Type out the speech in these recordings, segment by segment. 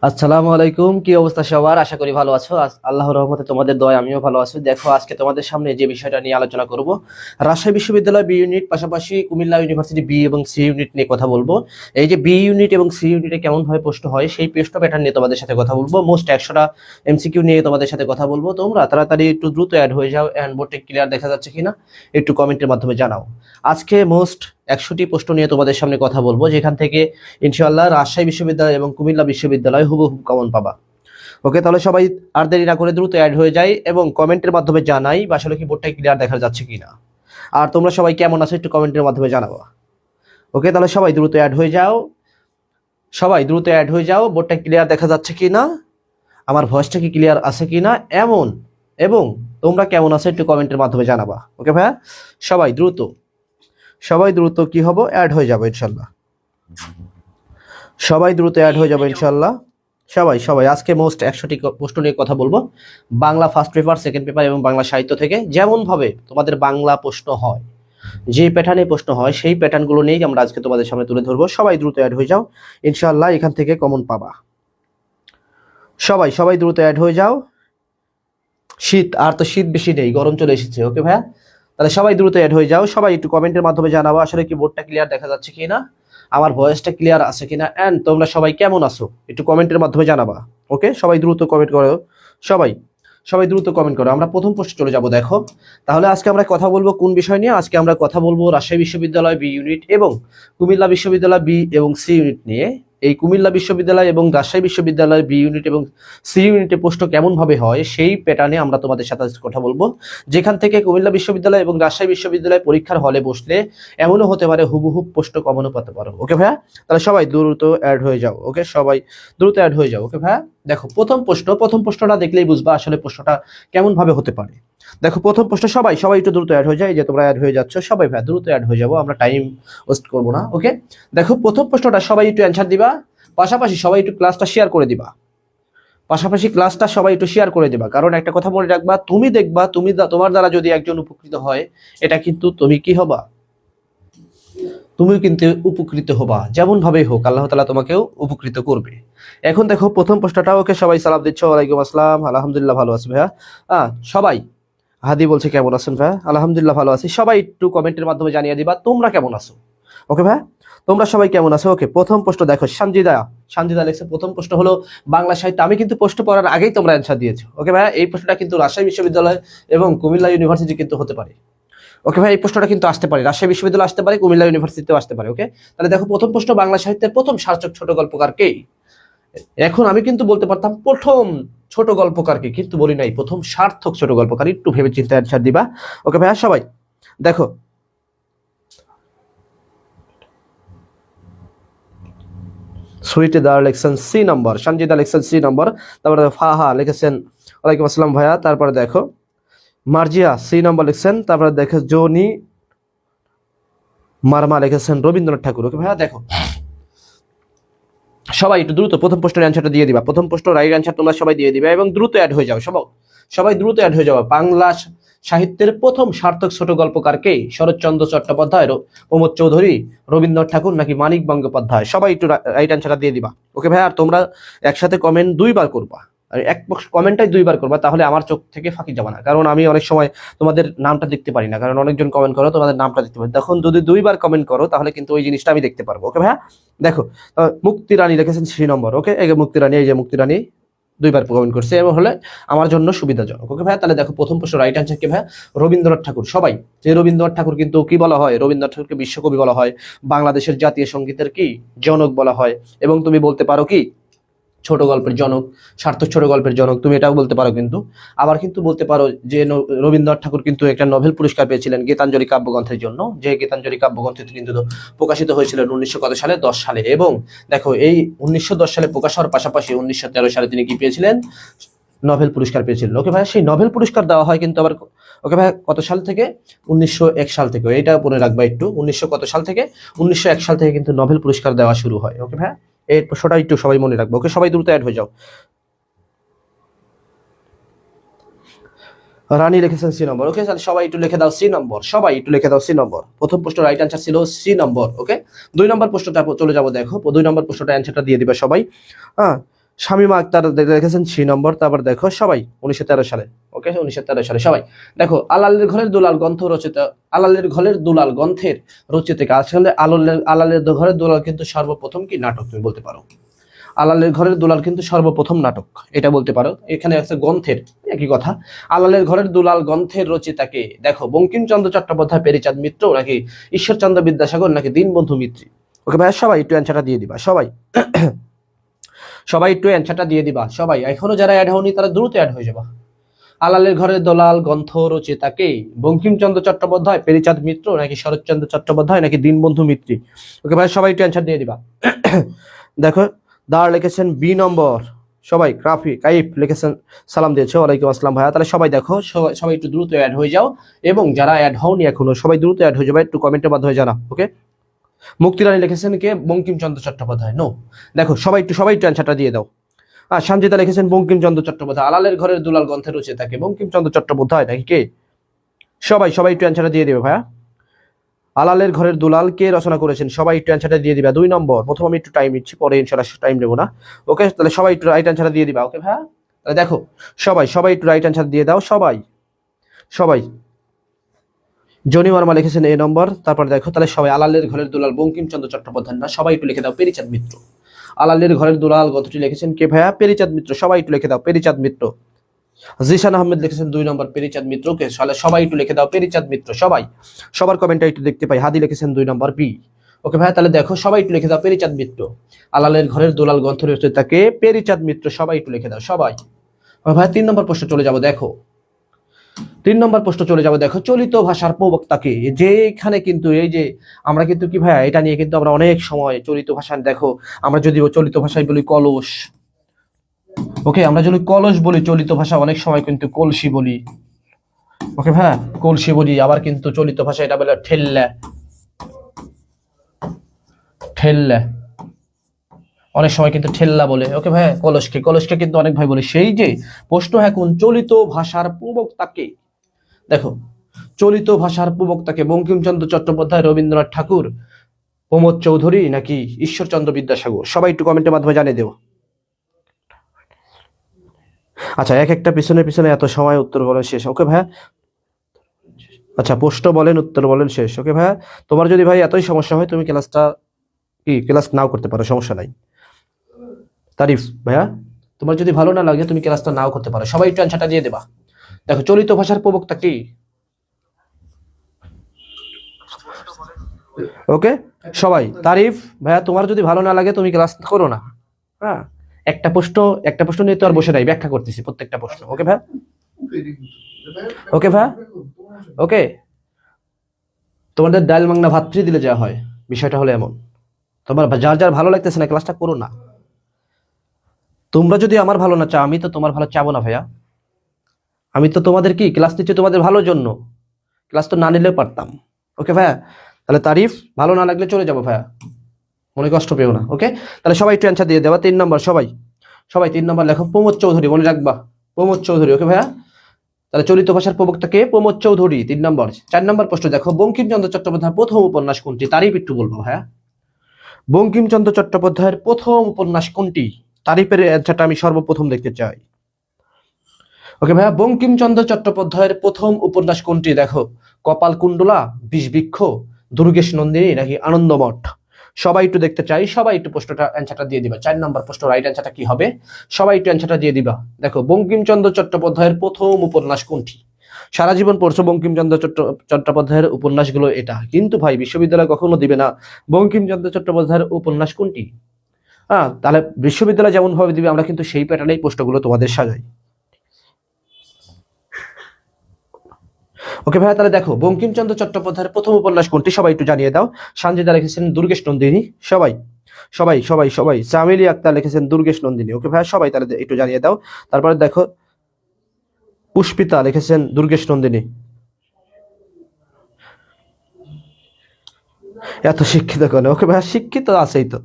আসসালামু আলাইকুম, কি অবস্থা সবার? আশা করি ভালো আছো। আল্লাহর রহমতে তোমাদের দয় আমিও ভালো আছি। দেখো, আজকে তোমাদের সামনে যে বিষয়টা নিয়ে আলোচনা করব, রাজশাহী বিশ্ববিদ্যালয় বি ইউনিট পাশাপাশি কুমিল্লা ইউনিভার্সিটি বি এবং সি ইউনিট নিয়ে কথা বলবো। এই যে বি ইউনিট এবং সি ইউনিটে কেমন ভাবে প্রশ্ন হয় সেই প্রশ্ন প্যাটার্ন নিয়ে তোমাদের সাথে কথা বলবো। মোস্ট 100টা এমসিকিউ নিয়ে তোমাদের সাথে কথা বলবো। তোমরা তাড়াতাড়ি একটু দ্রুত অ্যাড হয়ে যাও। এন্ড বোর্ডে ক্লিয়ার দেখা যাচ্ছে কিনা একটু কমেন্টের মাধ্যমে জানাও। আজকে মোস্ট 100টি প্রশ্ন নিয়ে তোমাদের সামনে কথা বলবো, যেখান থেকে ইনশাআল্লাহ রাজশাহী বিশ্ববিদ্যালয় এবং কুমিল্লা বিশ্ববিদ্যালয় হুবহু কমন পাবা। ওকে, তাহলে সবাই আর দেরি না করে দ্রুত অ্যাড হয়ে যায় এবং কমেন্টের মাধ্যমে জানাই বা আসলে কি বোর্ডটাই ক্লিয়ার দেখা যাচ্ছে কিনা। আর তোমরা সবাই কেমন আছো একটু কমেন্টের মাধ্যমে জানাবো। ওকে, তাহলে সবাই দ্রুত অ্যাড হয়ে যাও। সবাই দ্রুত অ্যাড হয়ে যাও। বোর্ডটা ক্লিয়ার দেখা যাচ্ছে কিনা, আমার ভয়েসটা কি ক্লিয়ার আছে কিনা এমন, এবং তোমরা কেমন আছো একটু কমেন্টের মাধ্যমে জানাবা। ওকে ভাইয়া, সবাই দ্রুত, সবাই দ্রুত কি হবো অ্যাড হয়ে যাবো ইনশাল্লাহ। সবাই দ্রুত অ্যাড হয়ে যাবে ইনশাল্লাহ। সবাই সবাই আজকে মোস্ট 100টি প্রশ্ন নিয়ে কথা বলবো, Bangla first paper, second paper এবং বাংলা সাহিত্য থেকে। যেমন ভাবে তোমাদের বাংলা প্রশ্ন হয়, যে প্যাটার্নে প্রশ্ন হয় সেই প্যাটার্নগুলো নিয়েই আমরা আজকে তোমাদের সামনে তুলে ধরবো। সবাই দ্রুত অ্যাড হয়ে যাও ইনশাল্লাহ, এখান থেকে কমন পাবা। সবাই সবাই দ্রুত অ্যাড হয়ে যাও। শীত আর তো শীত বেশি নেই, গরম চলে এসেছে। ওকে ভাইয়া, তাহলে সবাই দ্রুত অ্যাড হয়ে যাও। সবাই একটু কমেন্টের মাধ্যমে জানাবো আসলে কি বোর্ডটা ক্লিয়ার দেখা যাচ্ছে কিনা, আমার ভয়েসটা ক্লিয়ার আছে কিনা, এন্ড তোমরা সবাই কেমন আছো একটু কমেন্টের মাধ্যমে জানাবা। ওকে, সবাই দ্রুত কমেন্ট করো। সবাই সবাই দ্রুত কমেন্ট করো। আমরা প্রথম প্রশ্নে চলে যাব। দেখো, তাহলে আজকে আমরা কথা বলবো কোন বিষয় নিয়ে? আজকে আমরা কথা বলবো রাজশাহী বিশ্ববিদ্যালয় বি ইউনিট এবং কুমিল্লা বিশ্ববিদ্যালয় বি এবং সি ইউনিট নিয়ে। এই কুমিল্লা বিশ্ববিদ্যালয় এবং রাজশাহী বিশ্ববিদ্যালয় বি ইউনিট এবং সি ইউনিটে প্রশ্ন কেমন ভাবে হয় সেই প্যাটার্নে আমরা তোমাদের সাথে কথা বলবো। যেখান থেকে কুমিল্লা বিশ্ববিদ্যালয় এবং রাজশাহী বিশ্ববিদ্যালয় পরীক্ষার হলে বসলে এমনও হতে পারে হুবহু প্রশ্ন কমনও পেতে পারো। ওকে ভাইয়া, তাহলে সবাই দ্রুত অ্যাড হয়ে যাও। ওকে, সবাই দ্রুত অ্যাড হয়ে যাও। ওকে ভাইয়া, দেখো প্রথম প্রশ্নটা দেখলেই বুঝবা আসলে প্রশ্নটা কেমন ভাবে হতে পারে। দেখো প্রথম প্রশ্ন, সবাই সবাই একটু দ্রুত অ্যাড হয়ে যায়। যে তোমরা অ্যাড হয়ে যাচ্ছ সবাই ভাইয়া দ্রুত অ্যাড হয়ে যাবো, আমরা টাইম ওয়েস্ট করবো না। ওকে, দেখো প্রথম প্রশ্নটা সবাই একটু অ্যান্সার দিবা, পাশাপাশি সবাই একটু ক্লাসটা শেয়ার করে দিবা। পাশাপাশি ক্লাসটা সবাই একটু শেয়ার করে দেবা, কারণ একটা কথা মনে রাখবা, তুমি দেখবা তোমার দ্বারা যদি একজন উপকৃত হয়, এটা কিন্তু তুমি কি হবা, তুমিও কিন্তু উপকৃত হবা। যেমন ভাবেই হোক আল্লাহ তাআলা তোমাকেও উপকৃত করবে। এখন দেখো প্রথম প্রশ্নটা। ওকে, সবাই সালাম দিচ্ছ। ওয়ালাইকুম আসসালাম, আলহামদুলিল্লাহ ভালো আছি ভাইয়া। সবাই, হাদি বলছে কেমন আছেন ভাইয়া? আলহামদুলিল্লাহ ভালো আছি। সবাই একটু কমেন্টের মাধ্যমে জানিয়ে দিবা তোমরা কেমন আছো। ওকে ভাইয়া, তোমরা সবাই কেমন আছো? ওকে, প্রথম প্রশ্ন দেখো, সঞ্জিদা সঞ্জিদা লেখছে প্রথম প্রশ্ন হলো বাংলা সাহিত্য। আমি কিন্তু প্রশ্ন পড়ার আগেই তোমরা অ্যান্সার দিয়েছো। ওকে ভাইয়া, এই প্রশ্নটা কিন্তু রাজশাহী বিশ্ববিদ্যালয় এবং কুমিল্লা ইউনিভার্সিটি কিন্তু হতে পারে। ওকে ভাই, এই প্রশ্নটা কিন্তু আসতে পারে, রাজশাহী বিশ্ববিদ্যালয় আসতে পারে, কুমিল্লা ইউনিভার্সিটিতেও আসতে পারে। ওকে, তাহলে দেখো প্রথম প্রশ্ন, বাংলা সাহিত্যের প্রথম সার্থক ছোট গল্পকার কে? এখন আমি কিন্তু বলতে পারতাম প্রথম ছোট গল্পকারকে, কিন্তু বলি নাই প্রথম সার্থক ছোট গল্পকার। একটু ভেবে চিন্তে অ্যান্সার দিবা। ওকে ভাইয়া, সবাই দেখো, সুইটে দার লিখছেন সি নম্বর, সঞ্জিদা লিখছেন সি নম্বর, তারপরে ফাহা লিখেছেন ওয়ালাইকুম আসসালাম ভাইয়া। তারপরে দেখো মার্জিয়া সি নম্বর লিখছেন। তারপরে দেখো জনি মারমা লিখেছেন রবীন্দ্রনাথ ঠাকুর। ওকে ভাইয়া, দেখো সবাই একটু দ্রুত প্রথম প্রশ্নের অ্যান্সারটা দিয়ে দিবা। প্রথম প্রশ্ন রাইট অ্যান্সার তোমরা সবাই দিয়ে দিবা এবং দ্রুত অ্যাড হয়ে যাও। সবাই দ্রুত অ্যাড হয়ে যাও। বাংলা সাহিত্যের প্রথম সার্থক ছোট গল্পকার কে? শরৎচন্দ্র চট্টোপাধ্যায়, প্রমোদ চৌধুরী, রবীন্দ্রনাথ ঠাকুর নাকি মানিক বন্দ্যোপাধ্যায়? সবাই একটু রাইট অ্যান্সারটা দিয়ে দিবা। ওকে ভাই, আর তোমরা একসাথে কমেন্ট দুইবার করবা, আর এক কমেন্টটাই দুইবার করবা, তাহলে আমার চোখ থেকে ফাঁকি যাবে না। কারণ আমি অনেক সময় তোমাদের নামটা দেখতে পারি না, কারণ অনেকজন কমেন্ট করো, তোমাদের নামটা দেখতে পারি। তখন যদি দুইবার কমেন্ট করো তাহলে কিন্তু ওই জিনিসটা আমি দেখতে পারবো। ওকে ভাইয়া, দেখো মুক্তি রানী লিখেছেন সি নম্বর। ওকে, এই যে মুক্তি রানী, এই যে মুক্তি রানী দুইবার কমেন্ট করছে, এবং হলে আমার জন্য সুবিধাজনক। ওকে ভাইয়া, তাহলে দেখো প্রথম প্রশ্ন রাইট অ্যান্সার কি ভাইয়া? রবীন্দ্রনাথ ঠাকুর। সবাই, যে রবীন্দ্রনাথ ঠাকুর কিন্তু কি বলা হয়? রবীন্দ্রনাথ ঠাকুরকে বিশ্বকবি বলা হয়, বাংলাদেশের জাতীয় সঙ্গীতের কি জনক বলা হয়, এবং তুমি বলতে পারো কি ছোট গল্পের জনক, সার্থক ছোট গল্পের জনক, তুমি এটাও বলতে পারো। কিন্তু আবার কিন্তু বলতে পারো যে রবীন্দ্রনাথ ঠাকুর কিন্তু একটা নোবেল পুরস্কার পেয়েছিলেন গীতাঞ্জলি কাব্যগ্রন্থের জন্য, যে গীতাঞ্জলি কাব্যগ্রন্থ কিন্তু প্রকাশিত হয়েছিল 1900 কত সালে? 10 সালে। এবং দেখো এই 1910 সালে প্রকাশ হওয়ার পাশাপাশি 1913 সালে তিনি কি পেয়েছিলেন? নোবেল পুরস্কার পেয়েছিলেন। ওকে ভাই, সেই নোবেল পুরস্কার দেওয়া হয় কিন্তু আবার, ওকে ভাই, কত সাল থেকে? 1901 সাল থেকে। এটা মনে রাখবা একটু, 1900 কত সাল থেকে? 1901 সাল থেকে কিন্তু নোবেল পুরস্কার দেওয়া শুরু হয়। ওকে ভাই, এই প্রশ্নটা একটু সবাই মনে রাখবো। ওকে, সবাই দ্রুত অ্যাড হয়ে যাও। রানী লিখেছেন সি নম্বর। ওকে, সবাই একটু লিখে দাও সি নম্বর, সবাই একটু লিখে দাও সি নম্বর। প্রথম প্রশ্ন রাইট অ্যান্সার ছিল সি নম্বর। ওকে, 2 নম্বর প্রশ্নটা চলে যাবো। দেখো 2 নম্বর প্রশ্নটা অ্যান্সারটা দিয়ে দিবে সবাই। হ্যাঁ, শামীমা আক্তার লিখেছেন 6 নম্বর। তারপর দেখো সবাই 1913 সালে, ওকে 1913 সালে সবাই দেখো আলালের ঘরের দুলাল গ্রন্থ রচিত, আলালের ঘরের দুলাল গ্রন্থের রচিত আসলে আলালের ঘরের দুলাল কিন্তু সর্বপ্রথম কি নাটক তুমি বলতে পারো, আলালের ঘরের দুলাল কিন্তু সর্বপ্রথম নাটক এটা বলতে পারো। এখানে আছে গ্রন্থের, একই কথা। আলালের ঘরের দুলাল গ্রন্থের রচিতাকে দেখো বঙ্কিমচন্দ্র চট্টোপাধ্যায়, পেরিচাঁদ মিত্র, নাকি ঈশ্বরচন্দ্র বিদ্যাসাগর, নাকি দীনবন্ধু মিত্র। ওকে ভাই সবাই একটু অ্যান্সারটা দিয়ে দিবা, সবাই সবাই একটু অ্যান্সারটা দিয়ে দিবা সবাই। এখনো যারা অ্যাড হওনি তারা দ্রুত অ্যাড হয়ে যাবা। আলালের ঘরের দুলাল গ্রন্থ রচিতাকে বঙ্কিমচন্দ্র চট্টোপাধ্যায়, পেরিচাঁদ মিত্র, নাকি শরৎচন্দ্র চট্টোপাধ্যায়, নাকি দীনবন্ধু মিত্র। ওকে ভাই সবাই একটু অ্যান্সার দিয়ে দিবা। দেখো দাঁড় লিখেছেন বি নম্বর, সবাই কাইফ লিখেছেন, সালাম দিয়েছে, ওয়ালাইকুম আসসালাম ভাইয়া। তাহলে সবাই দেখো সবাই একটু দ্রুত অ্যাড হয়ে যাও, এবং যারা অ্যাড হওনি এখনো সবাই দ্রুত অ্যাড হয়ে যাবে, একটু কমেন্টের মাধ্যমে জানা। ওকে মুক্তিরানী লিখেছেন কে, বঙ্কিমচন্দ্র চট্টোপাধ্যায়। নো, দেখো সবাই একটু অ্যান্সারটা দিয়ে দাও। সঞ্জিতা লিখেছেন বঙ্কিমচন্দ্র চট্টোপাধ্যায়। আলালের ঘরের দুলাল গ্রন্থের রচিতাকে বঙ্কিমচন্দ্র চট্টোপাধ্যায়, নাকি কে? সবাই একটু অ্যান্সারটা দিয়ে দেবে ভাইয়া। আলালের ঘরের দুলাল কে রচনা করেছেন? সবাই একটু অ্যান্সারটা দিয়ে দিবা। 2 নম্বর, প্রথম আমি একটু টাইম নিচ্ছি, পরে ইনশাআল্লাহ টাইম নেবো না। ওকে তাহলে সবাই একটু রাইট অ্যান্সারটা দিয়ে দিবা। ওকে ভাইয়া তাহলে দেখো সবাই একটু রাইট অ্যান্সার দিয়ে দাও সবাই। জনি ওয়ার্মা লিখেছেন এ নম্বর। তারপর দেখো তাহলে সবাই আলালের ঘরের দুলাল বঙ্কিমচন্দ্র চট্টোপাধ্যায় না, সবাই একটু লিখে দাও পেরিচাঁদ মিত্র। আলালের ঘরের দুলাল গ্রন্থটি লিখেছেন কে ভাইয়া? পেরিচাঁদ মিত্র। সবাই একটু লিখে দাও পেরিচাঁদ মিত্র। জিশান আহমেদ লিখেছেন 2 নম্বর পেরিচাঁদ মিত্রকে, সবাই একটু লিখে দাও পেরিচাঁদ মিত্র। সবার কমেন্টটা একটু দেখতে পাই। হাদি লিখেছেন 2 নম্বর বি। ওকে ভাইয়া তাহলে দেখো সবাই একটু লিখে দাও পেরিচাঁদ মিত্র। আলালের ঘরের দুলাল গ্রন্থ রচয়িতাকে পেরিচাঁদ মিত্র, সবাই একটু লিখে দাও সবাই। ভাইয়া 3 নম্বর প্রশ্ন চলে যাবো। দেখো 3 নম্বর প্রশ্ন চলে যাবো। দেখো চলিত ভাষার প্রবক্তাকে, যেখানে কিন্তু এই যে আমরা কিন্তু কি ভাইয়া এটা নিয়ে কিন্তু আমরা অনেক সময় চলিত ভাষা, দেখো আমরা যদি চলিত ভাষায় বলি কলস, ওকে আমরা যদি কলস বলি, চলিত ভাষা অনেক সময় কিন্তু কলসি বলি। ওকে ভাইয়া কলসি বলি, আবার কিন্তু চলিত ভাষা এটা বলে ঠেল্লা, অনেক সময় কিন্তু ঠেল্লা বলে। ওকে ভাই কলসকে কিন্তু অনেক ভাই বলে। সেই যে প্রশ্ন এখন চলিত ভাষার প্রবক্তাকে, দেখো চলিত ভাষার প্রবক্তাকে বঙ্কিমচন্দ্র চট্টোপাধ্যায়, রবীন্দ্রনাথ ঠাকুর, প্রমোদ চৌধুরী, নাকি ঈশ্বরচন্দ্র বিদ্যাসাগর। সবাই একটু কমেন্টের মাধ্যমে জানিয়ে দেবো। আচ্ছা এক একটা পিছনে এত সময় উত্তর বলেন শেষ। ওকে ভাইয়া আচ্ছা প্রশ্ন বলেন উত্তর বলেন শেষ। ওকে ভাইয়া তোমার যদি ভাই এতই সমস্যা হয় তুমি ক্লাস নাও করতে পারো, সমস্যা নাই। তারিফ ভাইয়া তোমার যদি ভালো না লাগে তুমি ক্লাসটা নাও করতে পারো, সবাই একটু অ্যান্সারটা দিয়ে দেবা। দেখো চলিত ভাষার প্রবক্তা কি? ওকে সবাই তারিফ ভাইয়া তোমার যদি ভালো না লাগে তুমি ক্লাস করো না। হ্যাঁ একটা প্রশ্ন নিয়ে তো আর বসে নাই, ব্যাখ্যা করতেছি প্রত্যেকটা প্রশ্ন। ওকে ভাইয়া ওকে তোমাদের ডাল মাংনা ভাত ফ্রি দিলে যা হয়, বিষয়টা হলো এমন। তোমার যার ভালো লাগতেছে না ক্লাসটা করো না। তোমরা যদি আমার ভালো না চাও, আমি তো তোমার ভালো চাবো না ভাইয়া। আমি তো তোমাদের কি ক্লাস নিচ্ছি তোমাদের ভালোর জন্য, ক্লাস তো না নিলেও পারতাম। ওকে ভাইয়া তাহলে তারিফ ভালো না লাগলে চলে যাবো ভাইয়া, মনে কষ্ট পেও না। ওকে তাহলে সবাই একটু অ্যান্সার দিয়ে দেওয়া। 3 নম্বর সবাই 3 নম্বর লেখো প্রমোদ চৌধুরী, মনে রাখবা প্রমোদ চৌধুরী। ওকে ভাইয়া তাহলে চলিত ভাষার প্রবক্তাকে প্রমোদ চৌধুরী 3 নম্বর। 4 নম্বর প্রশ্ন দেখো বঙ্কিমচন্দ্র চট্টোপাধ্যায়ের প্রথম উপন্যাস কোনটি? তারিফ একটু বলবো ভাইয়া। বঙ্কিমচন্দ্র চট্টোপাধ্যায়ের প্রথম উপন্যাস কোনটি? তারিফের অ্যান্সারটা আমি সর্বপ্রথম দেখতে চাই। ওকে ভাইয়া বঙ্কিমচন্দ্র চট্টোপাধ্যায়ের প্রথম উপন্যাস কোনটি? দেখো কপালকুণ্ডলা, বিষবৃক্ষ, দুর্গেশ নন্দিনী, নাকি আনন্দমঠ। সবাই একটু দেখতে চাই, সবাই একটু প্রশ্নটা অ্যান্সারটা দিয়ে দিবা। 4 নম্বর প্রশ্ন রাইট অ্যান্সারটা কি হবে? সবাই একটু অ্যান্সারটা দিয়ে দিবা। দেখো বঙ্কিমচন্দ্র চট্টোপাধ্যায়ের প্রথম উপন্যাস কোনটি? সারা জীবন পড়ছো বঙ্কিমচন্দ্র চট্টোপাধ্যায়ের উপন্যাসগুলো এটা, কিন্তু ভাই বিশ্ববিদ্যালয় কখনো দিবে না বঙ্কিমচন্দ্র চট্টোপাধ্যায়ের উপন্যাস কোনটি। তাহলে বিশ্ববিদ্যালয় যেমন ভাবে দিবে আমরা কিন্তু সেই প্যাটার্নেই প্রশ্নগুলো তোমাদের সাজাই। ওকে ভাইয়া তাহলে দেখো বঙ্কিমচন্দ্র চট্টোপাধ্যায়ের প্রথম উপন্যাস কোনটি? সবাই একটু জানিয়ে দাও। সঞ্জিতা লিখেছেন দুর্গেশ নন্দিনী। সবাই চামেলি আক্তার লিখেছেন দুর্গেশ নন্দিনী। ওকে ভাইয়া সবাই তাহলে একটু জানিয়ে দাও। তারপরে দেখো পুষ্পিতা লিখেছেন দুর্গেশ নন্দিনী। এত শিক্ষিত কেন? ওকে ভাইয়া শিক্ষিত আছেই তো।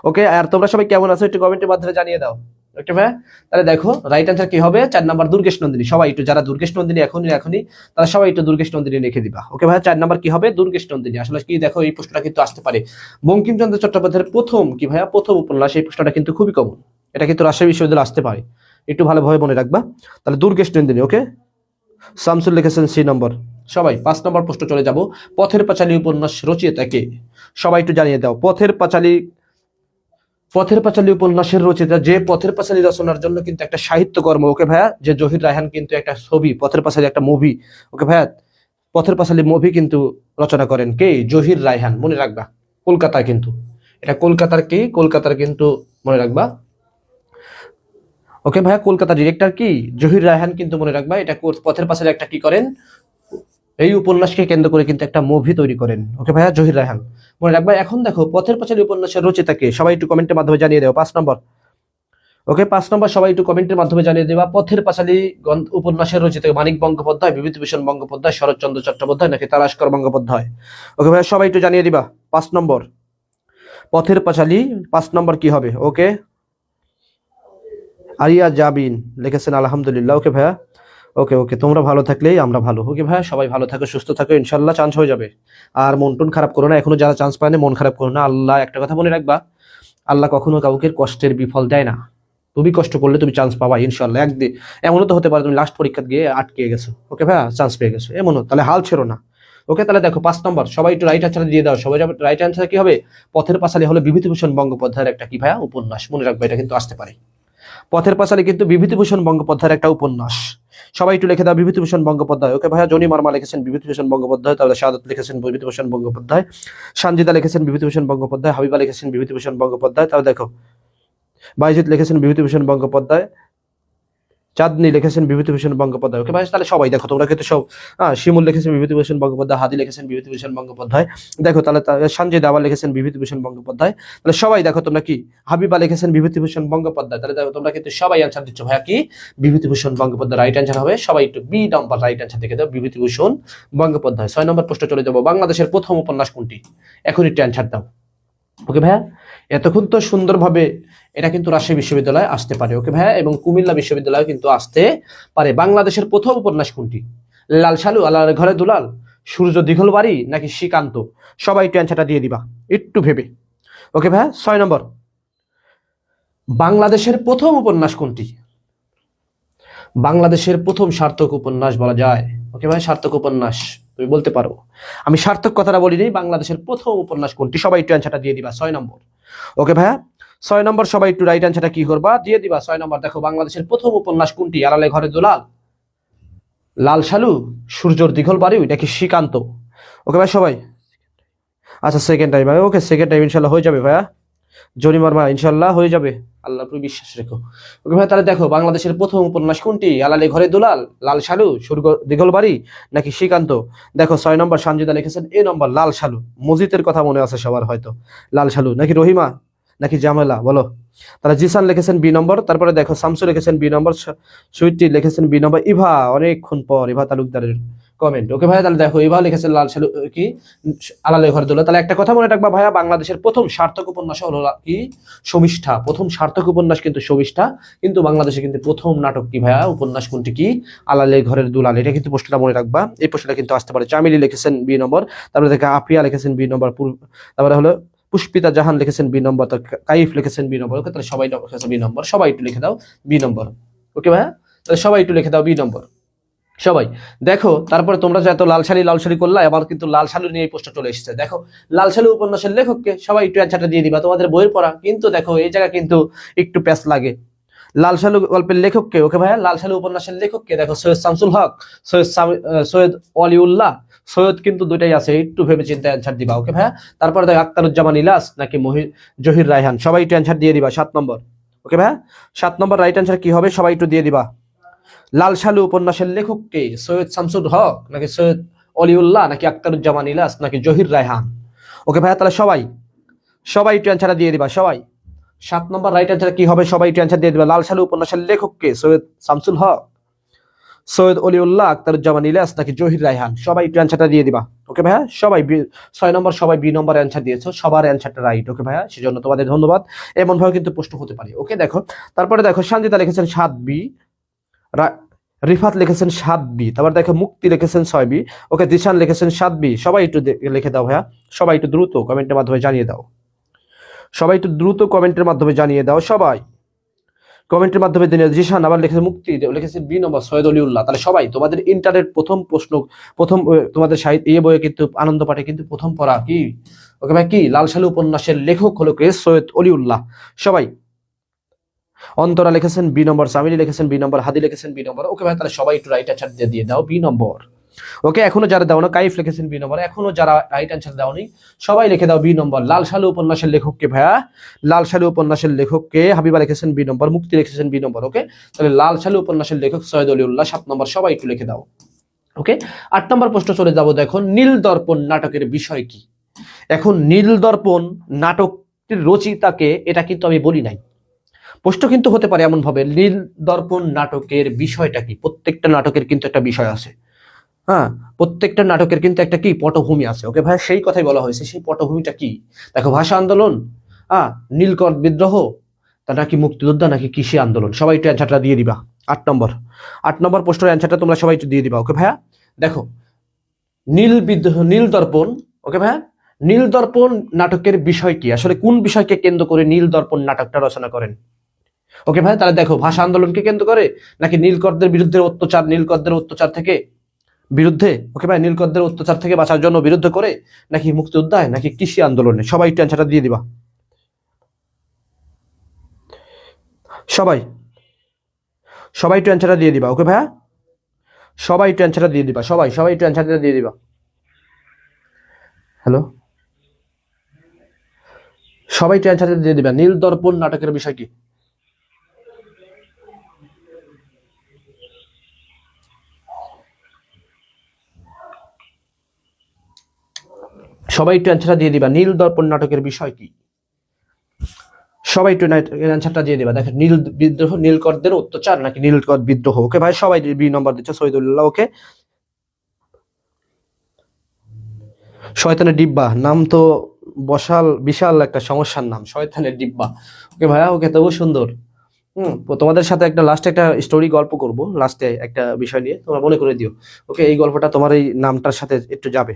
ওকে আর তোমরা সবাই কেমন আছো একটু কমেন্টের মাধ্যমে জানিয়ে দাও। ওকে ভাইয়া তাহলে দেখো রাইট অ্যান্সার কি হবে? 4 নম্বর দুর্গেশ নন্দিনী। সবাই একটু যারা দুর্গেশ নন্দিনী এখনই তারা সবাই একটু দুর্গেশ নন্দিনী লিখে দিবা। ওকে ভাইয়া 4 নম্বর কি হবে? দুর্গেশ নন্দিনী। আসলে কি দেখো এই প্রশ্নটা কিন্তু আসতে পারে বঙ্কিমচন্দ্র চট্টোপাধ্যায়ের প্রথম কি ভাইয়া প্রথম উপন্যাস, এই প্রশ্নটা কিন্তু খুবই কমন। এটা কিন্তু রাজশাহী বিশ্ববিদ্যালয়ে আসতে পারে, একটু ভালোভাবে মনে রাখবা। তাহলে দুর্গেশ নন্দিনী, ওকে। শামসুল লিখেছেন সি নম্বর। সবাই 5 নম্বর প্রশ্ন চলে যাব। পথের পাঁচালী উপন্যাস রচয়িতা কে? সবাই একটু জানিয়ে দাও। পথের পাঁচালী উপন্যাসের রচয়িতা, যে পথের পাঁচালী রচনার জন্য কিন্তু একটা সাহিত্যকর্ম, ওকে ভাইয়া, যে জহির রায়হান কিন্তু একটা ছবি পথের পাঁচালী একটা মুভি, ওকে ভাইয়া, পথের পাঁচালী মুভি কিন্তু রচনা করেন কে? জহির রায়হান, মনে রাখবা। কলকাতায় কিন্তু, এটা কলকাতার কি? কলকাতার কিন্তু, মনে রাখবা। ওকে ভাইয়া, কলকাতা ডিরেক্টর কি? জহির রায়হান কিন্তু, মনে রাখবা। এটা পথের পাঁচালী একটা কি করেন, এই উপন্যাসকে কেন্দ্র করে কিন্তু একটা মুভি তৈরি করেন, ওকে ভাইয়া, জহির রায়হান, মনে রাখবা। এখন দেখো পথের পাঁচালী উপন্যাসের রচয়িতা কে? সবাই একটু কমেন্টের মাধ্যমে জানিয়ে দেও। 5 নম্বর, ওকে, 5 নম্বর সবাই একটু কমেন্টের মাধ্যমে জানিয়ে দেবা। পথের পাঁচালী উপন্যাসের রচিত মানিক বন্দ্যোপাধ্যায়, বিভূতিভূষণ বন্দ্যোপাধ্যায়, শরৎচন্দ্র চট্টোপাধ্যায় নাকি তারাশকর বন্দ্যোপাধ্যায়? ওকে ভাইয়া, সবাই একটু জানিয়ে দিবা। 5 নম্বর পথের পাঁচালী, 5 নম্বর কি হবে? ওকে, আরিয়া জাবিন লিখেছেন আলহামদুলিল্লাহ, ওকে ভাইয়া। ওকে ওকে, তোমরা ভালো থাকলেই আমরা ভালো। ওকে ভাইয়া, সবাই ভালো থাকো, সুস্থ থাকো, ইনশাল্লাহ চান্স হয়ে যাবে। আর মন টন খারাপ করো না, এখনো যারা চান্স পায় না মন খারাপ করো না। আল্লাহ, একটা কথা মনে রাখবা, আল্লাহ কখনো কাউকে কষ্টের বিফল দেয় না। তুমি কষ্ট করলে তুমি চান্স পাবা ইনশাল্লাহ। একদিন এমনও তো হতে পারে তুমি লাস্ট পরীক্ষা গিয়ে আটকে গেছো, ওকে ভাইয়া, চান্স পেয়ে গেছো, এমনও, তাহলে হাল ছেড়ো না। ওকে, তাহলে দেখো 5 নম্বর সবাই একটু রাইট আনসার দিয়ে দাও। সবাই রাইট আনসার কি হবে? পথের পাঁচালী হলো বিভূতিভূষণ বন্দ্যোপাধ্যায়ের একটা কি ভাইয়া উপন্যাস, মনে রাখবে, এটা কিন্তু আসতে পারে। পথের পাঁচালী কিন্তু বিভূতিভূষণ বন্দ্যোপাধ্যায়ের একটা উপন্যাস। সবাই একটু লিখে দাও বিভূতিভূষণ বন্দ্যোপাধ্যায়, ওকে ভাইয়া। জনি মার্মা লিখেছেন বিভূতিভূষণ বন্দ্যোপাধ্যায়, তাহলে শাহাদাত লিখেছেন বিভূতিভূষণ বন্দ্যোপাধ্যায়, সঞ্জিদা লিখেছেন বিভূতিভূষণ বন্দ্যোপাধ্যায়, হাবিবা লিখেছেন বিভূতিভূষণ বন্দ্যোপাধ্যায়, তাহলে দেখো বাইজিৎ লিখেছেন বিভূতিভূষণ বন্দ্যোপাধ্যায়, চাঁদনি লিখেছেন বিভূতিভূষণ বন্দ্যোপাধ্যায়, ওকে ভাই। তাহলে সবাই দেখো, তোমরা কিন্তু সব, শিমুল লিখেছেন বিভূতিভূষণ বন্দ্যোপাধ্যায়, হাদি লিখেছেন বিভূতিভূষণ বন্দ্যোপাধ্যায়, দেখো তাহলে সঞ্জয় দাবা লিখেছেন বিভূতিভূষণ বন্দ্যোপাধ্যায়, তাহলে সবাই দেখো তোমরা কি, হাবিবা লিখেছেন বিভূতিভূষণ বন্দ্যোপাধ্যায়, তাহলে দেখো তোমরা কিন্তু সবাই অ্যান্সার দিচ্ছ ভাইয়া কি বিভূতিভূষণ বন্দ্যোপাধ্যায় রাইট অ্যান্সার হবে। সবাই একটু বি নম্বর রাইট অ্যান্সার দেখে দাও, বিভূতিভূষণ বন্দ্যোপাধ্যায়। 6 নম্বর প্রশ্ন চলে যাবো। বাংলাদেশের প্রথম উপন্যাস কোনটি? এখন একটু অ্যান্সার দাও, ওকে ভাইয়া। এতক্ষণ তো সুন্দরভাবে, এটা কিন্তু রাজশাহী বিশ্ববিদ্যালয়ে আসতে পারে, ওকে ভাইয়া, এবং কুমিল্লা বিশ্ববিদ্যালয়ে কিন্তু আসতে পারে। বাংলাদেশের প্রথম উপন্যাস কোনটি? লাল সালু, আল্লাহর ঘরে দুলাল, সূর্য দিঘল বাড়ি নাকি শ্রীকান্ত? সবাই একটু অ্যান্সারটা দিয়ে দিবা একটু ভেবে, ওকে ভাইয়া। 6 নম্বর বাংলাদেশের প্রথম উপন্যাস কোনটি? বাংলাদেশের প্রথম সার্থক উপন্যাস বলা যায়, ওকে ভাই, সার্থক উপন্যাস তুমি বলতে পারো। আমি সার্থক কথাটা বলিনি, বাংলাদেশের প্রথম উপন্যাস কোনটি? সবাই একটু অ্যান্সারটা দিয়ে দিবা। 6 নম্বর, ওকে ভাইয়া। 6 নম্বর সবাই একটু রাইট অ্যান্সারটা কি করবা, দিয়ে দিবা। 6 নম্বর দেখো, বাংলাদেশের প্রথম উপন্যাস কোনটি? আড়ালে ঘরে দুলাল, লাল সালু, সূর্যর দিঘল বাড়ি নাকি শ্রীকান্ত? ওকে ভাই সবাই, আচ্ছা সেকেন্ড টাইম ভাই, ওকে সেকেন্ড টাইম ইনশাল্লাহ হয়ে যাবে ভাইয়া। জনি মার্মা ইনশাল্লাহ হয়ে যাবে, আল্লাহ উপর বিশ্বাস রেখো, ওকে ভাই। তাহলে দেখো বাংলাদেশের প্রথম উপন্যাস কোনটি? আলালে ঘরে দুলাল, লাল সালু, সূর্য দিঘল বাড়ি নাকি শ্রীকান্ত? দেখো 6 নম্বর সঞ্জিদা লিখেছেন এ নম্বর লাল সালু। মজিদের কথা মনে আছে সবার হয়তো, লাল সালু নাকি রহিমা নাকি জামেলা, বলো। তাহলে জিসান লিখেছেন বি নম্বর, তারপরে দেখো শামসু লিখেছেন বি নম্বর, সুইটি লিখেছেন বি নম্বর, ইভা অনেকক্ষণ পর, ইভা তালুকদারের কমেন্ট, ওকে ভাই। তাহলে দেখো ইভা লিখেছেন লাল সালু কি আলালে ঘরে দুলাল। তাহলে একটা কথা মনে রাখবা ভাইয়া, বাংলাদেশের প্রথম সার্থক উপন্যাস হলো কি শর্মিষ্ঠা। প্রথম সার্থক উপন্যাস কিন্তু শর্মিষ্ঠা। কিন্তু বাংলাদেশে কিন্তু প্রথম নাটক কি ভাইয়া, উপন্যাস কোনটি কি? আলালে ঘরের দুলাল। এটা কিন্তু প্রশ্নটা মনে রাখবা, এই প্রশ্নটা কিন্তু আসতে পারে। চামিলি লিখেছেন বি নম্বর, তারপরে দেখো আফিয়া লিখেছেন বি নম্বর, তারপরে হলো পুষ্পিতা জাহান লিখেছেন বি নম্বর, কাইফ লিখেছেন বি নম্বর, ওকে। তাহলে সবাই লিখেছে বি নম্বর, সবাই একটু লিখে দাও বি নম্বর, ওকে ভাইয়া। তাহলে সবাই একটু লিখে দাও বি নম্বর সবাই। দেখো তারপরে তোমরা যে এত লাল শাড়ি করলা, এবার কিন্তু লাল শালু নিয়ে এই প্রশ্ন চলে এসেছে। দেখো লাল শালু উপন্যাসের লেখককে? সবাই একটু অ্যান্সারটা দিয়ে দিবা, তোমাদের বইয়ের পড়া কিন্তু দেখো এই জায়গা কিন্তু একটু প্যাচ লাগে। লাল শালু গল্পের লেখককে? ওকে ভাইয়া, লাল শালু উপন্যাসের লেখককে? দেখো সৈয়দ শামসুল হক, সৈয়দ অলিউল্লাহ, সৈয়দ কিন্তু দুইটাই আছে, একটু ভেবে চিন্তে অ্যান্সার দিবা, ওকে ভাইয়া। তারপরে দেখো আখতারুজ্জামান ইলাস নাকি জহির রায়হান? সবাই একটু অ্যান্সার দিয়ে দিবা। 7 নম্বর, ওকে ভাইয়া। 7 নম্বর রাইট অ্যান্সার কি হবে? সবাই একটু দিয়ে দিবা। লাল সালু উপন্যাসের লেখককে? সৈয়দ শামসুল হক নাকি সৈয়দ অলিউল্লাহ নাকি আখতারুজ্জামান ইলাস নাকি জহির রায়হান? ওকে ভাইয়া, তাহলে সবাই একটু অ্যান্সারটা দিয়ে দিবা সবাই। 7 নম্বর রাইট অ্যান্সার কি হবে? সবাই একটু অ্যান্সার দিয়ে দিবা। লাল সালু উপন্যাসের লেখককে? সৈয়দ শামসুল হক, সৈয়দ অলিউল্লাহ, আখতারুজ্জামান ইলাস নাকি জহির রায়হান? সবাই একটু অ্যান্সারটা দিয়ে দিবা, ওকে ভাইয়া। সবাই 6 নম্বর সবাই বি নম্বর অ্যান্সার দিয়েছো, সবার অ্যান্সারটা রাইট, ওকে ভাইয়া, সেজন্য তোমাদের ধন্যবাদ। এমন ভাবে কিন্তু প্রশ্ন হতে পারে, ওকে। দেখো তারপরে দেখো সঞ্জিতা লিখেছেন 7 বি, রিফাত লিখেছেন 7 বি, তারপর দেখো মুক্তি লিখেছেন 6 বি, ওকে। দিশান লিখেছেন 7 বি। সবাই একটু লিখে দাও ভাইয়া, সবাই একটু দ্রুত কমেন্টের মাধ্যমে জানিয়ে দাও, সবাই একটু দ্রুত কমেন্টের মাধ্যমে জানিয়ে দাও সবাই, কমেন্টের মাধ্যমে দিনে জিশান আবার লিখেছে মুক্তি, লিখেছে বি নম্বর সৈয়দ অলিউল্লাহ। তাহলে সবাই তোমাদের ইন্টারের প্রথম প্রশ্ন, প্রথম তোমাদের সাহিত্য বইয়ে কিন্তু আনন্দ পাঠে কিন্তু প্রথম পড়া কি, ওকে ভাই, কি লাল সালু উপন্যাসের লেখক হলো কে? সৈয়দ অলিউল্লাহ। সবাই অন্তরা লিখেছেন বি নম্বর, সামিলি লিখেছেন বি নম্বর, হাদি লিখেছেন বি নম্বর। ওকে ভাই, তাহলে সবাই একটু রাইট অ্যান্সার দিয়ে দাও বি নম্বর। ওকে, এখনো যারা দাও না, কাইফ লিখেছেন বি নম্বর, এখনো যারা রাইট অ্যান্সার দাওনি সবাই লিখে দাও বি নম্বর। লাল সালু উপন্যাসের লেখককে ভাইয়া, লাল সালু উপন্যাসের লেখককে? হাবিবা লিখেছেন বি নম্বর, মুক্তি লিখেছেন বি নম্বর। ওকে, তাহলে লাল সালু উপন্যাসের লেখক সৈয়দ অলিউল্লাহ 7 নম্বর, সবাই একটু লিখে দাও। ওকে, 8 নম্বর প্রশ্ন চলে যাবো। দেখো, নীল দর্পণ নাটকের বিষয় কি? এখন নীল দর্পণ নাটকটির রচয়িতাকে, এটা কিন্তু আমি বলি নাই। প্রশ্ন কিন্তু হতে পারে এমন ভাবে, নীল দর্পণ নাটকের বিষয়টা কি? প্রত্যেকটা নাটকের কিন্তু একটা বিষয় আছে। হ্যাঁ, প্রত্যেকটা নাটকের কিন্তু একটা কি পটভূমি আছে। ওকে ভাই, সেই কথাই বলা হয়েছে, সেই পটভূমিটা কি? দেখো, ভাষা আন্দোলন, নীলকর বিদ্রোহ, তা নাকি মুক্তিযোদ্ধা, নাকি কৃষি আন্দোলন? সবাই একটু অ্যান্সারটা দিয়ে দিবা। 8 নম্বর প্রশ্নের অ্যান্সারটা তোমরা সবাই একটু দিয়ে দিবা। ওকে ভাইয়া, দেখো, নীল বিদ্রোহ, নীল দর্পণ। ওকে ভাইয়া, নীল দর্পণ নাটকের বিষয় কি? আসলে কোন বিষয়কে কেন্দ্র করে নীল দর্পণ নাটকটা রচনা করেন? ওকে ভাই, তাহলে দেখো, ভাষা আন্দোলনকে কেন্দ্র করে, নাকি নীলকরদের বিরুদ্ধে অত্যাচার, নীলকরদের অত্যাচার থেকে বিরুদ্ধে, ওকে ভাই, নীলকরদের অত্যাচার থেকে বাঁচার জন্য বিরুদ্ধে করে, নাকি মুক্তিযোদ্ধায়, নাকি কৃষি আন্দোলনে? সবাই একটু অ্যান্সারটা দিয়ে দিবা। সবাই সবাই একটু অ্যান্সারটা দিয়ে দিবা। ওকে ভাইয়া, সবাই একটু অ্যান্সারটা দিয়ে দিবা। সবাই একটু অ্যান্সারটা দিয়ে দিবা। হ্যালো, সবাই একটু অ্যান্সারটা দিয়ে দিবা। নীল দর্পণ নাটকের বিষয় কি? সবাই একটু অ্যান্সারটা দিয়ে দিবা। নীল দর্পণ নাটকের বিষয় কি? সবাই একটু অ্যান্সারটা দিয়ে দিবা। দেখেন, নীল বিদ্রোহ, নীলকরদের অত্যাচার, নাকি নীলকর বিদ্রোহ? ওকে ভাই, সবাই বি নম্বর দিচ্ছে, শহীদুল্লাহ। ওকে, শয়তানের ডিব্বা নাম তো বিশাল একটা সমস্যার নাম, শয়তানের ডিব্বা। ওকে ভাইয়া, ওকে, তবু সুন্দর। তোমাদের সাথে একটা লাস্টে একটা স্টোরি গল্প করব, লাস্টে একটা বিষয় নিয়ে, তোমরা মনে করে দিও। ওকে, এই গল্পটা তোমার এই নামটার সাথে একটু যাবে।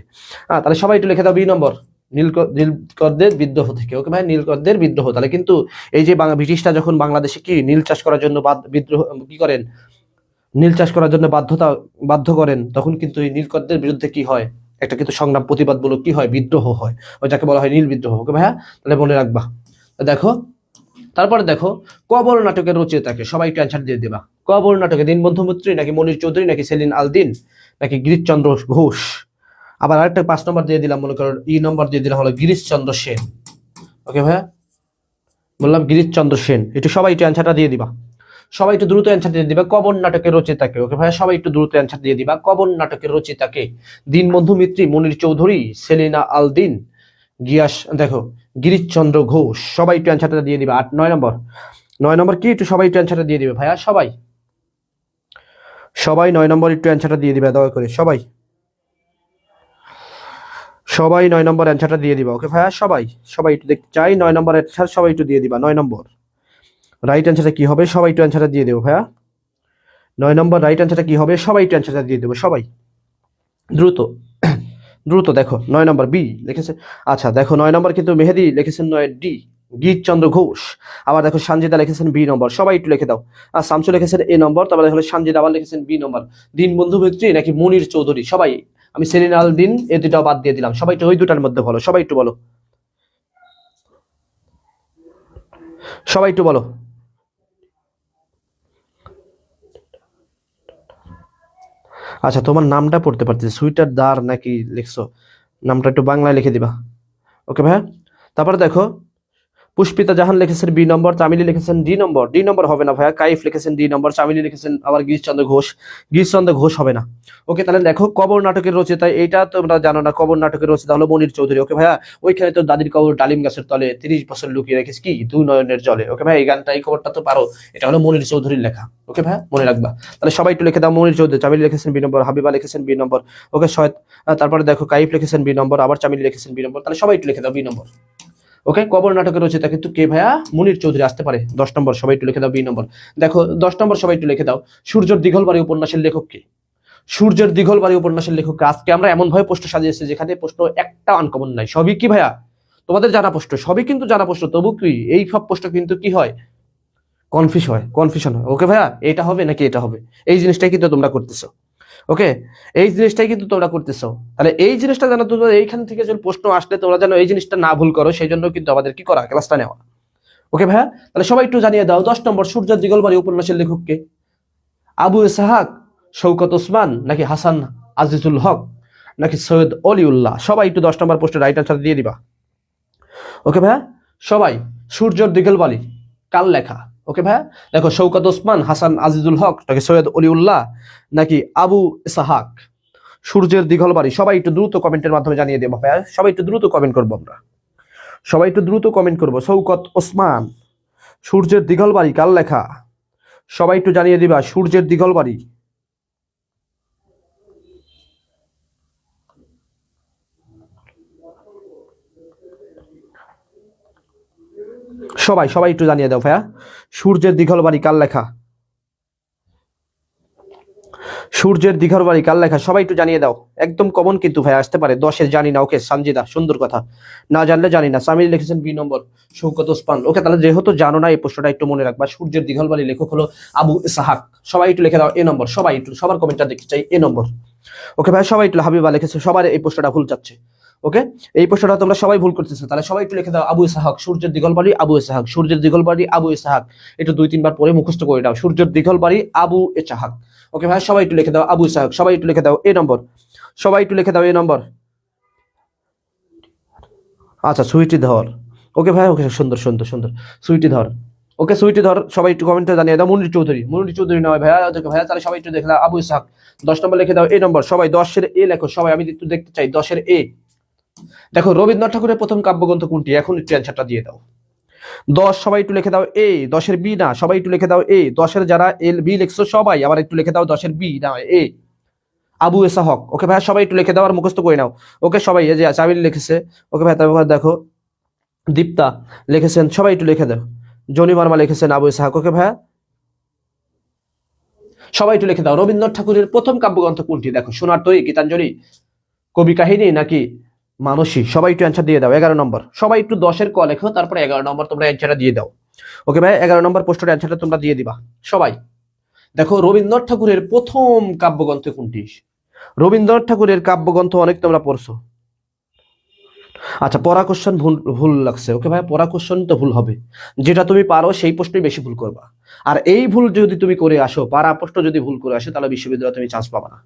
তাহলে সবাই একটু লিখে দাও বি নম্বর, নীলকরদের বিদ্রোহ থেকে। ওকে ভাই, নীলকরদের বিদ্রোহ। তাহলে কিন্তু এই যে ব্রিটিশরা যখন বাংলাদেশে কি নীল চাষ করার জন্য বিদ্রোহ কি করেন, নীল চাষ করার জন্য বাধ্য করেন, তখন কিন্তু এই নীলকরদের বিরুদ্ধে কি হয়, একটা কিন্তু সংগ্রাম, প্রতিবাদমূলক কি হয়, বিদ্রোহ হয়, ওই যাকে বলা হয় নীল বিদ্রোহ। ওকে ভাইয়া, তাহলে মনে রাখবা। দেখো, তারপরে দেখো, কবর নাটকের রচয়িতাকে? সবাই একটু অ্যান্সার দিয়ে দেবা। কবর নাটকে দীনবন্ধু মিত্র, নাকি মনির চৌধুরী, নাকি সেলিন আলদিন, নাকি গিরিশচন্দ্র ঘোষ? আবার আরেকটা 5 নম্বর দিয়ে দিলাম, মনে করো নম্বর দিয়ে দিলাম হলো গিরিশচন্দ্র সেন। ওকে ভাইয়া, বললাম গিরিশচন্দ্র সেন। একটু সবাই একটু অ্যান্সারটা দিয়ে দিবা। সবাই একটু দ্রুত অ্যান্সার দিয়ে দিবা। কবর নাটকের রচয়িতাকে? ওকে ভাইয়া, সবাই একটু দ্রুত অ্যান্সার দিয়ে দিবা। কবর নাটকের রচয়িতাকে? দীনবন্ধু মিত্র, মনির চৌধুরী, সেলিনা আলদিন, দেখো, গিরিশচন্দ্র ঘোষ। সবাই একটু অ্যান্সারটা দিয়ে দিবা। 9 নম্বর কি? একটু সবাই একটু অ্যান্সারটা দিয়ে দিবে ভাইয়া। সবাই 9 নম্বর একটু অ্যান্সারটা দিয়ে দিবে দয়া করে। সবাই 9 নম্বর অ্যান্সারটা দিয়ে দিবা। ওকে ভাইয়া, সবাই একটু দেখতে চাই 9 নম্বর অ্যান্সার, সবাই একটু দিয়ে দিবা। 9 নম্বর রাইট অ্যান্সারটা কি হবে? সবাই একটু অ্যান্সারটা দিয়ে দেবো ভাইয়া। 9 নম্বর রাইট অ্যান্সারটা কি হবে? সবাই একটু অ্যান্সারটা দিয়ে দেবো। সবাই দ্রুত দ্রুত। দেখো, 9 নম্বর বি লিখেছে। আচ্ছা, দেখো, 9 নম্বর কিন্তু মেহেদি লিখেছেন 9 ডি, গিরিশচন্দ্র ঘোষ। আবার দেখো, সানজিদা লিখেছেন বি নম্বর। সবাই একটু লিখে দাও। আর শামসু লিখেছেন এ নম্বর। তারপরে দেখো, সানজিদা আবার লিখেছেন বি নম্বর। দীনবন্ধু মিত্র, নাকি মনির চৌধুরী? সবাই, আমি সেলিন আল দিন এ দুটাও বাদ দিয়ে দিলাম। সবাই একটু ওই দুটার মধ্যে বলো। সবাই একটু বলো। সবাই একটু বলো। আচ্ছা, তোমার নামটা পড়তে পারতেছি, সুইটার দার নাকি লিখছো? নামটা একটু বাংলায় লিখে দিবা। ওকে ভাইয়া, তারপরে দেখো, পুষ্পিতা জাহান লিখেছেন বি নম্বর, চামিলি লিখেছেন ডি নম্বর। ডি নম্বর হবে না ভাইয়া। কাইফ লিখেছেন ডি নম্বর, চামিলি লিখেছেন আবার গিরিশচন্দ্র ঘোষ হবে না। ওকে, তাহলে দেখো, কবর নাটকের রচয়িতা, এইটা তোমরা জানো না, কবর নাটকের রচয়িতা হলো মনির চৌধুরী। ওকে ভাইয়া, ওইখানে তো দাদির কবর ডালিম গাছের তলে 30 বছর লুকিয়ে রেখেছে কি, দুই নয়নের জলে। ওকে ভাই, এই গানটা, এই খবরটা তো পারো, এটা হলো মনির চৌধুরীর লেখা। ওকে ভাইয়া, মনে রাখবা। তাহলে সবাই একটু লিখে দাও মনির চৌধুরী। চামিলি লিখেছেন বি নম্বর, হাবিবা লিখেছেন বি নম্বর। ওকে, তারপরে দেখো, কাইফ লিখেছেন বি নম্বর, আবার চামিলি লিখেছেন বি নম্বর। তাহলে সবাই একটু লিখে দাও বি নম্বর। ওকে, কবর নাটকের রচয়িতা কিন্তু কে ভাইয়া? মনির চৌধুরী আসতে পারে। 10 নম্বর সবাই একটু লিখে দাও বি নম্বর। দেখো, 10 নম্বর সবাই একটু লিখে দাও, সূর্যের দিঘলবাড়ি উপন্যাসের লেখক কে? সূর্যের দিঘলবাড়ি উপন্যাসের লেখক কে? আজকে আমরা এমন ভাবে প্রশ্ন সাজিয়েছি যেখানে প্রশ্ন একটা আনকমন নাই, সবই কি ভাইয়া তোমাদের জানা প্রশ্ন, সবই কিন্তু জানা প্রশ্ন। তবু কি এই সব প্রশ্ন কিন্তু কি হয়, কনফিউশন হয়। ওকে ভাইয়া, এটা হবে নাকি এটা হবে, এই জিনিসটাই কিন্তু তোমরা করতেছো। ওকে, এই জিনিসটাই কিন্তু তোমরা করতেছো। তাহলে এই জিনিসটা যেন তোমরা এইখান থেকে যখন প্রশ্ন আসলে তোমরা যেন এই জিনিসটা না ভুল করো, সেই জন্য কিন্তু আমাদের কি করা, ক্লাসটা নেওয়া। ওকে ভাইয়া, তাহলে সবাই একটু জানিয়ে দাও 10 নম্বর সূর্যের দিগলবাড়ি উপন্যাসের লেখককে? আবু ইসহাক, শওকত ওসমান, নাকি হাসান আজিজুল হক, নাকি সৈয়দ অলিউল্লাহ? সবাই একটু 10 নম্বর প্রশ্নের রাইট আনসার দিয়ে দিবা। ওকে ভাইয়া, সবাই সূর্যের দিগলবাড়ি কার লেখা? ওকে ভাইয়া, দেখো শওকত ওসমান, হাসান আজিজুল হক, নাকি সৈয়দ অলিউল্লাহ, নাকি আবু ইসহাক? সূর্যের দিগলবাড়ি সবাই একটু দ্রুত কমেন্টের মাধ্যমে জানিয়ে দেবো ভাইয়া, সবাই একটু দ্রুত কমেন্ট করবো আমরা, সবাই একটু দ্রুত কমেন্ট করবো। শওকত ওসমান, সূর্যের দিগলবাড়ি কার লেখা? সবাই একটু জানিয়ে দিবা সূর্যের দিগলবাড়ি। সবাই সবাই একটু জানিয়ে দাও ভাইয়া, সূর্যের দিগলবাড়ি কার লেখা? সূর্যের দিগলবাড়ি কার লেখা? সবাই একটু জানিয়ে দাও। একদম কমন কিন্তু ভাইয়া, আসতে পারে 10-এর জানি না। ওকে সানজিদা, সুন্দর কথা, না জানলে জানি না। সামির লিখেছেন B নম্বর শওকত ওসমান। ওকে, তাহলে যেহেতু জানো না এই প্রশ্নটা একটু মনে রাখবা, সূর্যের দিগলবাড়ি লেখক হলো আবু ইসহাক। সবাই একটু লিখে দাও A নম্বর, সবাই একটু, সবার কমেন্টটা দেখতে চাই A নম্বর। ওকে ভাই, সবাই একটু, হাবিবা লিখেছে, সবার এই প্রশ্নটা ভুল যাচ্ছে। ওকে, এই প্রশ্নটা তোমরা সবাই ভুল করতেছো, তাহলে সবাই একটু লিখে দাও আবু ইসহাক, সূর্যের দিগলবাড়ি আবু ইসহাক, সূর্যের দিগলবাড়ি আবু ইসহাক। একটু 2-3 বার পরে মুখস্থ করে দাও, সূর্যের দিগলবাড়ি আবু ইসহাক। ওকে ভাই, সবাই একটু লিখে দাও আবু ইসহাক, সবাই একটু লিখে দাও A নম্বর, সবাই একটু লিখে দাও A নম্বর। আচ্ছা, সুইটি ধর। ওকে ভাই, ওকে, সুন্দর সুন্দর সুন্দর, সুইটি ধর। ওকে, সুইটি ধর, সবাই একটু কমেন্টে জানিয়ে দাও। মুন্ডি চৌধুরী নয় ভাইয়া, ওকে ভাইয়া, তাহলে সবাই একটু দেখে দাও আবু ইসহাক। 10 নম্বর লিখে দাও A নম্বর, সবাই 10-এর A লেখো, সবাই আমি একটু দেখতে চাই 10-এর A। দেখো রবীন্দ্রনাথ ঠাকুরের প্রথম কাব্যগ্রন্থ কোনটি? এখন একটু অ্যান্সারটা দিয়ে দাও। 10, সবাই একটু লিখে দাও A। 10-এর B না, সবাই একটু লিখে দাও A। 10-এর যারা B লিখছো সবাই আবার একটু লিখে দাও 10-এর B না A, আবু ইসহাক। ওকে ভাইয়া, সবাই একটু লিখে দাও আর মুখস্থ করে নাও। ওকে সবাই, এই যে চাবিল লিখেছে। ওকে ভাই, তারপর দেখো দীপ্তা লিখেছেন, সবাই একটু লিখে দাও। জনি মার্মা লিখেছেন আবু ইসহাক। ওকে ভাইয়া, সবাই একটু লিখে দাও রবীন্দ্রনাথ ঠাকুরের প্রথম কাব্যগ্রন্থ কোনটি? দেখো সোনার তরী, গীতাঞ্জলি, কবি কাহিনী, নাকি মানসী? সবাই একটু অ্যান্সার দিয়ে দাও। 11 নম্বর, সবাই একটু 10-এর ক লেখো, তারপরে 11 নম্বর তোমরা অ্যান্সারটা দিয়ে দাও। ওকে ভাই, 11 নম্বর প্রশ্নের অ্যান্সারটা তোমরা দিয়ে দিবা সবাই। দেখো রবীন্দ্রনাথ ঠাকুরের প্রথম কাব্যগ্রন্থ কোনটি? রবীন্দ্রনাথ ঠাকুরের কাব্যগ্রন্থ অনেক তোমরা পড়ছো। আচ্ছা, পড়া কোশ্চেন ভুল ভুল লাগছে। ওকে ভাই, পড়া কোশ্চেন তো ভুল হবে, যেটা তুমি পারো সেই প্রশ্নই বেশি ভুল করবা। আর এই ভুল যদি তুমি করে আসো, পারা প্রশ্ন যদি ভুল করে আসো, তাহলে বিশ্ববিদ্যালয়ে তুমি চান্স পাবা না।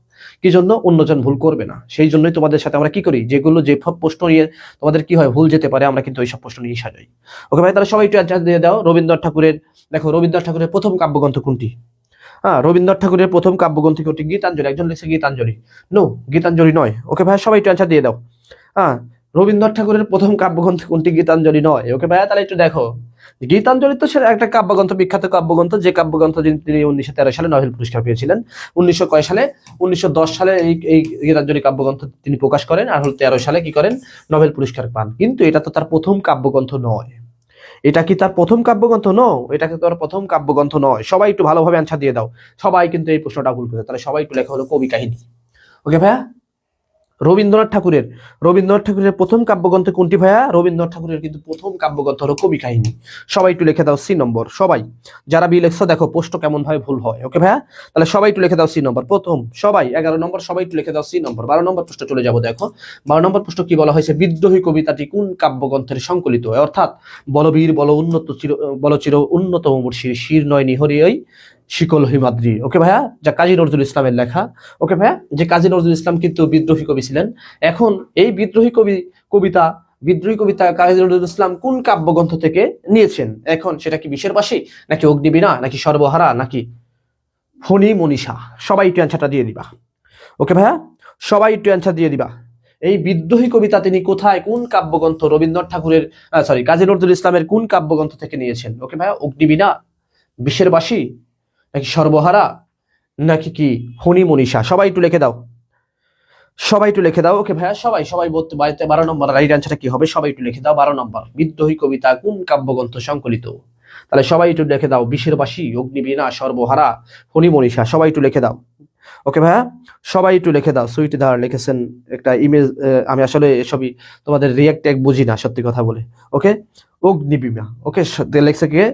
কি জন্য? অন্যজন ভুল করবে না, সেই জন্যই তোমাদের সাথে আমরা কি করি, যেগুলো যে সব প্রশ্ন নিয়ে তোমাদের কি হয় ভুল যেতে পারে, আমরা কিন্তু ওই সব প্রশ্ন নিয়ে সাজাই। ওকে ভাই, তাহলে সবাই একটু অ্যান্সার দিয়ে দাও রবীন্দ্রনাথ ঠাকুরের। দেখো রবীন্দ্রনাথ ঠাকুরের প্রথম কাব্যগ্রন্থ কোনটি? হ্যাঁ, রবীন্দ্রনাথ ঠাকুরের প্রথম কাব্যগ্রন্থ কোনটি? গীতাঞ্জলি। একজন লিখছে গীতাঞ্জলি, নো, গীতাঞ্জলি নয়। ওকে ভাই, সবাই একটু অ্যান্সার দিয়ে দাও। হ্যাঁ, রবীন্দ্রনাথ ঠাকুরের প্রথম কাব্যগ্রন্থ কোনটি? গীতাঞ্জলি নয়। ওকে ভাইয়া, তাহলে একটু দেখো, গীতাঞ্জলি তো সেটা একটা কাব্যগ্রন্থ, বিখ্যাত কাব্যগ্রন্থ, যে কাব্যগ্রন্থ তিনি 1913 সালে নোবেল পুরস্কার পেয়েছিলেন। 1900 কয় সালে? 1910 সালে এই গীতাঞ্জলি কাব্যগ্রন্থ তিনি প্রকাশ করেন, আর হল 13 সালে কি করেন, নোবেল পুরস্কার পান। কিন্তু এটা তো তার প্রথম কাব্যগ্রন্থ নয়। এটা কি তার প্রথম কাব্যগ্রন্থ? এটা কি তার প্রথম কাব্যগ্রন্থ নয়। সবাই একটু ভালোভাবে অ্যান্সার দিয়ে দাও। সবাই কিন্তু এই প্রশ্নটা ভুল করে, তাহলে সবাই একটু লেখা হলো কবি কাহিনী। ওকে ভাইয়া, রবীন্দ্রনাথ ঠাকুরের প্রথম কাব্যগ্রন্থ কোনটি ভাইয়া? রবীন্দ্রনাথ ঠাকুরের কিন্তু প্রথম কাব্যগ্রন্থ হলো কবি কাহিনী। সবাই একটু লিখে দাও C নম্বর, সবাই। যারা বি লেখছো দেখো প্রশ্ন কেমন ভাবে ভুল হয়। ওকে ভাইয়া, তাহলে সবাই একটু লিখে দাও C নম্বর প্রথম, সবাই। 11 নম্বর, সবাই একটু লিখে দাও C নম্বর। 12 নম্বর প্রশ্ন চলে যাবো। দেখো 12 নম্বর প্রশ্ন কি বলা হয়েছে? বিদ্রোহী কবিতাটি কোন কাব্যগ্রন্থের সংকলিত? অর্থাৎ বলবীর বল উন্নত চির, বল চির উন্নতম মুর্শির শির নয় নিহরি ওই শিকল হিমাদ্রি। ওকে ভাইয়া, যা কাজী নজরুল ইসলামের লেখা। ওকে ভাইয়া, যে কাজী নজরুল ইসলাম কিন্তু বিদ্রোহী কবি ছিলেন। এখন এই বিদ্রোহী কবিতা কাজী নজরুল ইসলাম কোন কাব্যগ্রন্থ থেকে নিয়েছেন? এখন সেটা কি বিষের বাসী, নাকি অগ্নিবীণা, নাকি সর্বহারা, নাকি ফণী মনীষা? সবাই একটু অ্যান্সারটা দিয়ে দিবা। ওকে ভাইয়া, সবাই একটু অ্যান্সার দিয়ে দিবা। এই বিদ্রোহী কবিতা তিনি কোথায়, কোন কাব্যগ্রন্থ রবীন্দ্রনাথ ঠাকুরের, কাজী নজরুল ইসলামের কোন কাব্যগ্রন্থ থেকে নিয়েছেন? ওকে ভাইয়া, অগ্নিবীণা, বিষের বাসী, নাকি সর্বহারা, নাকি কি ফণী মনীষা? সবাই একটু লিখে দাও, সবাই একটু লিখে দাও। ওকে ভাইয়া, সবাই সবাই বলতে বাড়িতে 12 নম্বর রাইট অ্যান্সারটা কি হবে? সবাই একটু লিখে দাও 12 নম্বর, বিদ্রোহী কবিতা কোন কাব্যগ্রন্থ সংকলিত? তাহলে সবাই একটু লিখে দাও বিষের বাসী, অগ্নিবীণা, সর্বহারা, ফণী মনীষা। সবাই একটু লিখে দাও। ওকে ভাইয়া, সবাই একটু লিখে দাও। সুইটি ধার লিখেছেন একটা ইমেজ। আমি আসলে এসবই তোমাদের রিয়াক্ট বুঝি না, সত্যি কথা বলে। ওকে, অগ্নিবীণা। ওকে, লিখছে কে?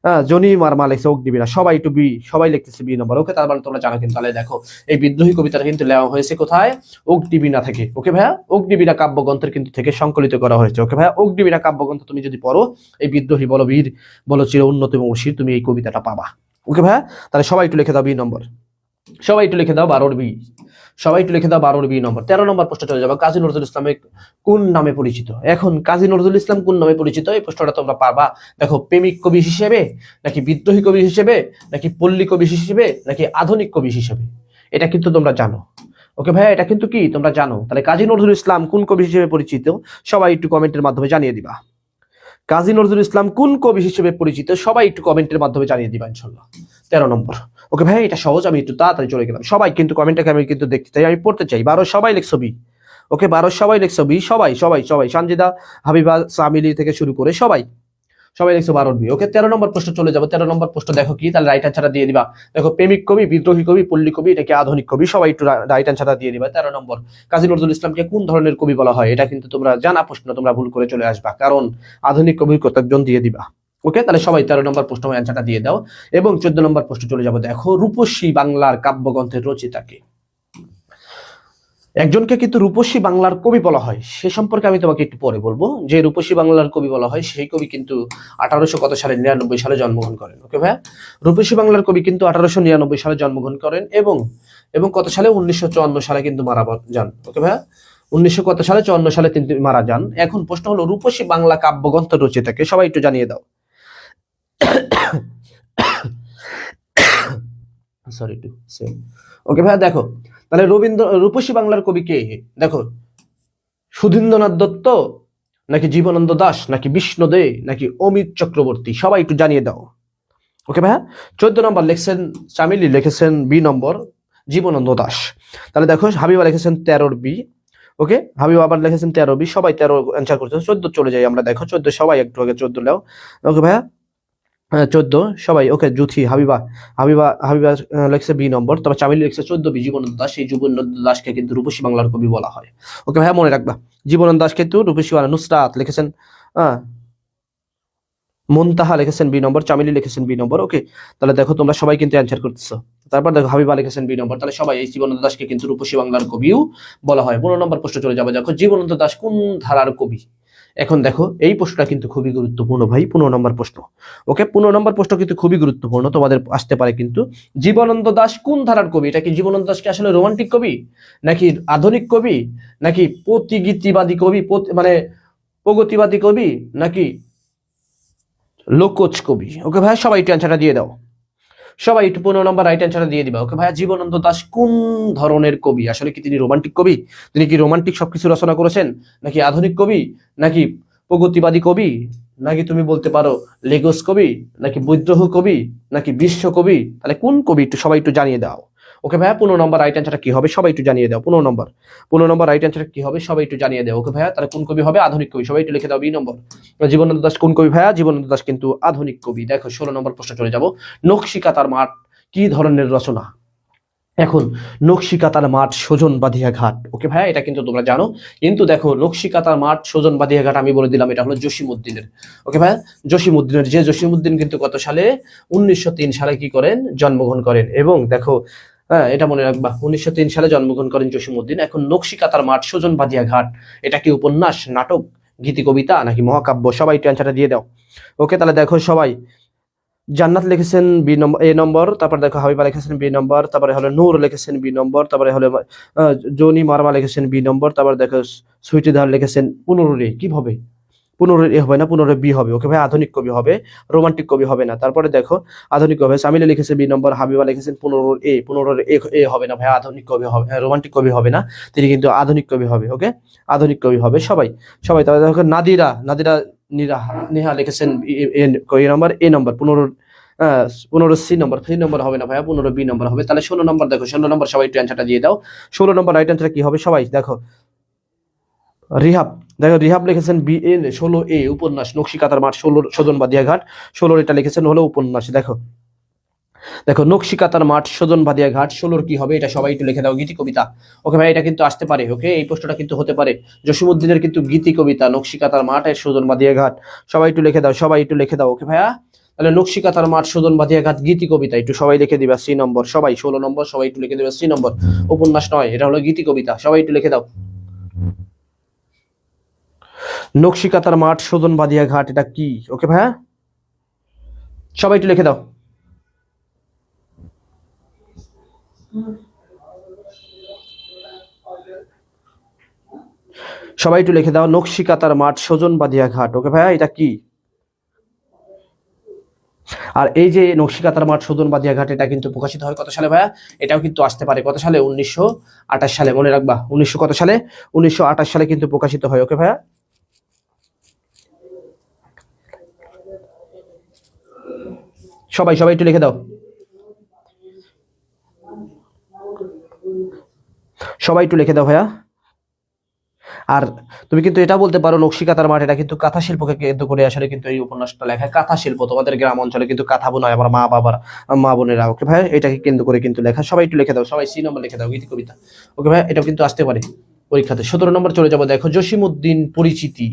হ্যাঁ, জনি মারমা লিখছে অগ্নিবীণা, সবাই একটু বি, সবাই লিখতেছে বি নম্বর। ওকে, তার মানে তোমরা জানো কিন্তু। তাহলে দেখো এই বিদ্রোহী কবিতাটা কিন্তু নেওয়া হয়েছে কোথায়? অগ্নিবীণা থেকে। ওকে ভাইয়া, অগ্নিবীণা কাব্যগ্রন্থের কিন্তু থেকে সংকলিত করা হয়েছে। ওকে ভাইয়া, অগ্নিবীণা কাব্যগ্রন্থ তুমি যদি পড়ো, এই বিদ্রোহী বলো বীর বলো চির উন্নত এবং অসির, তুমি এই কবিতাটা পাবা। ওকে ভাইয়া, তাহলে সবাই একটু লিখে দাও বি নম্বর, সবাই একটু লিখে দাও 12 বি, সবাই একটু লিখে দাও 12 বি নম্বর। 13 নম্বর প্রশ্ন চলে যাবে, কাজী নজরুল ইসলাম কোন নামে পরিচিত? এখন কাজী নজরুল ইসলাম কোন নামে পরিচিত, এই প্রশ্নটা তোমরা পারবা। দেখো, প্রেমিক কবি হিসেবে, নাকি বিদ্রোহী কবি হিসেবে, নাকি পল্লী কবি হিসেবে, নাকি আধুনিক কবি হিসেবে, এটা কিন্তু তোমরা জানো। ওকে ভাইয়া, এটা কিন্তু কি তোমরা জানো। তাহলে কাজী নজরুল ইসলাম কোন কবি হিসেবে পরিচিত, সবাই একটু কমেন্টের মাধ্যমে জানিয়ে দিবা। কাজী নজরুল ইসলাম কোন কবি হিসেবে পরিচিত, সবাই একটু কমেন্টের মাধ্যমে জানিয়ে দিবা ইনশাল্লাহ। 13 নম্বর। ওকে ভাই, এটা সহজ, আমি একটু তাড়াতাড়ি চলে গেলাম। সবাই কিন্তু কমেন্টটাকে আমি কিন্তু দেখতে চাই, আমি পড়তে চাই। 12 সবাই লিখছো বি। ওকে, 12 সবাই লিখছো বি, সবাই সবাই সবাই, সানজিদা, হাবিবা, সামিলি থেকে শুরু করে সবাই সবাই লিখছো 12 বি। ওকে, 13 নম্বর প্রশ্ন চলে যাবো। 13 নম্বর প্রশ্ন দেখো কি, তাহলে রাইট অ্যান্সারটা দিয়ে দিবা। দেখো, প্রেমিক কবি, বিদ্রোহী কবি, পল্লী কবি, নাকি আধুনিক কবি, সবাই একটু রাইট অ্যান্সারটা দিয়ে দিবা। 13 নম্বর, কাজী নজরুল ইসলামকে কোন ধরনের কবি বলা হয়, এটা কিন্তু তোমরা জানা প্রশ্ন, তোমরা ভুল করে চলে আসবা, কারণ আধুনিক কবির কতজন দিয়ে দিবা। ওকে, তাহলে সবাই 13 নম্বর প্রশ্ন অ্যান্সারটা দিয়ে দাও। এবং 14 নম্বর প্রশ্ন চলে যাবো। দেখো, রূপসী বাংলার কাব্যগ্রন্থের রচিতাকে। একজনকে কিন্তু রূপসী বাংলার কবি বলা হয়, সে সম্পর্কে আমি তোমাকে একটু পরে বলবো। যে রূপসী বাংলার কবি বলা হয়, সেই কবি কিন্তু 1800 কত সালে 99 সালে জন্মগ্রহণ করেন। ওকে ভাইয়া, রূপসী বাংলার কবি কিন্তু 1899 সালে জন্মগ্রহণ করেন এবং এবং কত সালে 1954 সালে কিন্তু মারা যান। ওকে ভাইয়া, 1900 কত সালে 54 সালে তিনি মারা যান। এখন প্রশ্ন হলো, রূপসী বাংলা কাব্যগ্রন্থ রচিতাকে, সবাই একটু জানিয়ে দাও। Sorry to say. ওকে ভাইয়া, দেখো তাহলে রূপসী বাংলার কবি কে? দেখো, সুধীন্দ্রনাথ দত্ত, নাকি জীবনানন্দ দাশ, নাকি বিষ্ণু দে, নাকি অমিত চক্রবর্তী, সবাই একটু জানিয়ে দাও। ওকে ভাইয়া, 14 নম্বর লিখছেন চামিলি, লিখেছেন বি নম্বর জীবনানন্দ দাশ। তাহলে দেখো, হাবিবা লিখেছেন 13 বি। ওকে, হাবিবা আবার লিখেছেন 13 বি, সবাই 13 অ্যান্সার করছে। 14 চলে যাই আমরা। দেখো 14, সবাই একটু আগে 14 নাও। ওকে ভাইয়া, 14 সবাই। ওকে, জুথি, হাবিবা হাবিবা হাবিবা লিখছে বি নম্বর। তবে চামিলি লিখছে 14 বি, জীবনানন্দ দাশ। এই জীবনানন্দ দাশকে কিন্তু রূপসী বাংলার কবি বলা হয়। ওকে ভাইয়া, মনে রাখবা, জীবনানন্দ দাশ কিন্তু রূপসী বাংলা। নুসরাত লিখেছেন মুনতাহা লিখেছেন বি নম্বর, চামিলি লিখেছেন বি নম্বর। ওকে, তাহলে দেখো তোমরা সবাই কিন্তু অ্যান্সার করতেছো। তারপর দেখো, হাবিবা লিখেছেন বি নম্বর। তাহলে সবাই এই জীবনানন্দ দাশকে কিন্তু রূপসী বাংলার কবিও বলা হয়। 15 নম্বর প্রশ্ন চলে যাবে। দেখো, জীবনানন্দ দাশ কোন ধারার কবি? এখন দেখো, এই প্রশ্নটা কিন্তু খুবই গুরুত্বপূর্ণ ভাই, 15 নম্বর প্রশ্ন। ওকে, 15 নম্বর প্রশ্ন কিন্তু খুবই গুরুত্বপূর্ণ, তোমাদের আসতে পারে কিন্তু। জীবনানন্দ দাশ কোন ধারার কবি? এটা কি জীবনানন্দ দাশকে আসলে রোমান্টিক কবি, নাকি আধুনিক কবি, নাকি প্রতিগীতিবাদী কবি, মানে প্রগতিবাদী কবি, নাকি লোকজ কবি? ওকে ভাই, সবাই একটু অ্যান্সারটা দিয়ে দাও। সবাই একটু 15 নম্বর রাইট অ্যান্সারটা দিয়ে দিবা। ওকে ভাইয়া, জীবনানন্দ দাশ কোন ধরনের কবি? আসলে কি তিনি রোমান্টিক কবি? তিনি কি রোমান্টিক সবকিছু রচনা করেছেন, নাকি আধুনিক কবি, নাকি প্রগতিবাদী কবি, নাকি তুমি বলতে পারো লেগোস কবি, নাকি বিদ্রোহ কবি, নাকি বিশ্ব কবি? তাহলে কোন কবি একটু সবাই একটু জানিয়ে দাও। ওকে ভাইয়া, 15 নম্বর রাইট অ্যান্সারটা কি হবে, সবাই একটু জানিয়ে দাও। 15 নম্বর রাইট অ্যান্সারটা কি হবে, সবাই একটু জানিয়ে দাও। ওকে ভাইয়া, তাহলে কোন কবি হবে? আধুনিক কবি, সবাই একটু লিখে দাও বি নম্বর। জীবনানন্দ দাশ কোন কবি ভাইয়া? জীবনানন্দ দাশ কিন্তু আধুনিক কবি। দেখো, 16 নম্বর প্রশ্ন চলে যাব। নকশিকাতার মাঠ কি ধরনের রচনা? এখন, নকশিকাতার মাঠ সজন বাঁধিয়া ঘাট। ওকে ভাইয়া, এটা কিন্তু তোমরা জানো। কিন্তু দেখো, নকশিকাতার মাঠ সজন বাঁধিয়া ঘাট আমি বলে দিলাম, এটা হলো জসিমউদ্দিনের। ওকে ভাইয়া, জসিমউদ্দিনের, যে জসিমউদ্দিন কিন্তু কত সালে 1903 সালে কি করেন? জন্মগ্রহণ করেন। এবং দেখো, হ্যাঁ, এটা মনে রাখবা, 1903 সালে জন্মগ্রহণ করেন জসিমউদ্দিন। এখন, নকশিকাতার মাঠ সজন বাঁধিয়া ঘাট, এটা কি উপন্যাস, নাটক, গীতি কবিতা, নাকি মহাকাব্য? সবাই একটু অ্যান্সারটা দিয়ে দাও। ওকে, তাহলে দেখো সবাই, জান্নাত লিখেছেন বি নম্বর, এ নম্বর। তারপর দেখো, হাবিবা লিখেছেন বি নম্বর। তারপরে হলো নূর লিখেছেন বি নম্বর। তারপরে হলো জনি মারমা লিখেছেন বি নম্বর। তারপর দেখো, সুইটিধার লিখেছেন 15 কি হবে? 15 এ হবে না, 15 বি হবে। ওকে ভাই, আধুনিক কবি হবে, রোমান্টিক কবি হবে না। তারপরে দেখো, আধুনিক কবি সামিলে লিখেছে বি নম্বর, হাবিবা লিখেছেন 15 এ হবে না ভাই, আধুনিক কবি হবে, রোমান্টিক কবি হবে না, তিনি কিন্তু আধুনিক কবি হবে। ওকে, আধুনিক কবি হবে সবাই সবাই। তারপরে দেখো, নাদিরা নেহা লিখেছেন এ নম্বর, এ নম্বর। 15 সি নম্বর, 3 নম্বর হবে না ভাইয়া, 15 বি নম্বর হবে। তাহলে 16 নম্বর দেখো, 16 নম্বর সবাই একটু অ্যান্সারটা দিয়ে দাও। 16 নম্বর রাইট অ্যান্সার কি হবে, সবাই দেখো। রিহাব, দেখো রিহাব লিখেছেন বি এ। 16 এ উপন্যাস নকশিকাতার মাঠ, 16 সজন বাদিয়া ঘাট। 16 এটা লিখেছেন হলো উপন্যাস। দেখো দেখো, নকশিকাতার মাঠ, সজন বাদিয়া ঘাট, 16 কি হবে? এটা সবাই একটু লিখে দাও, গীতি কবিতা। ওকে ভাই, এটা কিন্তু আসতে পারে। ওকে, এই প্রশ্নটা কিন্তু হতে পারে। জসিমউদ্দিনের কিন্তু গীতি কবিতা, নকশিকাতার মাঠ আর সজন বাদিয়া ঘাট, সবাই একটু লিখে দাও, সবাই একটু লিখে দাও। ওকে ভাইয়া, তাহলে নকশিকাতার মাঠ, সুজন বাঁধিয়া ঘাট, গীতি কবিতা একটু সবাই লিখে দিবা সি নম্বর, সবাই 16 নম্বর সবাই একটু লিখে দিবা সি নম্বর। উপন্যাস নয়, এটা হলো গীতি কবিতা, সবাই একটু লিখে দাও। নকশিকাতার মাঠ, সুজন বাঁধিয়া ঘাট, এটা কি? ওকে ভাইয়া, সবাই একটু লিখে দাও। সবাই একটু লিখে দাও, নকশিকাতার মাঠ, সুজন বাঁধিয়া ঘাট। ওকে ভাইয়া, এটা কি? আর এই যে নকশিকাতার মাঠ, সুজন বাঁধিয়া ঘাট, এটা কিন্তু প্রকাশিত হয় কত সালে ভাইয়া? এটাও কিন্তু আসতে পারে কত সালে? 1928 সালে। মনে রাখবা 1900 কত সালে? 1928 সালে কিন্তু প্রকাশিত হয়। ওকে ভাইয়া, সবাই সবাই একটু লিখে দাও, সবাই একটু লিখে দাও ভাইয়া। আর তুমি কিন্তু এটা বলতে পারো নকশিকাতার মাঠ, এটা কিন্তু কাঁথা শিল্পকে কেন্দ্র করে আসলে কিন্তু এই উপন্যাসটা লেখা। কাঁথা শিল্প, তোমাদের গ্রাম অঞ্চলে কিন্তু কাঁথা বোনা হয়, আমার মা বাবার মা বোনেরা। ওকে ভাই, এটাকে কেন্দ্র করে কিন্তু লেখা। সবাই একটু লিখে দাও, সবাই সি নম্বর লিখে দাও, গীতি কবিতা। ওকে ভাই, এটাও কিন্তু আসতে পারে পরীক্ষাতে। 17 নম্বর চলে যাবো, দেখো জসিমউদ্দিন পরিচিতি।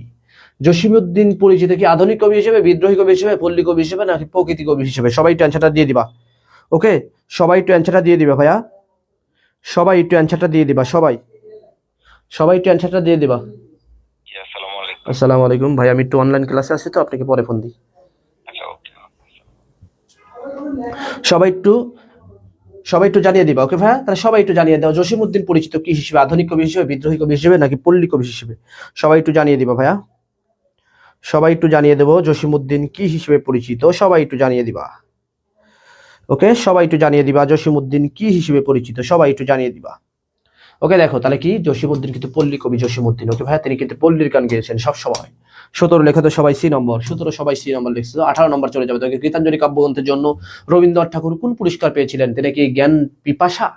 জসিমউদ্দিন পরিচিতি কি আধুনিক কবি হিসেবে, বিদ্রোহী কবি হিসেবে, পল্লী কবি হিসেবে, নাকি প্রকৃতি কবি হিসেবে? সবাই একটু অ্যান্সারটা দিয়ে দিবা। ওকে, সবাই একটু অ্যান্সারটা দিয়ে দিবা ভাইয়া, সবাই একটু অ্যান্সারটা দিয়ে দিবা, সবাই সবাই একটু অ্যান্সারটা দিয়ে দিবা। আসসালামু আলাইকুম ভাই, আমি একটু অনলাইন ক্লাসে আছি তো, আপনাকে পরে ফোন দিই। সবাই একটু সবাই একটু জানিয়ে দিবা। ওকে ভাইয়া, তাহলে সবাই একটু জানিয়ে দাও, জসিমউদ্দিন পরিচিত কি হিসেবে? আধুনিক কবি হিসেবে, বিদ্রোহী কবি হিসেবে, নাকি পল্লী কবি হিসেবে? সবাই একটু জানিয়ে দিবা ভাইয়া, সবাই একটু জানিয়ে দেবো জসিমউদ্দিন কি হিসেবে পরিচিত, সবাই একটু জানিয়ে দিবা। ওকে, সবাই একটু জানিয়ে দিবা জসিমউদ্দিন কি হিসেবে পরিচিত, সবাই একটু জানিয়ে দিবা। ওকে, দেখো তাহলে কি, জসিমউদ্দিন কিন্তু পল্লী কবি জসিমউদ্দিন। ওকে ভাইয়া, তিনি কিন্তু পল্লীর গান গেয়েছেন সব সময়। 17 লেখা তো সবাই সি নম্বর, 17 সবাই সি নম্বর লিখছে। 18 নম্বর চলে যাবে, তোকে গীতাঞ্জলি কাব্যগ্রন্থের জন্য রবীন্দ্রনাথ ঠাকুর কোন পুরস্কার পেয়েছিলেন? তিনি কি জ্ঞান পিপাসা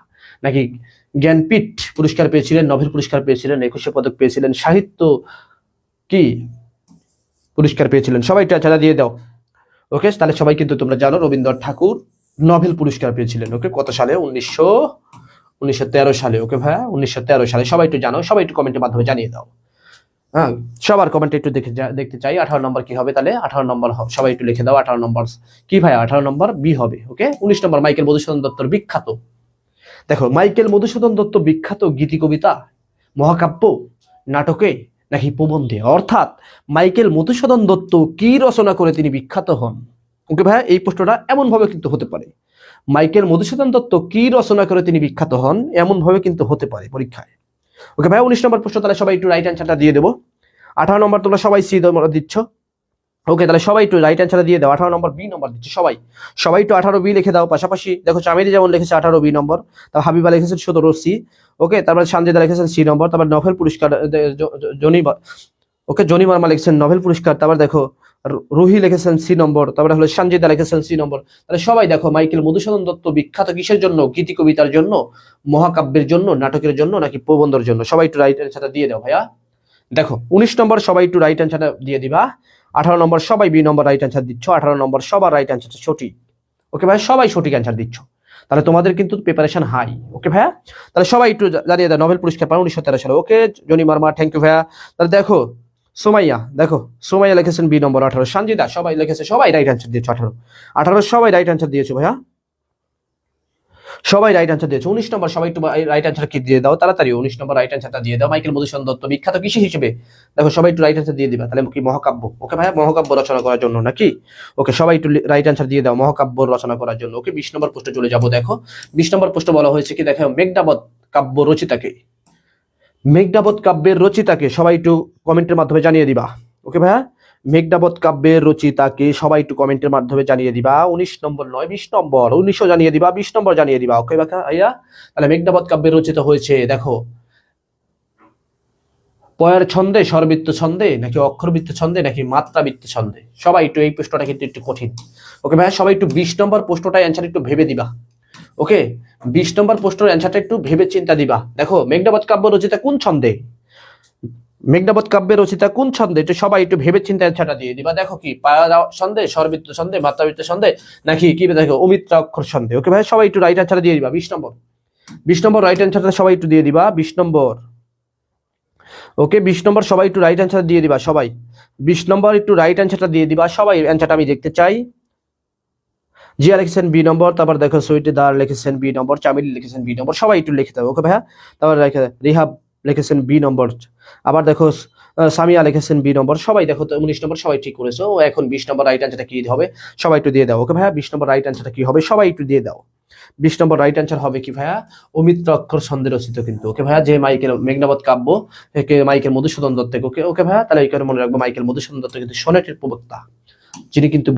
নাকি জ্ঞানপীঠ পুরস্কার পেয়েছিলেন, নোবেল পুরস্কার পেয়েছিলেন, 21 পদক পেয়েছিলেন, সাহিত্য কি পুরস্কার পেয়েছিলেন? সবাই এটা দিয়ে দাও। ওকে, তাহলে সবাই কিন্তু তোমরা জানো রবীন্দ্রনাথ ঠাকুর নোবেল পুরস্কার পেয়েছিলেন। ওকে, কত সালে? 1913 সালে। ওকে ভাইয়া, 1913 সালে। সবাই একটু জানো, সবাই একটু কমেন্টের মাধ্যমে জানিয়ে দাও। হ্যাঁ, সবার কমেন্ট একটু দেখতে চাই। 18 নম্বর কি হবে তাহলে? 18 নম্বর সবাই একটু লিখে দাও। 18 নম্বর কি ভাই? 18 নম্বর বি হবে। ওকে, 19 নম্বর মাইকেল মধুসূদন দত্তর বিখ্যাত, দেখো মাইকেল মধুসূদন দত্ত বিখ্যাত গীতি কবিতা, মহাকাব্য, নাটকে, নাকি প্রবন্ধে? অর্থাৎ মাইকেল মধুসূদন দত্ত কি রচনা করে তিনি বিখ্যাত হন? ওকে ভাইয়া, এই প্রশ্নটা এমন ভাবে কিন্তু হতে পারে, মাইকেল মধুসূদন দত্ত কি রচনা করে তিনি বিখ্যাত হন, এমন ভাবে কিন্তু হতে পারে পরীক্ষায়। ওকে ভাই, 19 নম্বর প্রশ্ন, তাহলে সবাই একটু রাইট অ্যান্সারটা দিয়ে দেবো। 18 নম্বর তোমরা সবাই সি দিচ্ছ। ওকে, তাহলে সবাই একটু রাইট অ্যান্সার দিয়ে দাও। 18 নম্বর বি নম্বর দিচ্ছে সবাই, সবাই একটু 18 বি লিখে দাও। পাশাপাশি দেখো চামেলি যেমন লিখেছে 18 বি নম্বর, তারপর হাবিবা লিখেছেন 17 সি। ওকে, তারপর সানজিদা লিখেছেন সি নম্বর। তারপর নোবেল পুরস্কার জনি, ওকে জনি মার্মা লিখেছেন নোবেল পুরস্কার। তারপর দেখো রুহি লিখেছেন সি নম্বর। তারপরে হলো সঞ্জিদা লিখেছেন সি নম্বর। তাহলে সবাই দেখো মাইকেল মধুসূদন দত্ত বিখ্যাত কিসের জন্য? গীতি কবিতার জন্য, মহাকাব্যের জন্য, নাটকের জন্য, নাকি প্রবন্ধের জন্য? সবাই একটু রাইট অ্যান্সারটা দিয়ে দাও ভাইয়া। দেখো 19 নম্বর সবাই একটু রাইট অ্যান্সারটা দিয়ে দিবা। 18 নম্বর সবাই বি নম্বর রাইট অ্যান্সার দিচ্ছ। 18 নম্বর সবার রাইট অ্যান্সারটা সঠিক। ওকে ভাই, সবাই সঠিক অ্যান্সার দিচ্ছ, তাহলে তোমাদের কিন্তু প্রিপারেশন হাই। ওকে ভাইয়া, তাহলে সবাই একটু জানিয়ে দাও নোবেল পুরস্কার পান 1913 সালে। ওকে জনি মার্মা, থ্যাংক ইউ ভাইয়া। তাহলে দেখো সোমাইয়া, দেখো সোমাইয়া লিখেছেন বি নম্বর 18। সঞ্জিদা সবাই লিখেছে, সবাই রাইট অ্যান্সার দিয়েছো। 18 সবাই রাইট অ্যান্সার দিয়েছো ভাইয়া, সবাই রাইট অ্যান্সার দিয়েছো। 19 নম্বর সবাই একটু রাইট অ্যান্সার কি দিয়ে দাও তাড়াতাড়ি। 19 নম্বর রাইট অ্যান্সারটা দিয়ে দাও। মাইকেল মধুসূদন দত্ত বিখ্যাত কিসে হিসেবে? দেখো সবাই একটু রাইট অ্যান্সার দিয়ে দিবা। তাহলে কি মহাকাব্য? ওকে ভাইয়া, মহাকাব্য রচনা করার জন্য নাকি? ওকে, সবাই একটু রাইট অ্যান্সার দিয়ে দাও, মহাকাব্য রচনা করার জন্য। ওকে, 20 নম্বর প্রশ্ন চলে যাবো। দেখো 20 নম্বর প্রশ্ন বলা হয়েছে কি, দেখো মেঘনাবত কাব্য রচিতাকে, মেঘনাবত কাব্যের রচিতাকে সবাই একটু কমেন্টের মাধ্যমে জানিয়ে দিবা। ওকে ভাইয়া, মেঘনাবত কাব্যের রচিতাকে সবাই একটু কমেন্টের মাধ্যমে জানিয়ে দিবা। 19 নম্বর নয়, 20 নম্বর। 19ও জানিয়ে দিবা, 20 নম্বর জানিয়ে দিবা। ওকে ভাইয়া, তাহলে মেঘনাবত কাব্যের রচিত হয়েছে দেখো পয়ের ছন্দে, স্বরবৃত্ত ছন্দে, নাকি অক্ষরবৃত্ত ছন্দে, নাকি মাত্রাবৃত্ত ছন্দে? সবাই একটু, এই প্রশ্নটা কিন্তু একটু কঠিন। ওকে ভাইয়া, সবাই একটু 20 নম্বর প্রশ্নটার অ্যান্সার একটু ভেবে দিবা। ওকে, 20 নম্বর প্রশ্নের অ্যান্সারটা একটু ভেবে চিন্তা দিবা। দেখো মেঘনাবত কাব্য রচিতা কোন ছন্দে, মেঘনাবত কাব্যের রচিতা কোন ছন্দে, এটা সবাই একটু ভেবে চিন্তা অ্যান্সারটা দিয়ে দিবা। দেখো কি পায়া ছন্দে, স্বরবৃত্ত ছন্দে, মাত্রাবৃত্ত ছন্দে, নাকি কি দেখো অমিত্রা অক্ষর ছন্দে? ওকে ভাই, সবাই একটু রাইট অ্যান্সারটা দিয়ে দিবা। 20 নম্বর, 20 নম্বর রাইট অ্যান্সারটা সবাই একটু দিয়ে দিবা। 20 নম্বর, ওকে 20 নম্বর সবাই একটু রাইট অ্যান্সার দিয়ে দিবা। সবাই 20 নম্বর একটু রাইট অ্যান্সারটা দিয়ে দিবা। সবাই অ্যান্সারটা আমি দেখতে চাই। জিয়া লিখেছেন বি নম্বর, তারপর দেখো সুইটিদার লিখেছেন বি নম্বর, চামিলি লিখেছেন বি নম্বর, সবাই একটু লিখে দাও ওকে ভাইয়া। তারপর রিহাব লিখেছেন বি নম্বর, আবার দেখো সামিয়া লিখেছেন বি নম্বর, সবাই দেখো তো 19 নম্বর সবাই ঠিক করেছো। এখন 20 নম্বর রাইট অ্যান্সারটা কি হবে সবাই একটু দিয়ে দাও ওকে ভাইয়া। 20 নম্বর রাইট অ্যান্সারটা কি হবে সবাই একটু দিয়ে দাও। 20 নম্বর রাইট অ্যান্সার হবে কি ভাইয়া, অমিত্র অক্ষর ছন্দে রচিত কিন্তু ওকে ভাইয়া, যে মাইকেল মেঘনাবত কাব্য মাইকেল মধুসূদন দত্ত ওকে ওকে ভাইয়া, তাহলে এই কারণে মনে রাখবো মাইকেল মধুসূদন দত্ত কিন্তু সনেটের প্রবক্তা, যিনি কিন্তু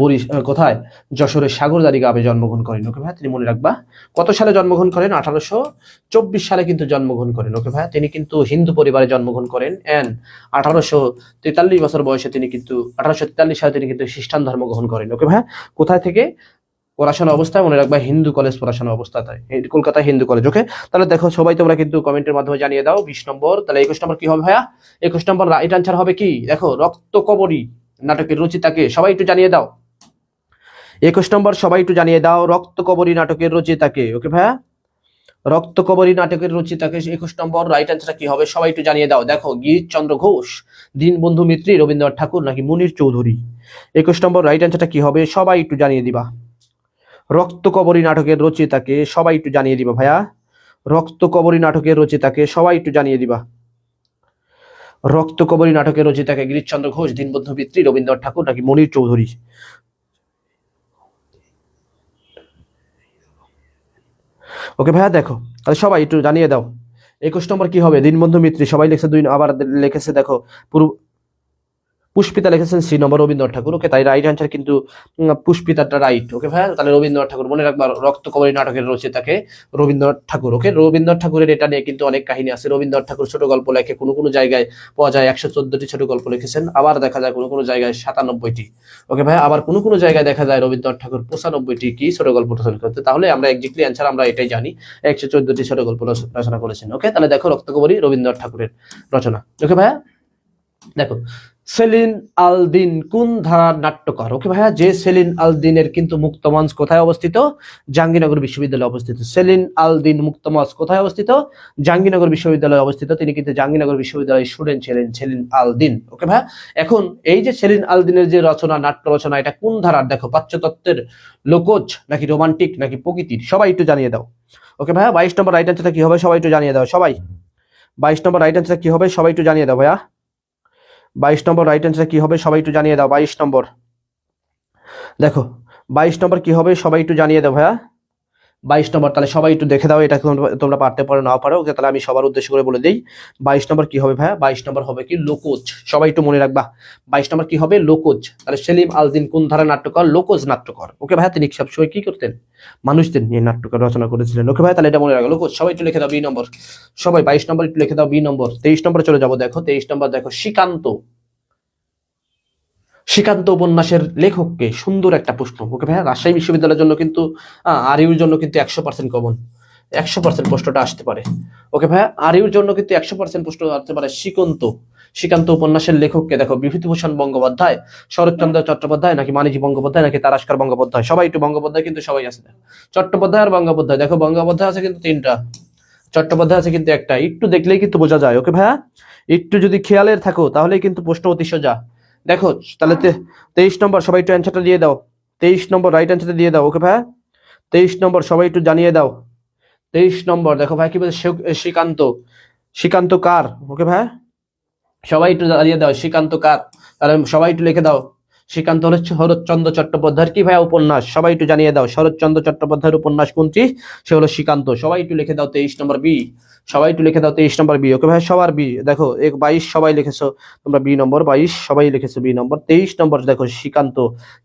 কোথায় যশোরের সাগরদাড়ি গ্রামে জন্মগ্রহণ করেন ওকে ভাইয়া, তিনি মনে রাখবা। কত সালে জন্মগ্রহণ করেন, 1824 সালে কিন্তু জন্মগ্রহণ করেন ওকে ভাইয়া। তিনি কিন্তু হিন্দু পরিবারে জন্মগ্রহণ করেন এন্ড 1843 বছর বয়সে তিনি কিন্তু 1843 সালে তিনি কিন্তু খ্রিস্টান ধর্ম গ্রহণ করেন ওকে ভাইয়া। কোথায় থেকে পড়াশোনা অবস্থায়, মনে রাখবা হিন্দু কলেজ পড়াশোনা অবস্থায়, কলকাতা হিন্দু কলেজ ওকে। তাহলে দেখো সবাই তোমরা কিন্তু কমেন্টের মাধ্যমে জানিয়ে দাও 20 নম্বর। তাহলে 21 নম্বর কি হবে ভাইয়া, 21 নম্বর রাইট অ্যান্সার হবে কি, দেখো রক্ত কবরী নাটকের রচিতাকে, সবাই একটু জানিয়ে দাও। 21 নম্বর সবাই একটু জানিয়ে দাও, রক্ত কবরী নাটকের রচিতাকে ওকে ভাইয়া, রক্ত কবরী নাটকের রচিতাকে 21 নম্বর রাইট অ্যান্সার কি হবে সবাই একটু জানিয়ে দাও। দেখো গিরিশচন্দ্র ঘোষ, দীনবন্ধু মিত্র, রবীন্দ্রনাথ ঠাকুর নাকি মুনির চৌধুরী। 21 নম্বর রাইট অ্যান্সারটা কি হবে সবাই একটু জানিয়ে দিবা। রক্ত কবরী নাটকের রচিতাকে সবাই একটু জানিয়ে দিবা ভাইয়া, রক্ত কবরী নাটকের রচিতাকে সবাই একটু জানিয়ে দিবা। রক্ত কবরী নাটকের রচিতাকে গিরিশচন্দ্র ঘোষ, দীনবন্ধু মিত্র, রবীন্দ্রনাথ ঠাকুর নাকি মুনির চৌধুরী। ওকে ভাইয়া দেখো তাহলে সবাই একটু জানিয়ে দাও 21 নম্বর কি হবে, দীনবন্ধু মিত্র সবাই লিখছে 2, আবার লিখেছে দেখো পুষ্পিতা লিখেছেন সি নম্বর, রবীন্দ্রনাথ ঠাকুর ওকে। তাই রাইট অ্যান্সার কিন্তু পুষ্পিতাটা রাইট ওকে ভাইয়া। তাহলে রবীন্দ্রনাথ ঠাকুর মনে রাখবা, রক্ত কবরী নাটকের রচিতাকে রবীন্দ্রনাথ ঠাকুর ওকে। রবীন্দ্রনাথ ঠাকুরের এটা নিয়ে কিন্তু অনেক কাহিনী আছে। রবীন্দ্রনাথ ঠাকুর ছোট গল্প লেখে, কোনো কোনো জায়গায় পাওয়া যায় 114টি ছোট গল্প লিখেছেন, আবার দেখা যায় কোনো কোনো জায়গায় 97টি ওকে ভাইয়া, আবার কোনো কোনো জায়গায় দেখা যায় রবীন্দ্রনাথ ঠাকুর 95টি কি ছোট গল্প রচনা করতে। তাহলে আমরা এক্স্যাক্টলি অ্যান্সার আমরা এটাই জানি, 114টি ছোট গল্প রচনা করেছেন ওকে। তাহলে দেখো রক্ত কবরী রবীন্দ্রনাথ ঠাকুরের রচনা ওকে ভাইয়া। দেখো সেলিন আল দিন কোন ধারার নাট্যকার ওকে ভাইয়া, যে সেলিন আল দিনের কিন্তু মুক্তমঞ্চ কোথায় অবস্থিত, জাহাঙ্গীরনগর বিশ্ববিদ্যালয়ে অবস্থিত। সেলিন আল দিন মুক্তমঞ্চ কোথায় অবস্থিত, জাহাঙ্গীরনগর বিশ্ববিদ্যালয়ে অবস্থিত। তিনি কিন্তু জাহাঙ্গীরনগর বিশ্ববিদ্যালয়ের স্টুডেন্ট ছিলেন সেলিন আল দিন ওকে ভাইয়া। এখন এই যে সেলিন আল দিনের যে রচনা, নাট্য রচনা, এটা কোন ধারার, দেখো প্রাচ্যতত্ত্বের, লোকজ নাকি রোমান্টিক নাকি প্রকৃতির, সবাই একটু জানিয়ে দাও ওকে ভাইয়া। 22 নম্বর রাইট অ্যান্সারটা কি হবে সবাই একটু জানিয়ে দাও সবাই। 22 নম্বর রাইট অ্যান্সার কি হবে সবাই একটু জানিয়ে দাও ভাইয়া। 22 নম্বর রাইট অ্যান্সার কি হবে সবাই একটু জানিয়ে দাও। 22 নম্বর দেখো 22 নম্বর কি হবে সবাই একটু জানিয়ে দাও ভাইয়া। 22 নম্বর তাহলে সবাই একটু দেখে দাও, এটা তোমরা পারতে পারো না পারো ওকে। তাহলে আমি সবার উদ্দেশ্য করে বলে দিই 22 নম্বর কি হবে ভাইয়া। 22 নম্বর হবে কি লোকজ, সবাই একটু মনে রাখবা 22 নম্বর কি হবে লোকজ। তাহলে সেলিম আল দিন কোন ধারা নাট্যকার, লোকজ নাট্যকার ওকে ভাইয়া। তিনি সবসময় কি করতেন, মানুষদের নিয়ে নাট্যকার রচনা করেছিলেন ওকে ভাইয়া। তাহলে এটা মনে রাখো লোকজ, সবাই একটু লিখে দাও বি নম্বর, সবাই 22 নম্বর একটু লিখে দাও বি নম্বর। 23 নম্বরে চলে যাবো, দেখো 23 নম্বর দেখো শ্রীকান্ত, শ্রীকান্ত উপন্যাসের লেখককে, সুন্দর একটা প্রশ্ন ওকে ভাইয়া। রাজশাহী বিশ্ববিদ্যালয়ের জন্য কিন্তু আরিউর জন্য কিন্তু 100% কমন, 100% প্রশ্নটা আসতে পারে ওকে ভাইয়া। আরিউর জন্য কিন্তু 100% প্রশ্ন আসতে পারে। শ্রীকান্ত উপন্যাসের লেখককে, দেখো বিভূতিভূষণ বন্দ্যোপাধ্যায়, শরৎচন্দ্র চট্টোপাধ্যায় নাকি মানিজি বন্দ্যোপাধ্যায় নাকি তারাশকার বন্দ্যোপাধ্যায়, সবাই একটু বন্দ্যোপাধ্যায় কিন্তু সবাই আছে, চট্টোপাধ্যায় আর বন্দ্যোপাধ্যায়। দেখো বন্দ্যোপাধ্যায় আছে কিন্তু 3টা, চট্টোপাধ্যায় আছে কিন্তু 1টা, একটু দেখলেই কিন্তু বোঝা যায় ওকে ভাইয়া। একটু যদি খেয়ালের থাকো তাহলেই কিন্তু প্রশ্ন অতি সোজা। দেখো তাহলে 23 নম্বর সবাই একটু অ্যান্সারটা দিয়ে দাও। 23 নম্বর রাইট অ্যান্সারটা দিয়ে দাও ওকে ভাইয়া। 23 নম্বর সবাই একটু জানিয়ে দাও। 23 নম্বর দেখো ভাই কি বলছে, শ্রীকান্ত, শ্রীকান্ত কার ওকে ভাইয়া, সবাই একটু জানিয়ে দাও শ্রীকান্ত কার। তাহলে সবাই একটু লিখে দাও শ্রীকান্ত হলো শরৎচন্দ্র চট্টোপাধ্যায়ের কি ভাইয়া উপন্যাস, সবাই একটু জানিয়ে দাও শরৎচন্দ্র চট্টোপাধ্যায়ের উপন্যাস কোনটি, সে হলো শ্রীকান্ত। সবাই একটু লিখে দাও 23 নম্বর বি, সবাই একটু লিখে দাও 23 নম্বর বি ওকে ভাই, সবার বি। দেখো 22 সবাই লিখেছো তোমরা বি নম্বর, 22 সবাই লিখেছো বি নম্বর। 23 নম্বর দেখো শ্রীকান্ত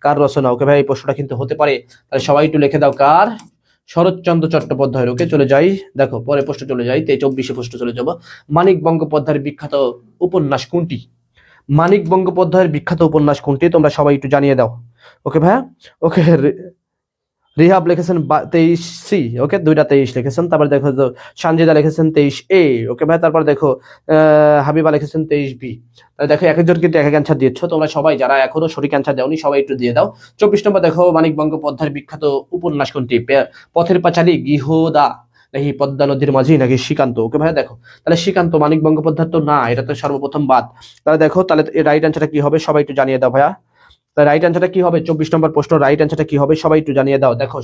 কার রচনা ওকে ভাই, এই প্রশ্নটা কিন্তু হতে পারে। তাহলে সবাই একটু লিখে দাও কার, শরৎচন্দ্র চট্টোপাধ্যায়ের ওকে। চলে যাই দেখো পরে প্রশ্ন চলে যাই 24 প্রশ্ন চলে যাবো। মানিক বন্দ্যোপাধ্যায়ের বিখ্যাত উপন্যাস কোনটি, মানিক বন্দ্যোপাধ্যায়ের বিখ্যাত উপন্যাস কোনটি, তোমরা সবাই একটু জানিয়ে দাও ওকে ভাইয়া। ওকে রিহাব লিখেছেন 23C ওকে, 2টা 23 লিখেছেন। তারপর দেখো সানজিদা লিখেছেন 23A ওকে ভাই। তারপর দেখো হাবিবা লিখেছেন 23B। তাহলে দেখো এক একজন কিন্তু এক এক অ্যান্সার দিচ্ছ, তোমরা সবাই যারা এখনো সঠিক অ্যান্সার দেওনি সবাই একটু দিয়ে দাও। 24 নম্বর দেখো মানিক বন্দ্যোপাধ্যায়ের বিখ্যাত উপন্যাস কোনটি, পথের পাঁচালী, গৃহদা নাকি পদ্মা নদীর মাঝি নাকি শ্রীকান্ত ওকে ভাই। দেখো তাহলে শ্রীকান্ত, মানিক বন্দ্যোপাধ্যায় তো না, এটা তো সর্বপ্রথম বাদ। তাহলে দেখো তাহলে রাইট অ্যান্সারটা কি হবে সবাই একটু জানিয়ে দাও ভাইয়া। তাই রাইট অ্যান্সারটা কি হবে? 24 নম্বর প্রশ্ন রাইট অ্যান্সারটা কি হবে সবাই একটু জানিয়ে দাও। দেখো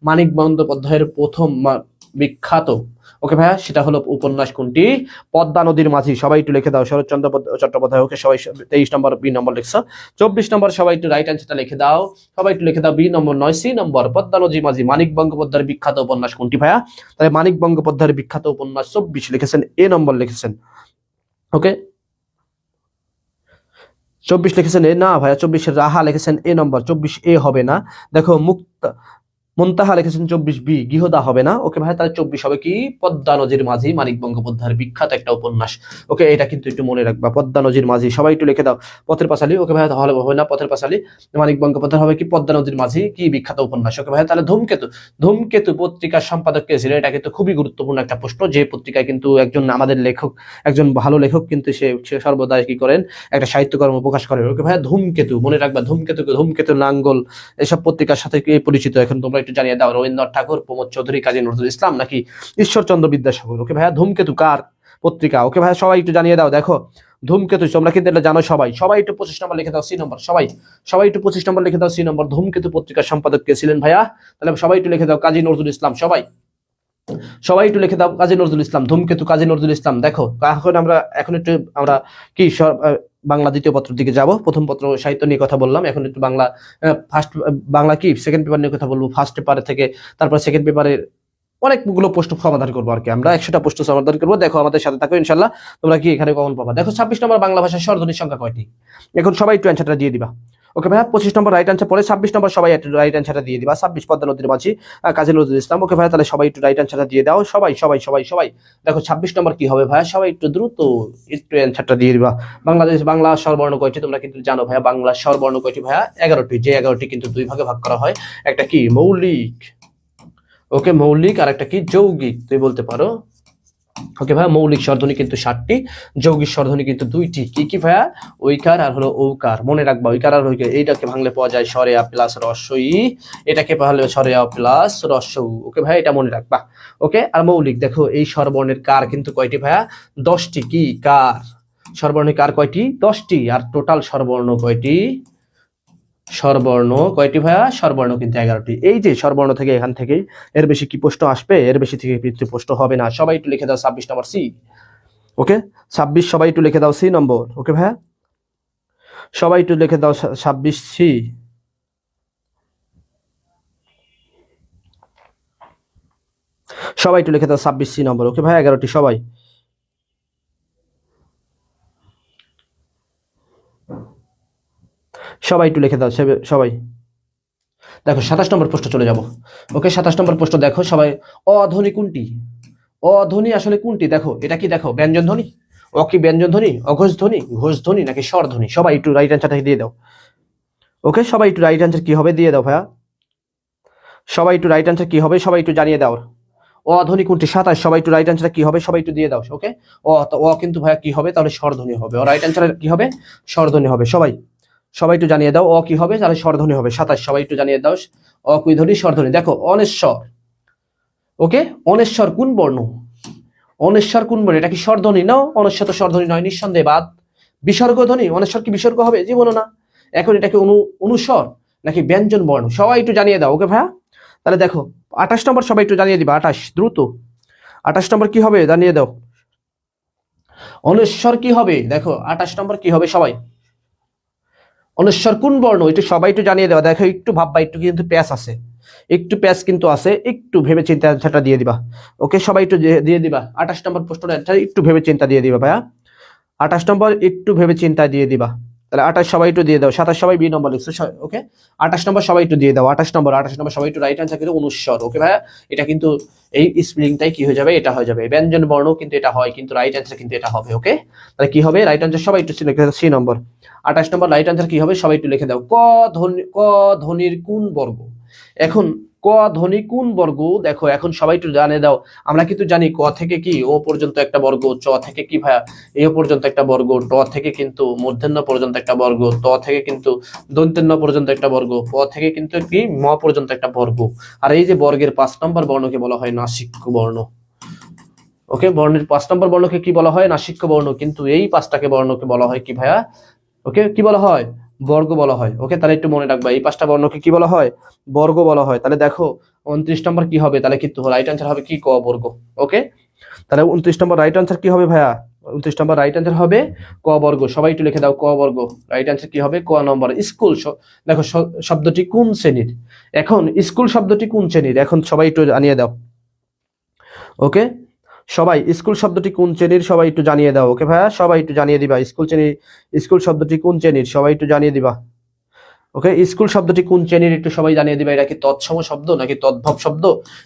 মানিক বন্দ্যোপাধ্যায়ের প্রথম বিখ্যাত ওকে ভাইয়া সেটা হলো উপন্যাস কোনটি? পদ্মা নদীর মাঝি। সবাই একটু লিখে দাও। শরৎচন্দ্র চট্টোপাধ্যায়। ওকে সবাই 23 নম্বর বি নম্বর লিখছো। 24 নম্বর সবাই একটু রাইট অ্যান্সারটা লিখে দাও। সবাই একটু লিখে দাও বি নম্বর 9। সি নম্বর পদ্মা নদীর মাঝি মানিক বন্দ্যোপাধ্যায়ের বিখ্যাত উপন্যাস কোনটি ভাইয়া? তাহলে মানিক বন্দ্যোপাধ্যায়ের বিখ্যাত উপন্যাস 24 লিখেছেন, এ নম্বর লিখেছেন। ওকে 24 লিখেছেন এ না ভাইয়া, 24 রাহা লিখেছেন এ নম্বর, 24 এ হবে না। দেখো মুনতাহা লিখেছেন 24 বি, গৃহদা হবে না। ওকে ভাই তাহলে 24 হবে কি? পদ্মা নদীর মাঝি মানিক বন্দ্যোপাধ্যায়ের বিখ্যাত একটা উপন্যাস। ওকে এটা কিন্তু একটু মনে রাখবা, পদ্মা নদীর মাঝি। সবাই একটু লিখে দাও পথের পাঁচালী। ওকে ভাই তাহলে হবে না পথের পাঁচালী, মানিক বন্দ্যোপাধ্যায় হবে কি? পদ্মা নদীর মাঝি কি বিখ্যাত উপন্যাস। ওকে ভাই তাহলে ধূমকেতু। ধূমকেতু পত্রিকার সম্পাদক কে ছিল? এটা কিন্তু খুবই গুরুত্বপূর্ণ একটা প্রশ্ন, যে পত্রিকায় কিন্তু একজন আমাদের লেখক, একজন ভালো লেখক কিন্তু সে সর্বদা কি করেন? একটা সাহিত্যকর্ম প্রকাশ করেন। ওকে ভাই ধূমকেতু মনে রাখবা, ধূমকেতু নাঙ্গল এসব পত্রিকার সাথে কি পরিচিত এখন তোমরা একটু জানিয়ে দাও। রবীন্দ্রনাথ ঠাকুর, প্রমোদ চৌধুরী, কাজী নজরুল ইসলাম নাকি ঈশ্বরচন্দ্র বিদ্যাসাগর? ওকে ভাইয়া ধূমকেতু কার পত্রিকা? ওকে ভাইয়া সবাই একটু জানিয়ে দাও। দেখো ধূমকেতু তোমরা কিন্তু এটা জানো সবাই। সবাই একটু 25 নম্বর লিখে দাও সি নম্বর। সবাই একটু 25 নম্বর লিখে দাও সি নম্বর। ধূমকেতু পত্রিকার সম্পাদক কে ছিলেন ভাইয়া? তাহলে সবাই একটু লিখে দাও কাজী নজরুল ইসলাম। সবাই একটু লিখে দাও কাজী নজরুল ইসলাম। ধূমকেতু কাজী নজরুল ইসলাম। দেখো এখন একটু আমরা কি বাংলা দ্বিতীয় পত্রের দিকে যাব। প্রথম পত্র সাহিত্য নিয়ে কথা বললাম, এখন একটু বাংলা ফার্স্ট বাংলা কি সেকেন্ড পেপার নিয়ে কথা বলবো। ফার্স্ট পেপার থেকে তারপর সেকেন্ড পেপারের অনেকগুলো প্রশ্ন সমাধান করবো আর কি, আমরা 100টা প্রশ্ন সমাধান করবো। দেখো আমাদের সাথে থাকো ইনশাল্লাহ, তোমরা কি এখানে কমন পাবা। দেখো 26 নম্বর বাংলা ভাষার স্বরধ্বনির সংখ্যা কয়টি? এখন সবাই একটু অ্যান্সারটা দিয়ে দিবা। ওকে ভাইয়া 25 নম্বর রাইট অ্যান্সার পরে 26 নম্বর সবাই একটু রাইট অ্যান্সারটা দিয়ে দিবা। 26 পদ্মা নদীর মাঝি কাজী নজরুল ইসলাম। ওকে ভাইয়া তাহলে সবাই একটু রাইট অ্যান্সারটা দিয়ে দাও। সবাই দেখো 26 নম্বর কি হবে ভাইয়া? সবাই একটু দ্রুত একটু অ্যান্সারটা দিয়ে দিবা। বাংলা স্বরবর্ণ কয়টি? তোমরা কিন্তু জানো ভাইয়া বাংলা স্বরবর্ণ কয়টি ভাইয়া? 11টি। যে 11টি কিন্তু দুই ভাগে ভাগ করা হয়, একটা কি মৌলিক, ওকে মৌলিক, আর একটা কি যৌগিক তুই বলতে পারো। ওকে ভাইয়া মৌলিক স্বরধ্বনি কিন্তু 7টি, যৌগিক স্বরধ্বনি কিন্তু 2টি। কি কি ভাইয়া? ঐকার আর হলো ঔকার। মনে রাখবা ঐকার আর ঐকার, এইটাকে ভাঙলে পাওয়া যায় স্বরে আ প্লাস রস্বই, এটাকে ভাঙলে স্বরে আ প্লাস রস্বউ। ওকে ভাইয়া এটা মনে রাখবা। ওকে আর মৌলিক দেখো এই স্বরবর্ণের কার কিন্তু কয়টি ভাইয়া? 10টি। কি কার? স্বরবর্ণের কার কয়টি? 10টি। আর টোটাল স্বরবর্ণ কয়টি? স্বরবর্ণ কয়টি ভাইয়া? স্বরবর্ণ কিন্তু 11টি। এই যে স্বরবর্ণ থেকে এখান থেকে এর বেশি কি প্রশ্ন আসবে? এর বেশি থেকে প্রশ্ন হবে না। সবাই একটু লিখে দাও 26 নম্বর সি। ওকে 26 সবাই একটু লিখে দাও সি নম্বর। ওকে ভাইয়া সবাই একটু লিখে দাও 26 সি। সবাই একটু লিখে দাও 26 সি নম্বর। ওকে ভাইয়া 11টি। সবাই একটু লিখে দাও সবাই। দেখো 27 নম্বর প্রশ্ন চলে যাব। ওকে 27 নম্বর প্রশ্ন দেখো সবাই। অধ্বনি কোনটি? অধ্বনি আসলে কোনটি? দেখো এটা কি? দেখো ব্যঞ্জন ধ্বনি, অ কি ব্যঞ্জন ধ্বনি, অঘোষ ধ্বনি, ঘোষ ধ্বনি নাকি স্বর ধ্বনি? সবাই একটু রাইট অ্যান্সারটা দিয়ে দাও। ওকে সবাই একটু রাইট অ্যান্সার কি হবে দিয়ে দাও ভাইয়া। সবাই একটু রাইট অ্যান্সার কি হবে সবাই একটু জানিয়ে দাও। অধ্বনি কোনটি? 27। সবাই একটু রাইট অ্যান্সার কি হবে সবাই একটু দিয়ে দাও। ওকে ও কিন্তু ভাইয়া কি হবে? তাহলে স্বরধ্বনি হবে। ও রাইট অ্যান্সার কি হবে? স্বরধ্বনি হবে। সবাই একটু জানিয়ে দাও। অ কি হবে? তাহলে স্বরধ্বনি হবে। 27 সবাই একটু জানিয়ে দাও। অ কুই ধ্বনি স্বরধ্বনি। দেখো অনেশ্বর। ওকে অনেশ্বর কোন বর্ণ? অনেশ্বর কোন বর্ণ? এটা কি স্বরধ্বনি? না, অনেশ্বর তো স্বরধ্বনি নয়, নিঃসন্দেহে বাদ। বিসর্গ ধ্বনি? অনেশ্বর কি বিসর্গ হবে? জীবনও না। এখন এটা কি অনুস্বর নাকি ব্যঞ্জন বর্ণ? সবাই একটু জানিয়ে দাও। ওকে ভাইয়া তাহলে দেখো 28 নম্বর সবাই একটু জানিয়ে দিবা। 28 দ্রুত। 28 নম্বর কি হবে জানিয়ে দাও। অনেশ্বর কি হবে? দেখো 28 নম্বর কি হবে সবাই? অনেশ্বর কোন বর্ণ? একটু সবাই একটু জানিয়ে দেওয়া। দেখো একটু ভাববা, একটু কিন্তু প্যাস আছে, একটু প্যাস কিন্তু আছে, একটু ভেবে চিন্তা অ্যান্সারটা দিয়ে দিবা। ওকে সবাই একটু দিয়ে দিবা। 28 নম্বর প্রশ্নটা একটু ভেবে চিন্তা দিয়ে দিবা ভাইয়া। 28 নম্বর একটু ভেবে চিন্তা দিয়ে দিবা। তাহলে 28 সবাই একটু দিয়ে দাও। 27 সবাই বি নম্বর লিখছো। ওকে 28 নম্বর সবাই একটু দিয়ে দাও। 28 নম্বর সবাই একটু রাইট অ্যান্সার কিন্তু অনুস্বর। ওকে ভাইয়া এটা কিন্তু এই স্পেলিংটাই কি হয়ে যাবে? এটা হয়ে যাবে ব্যঞ্জন বর্ণ, কিন্তু এটা হয়, কিন্তু রাইট অ্যান্সার কিন্তু এটা হবে। ওকে তাহলে কি হবে? রাইট অ্যান্সার সবাই একটু লিখে দাও সি নম্বর। 28 নম্বর রাইট অ্যান্সার কি হবে সবাই একটু লিখে দাও। ক ধ্বনির কোন বর্গ? এখন ক ধ্বনি কোন বর্গ? দেখো এখন সবাই একটু জানিয়ে দাও। আমরা কিন্তু জানি ক থেকে কি ও পর্যন্ত একটা বর্গ, চ থেকে কি ভাইয়া এ পর্যন্ত একটা বর্গ, ট থেকে কিন্তু মূর্ধন্য পর্যন্ত একটা বর্গ, ত থেকে কিন্তু দন্তেন্য পর্যন্ত একটা বর্গ, প থেকে কিন্তু কি ম পর্যন্ত একটা বর্গ। আর এই যে বর্গের 5 নম্বর বর্ণকে বলা হয় নাসিক্য বর্ণ। ওকে বর্ণের 5 নম্বর বর্ণকে কি বলা হয়? নাসিক্য বর্ণ। কিন্তু এই 5টাকে বর্ণকে বলা হয় কি ভাইয়া? ওকে কি বলা হয়? বর্গ বলা হয়। ওকে, তাহলে একটু মনে রাখবা এই 5টা বর্ণকে কি বলা হয়? বর্গ বলা হয়। তাহলে দেখো 29 নম্বর কি হবে? তাহলে কিন্তু রাইট আনসার হবে কি? ক বর্গ। ওকে, তাহলে 29 নম্বর রাইট আনসার কি হবে ভাইয়া? 29 নম্বর রাইট আনসার হবে ক বর্গ। সবাই একটু লিখে দাও ক বর্গ। রাইট আনসার কি হবে? ক নম্বর। স্কুল। দেখো শব্দটি কোন শ্রেণীর? এখন স্কুল শব্দটি কোন শ্রেণীর? এখন সবাই একটু জানিয়ে দাও। ওকে, সবাই স্কুল শব্দটি কোন শ্রেণীর? সবাই একটু জানিয়ে দাও। ওকে ভাইয়া, সবাই একটু জানিয়ে দিবা স্কুল শব্দটি কোন শ্রেণীর? সবাই একটু জানিয়ে দিবা। ওকে, স্কুল শব্দটি কোন শ্রেণীর একটু সবাই জানিয়ে দিবা। এটা কি তৎসম শব্দ, নাকি তদ্ভব শব্দ,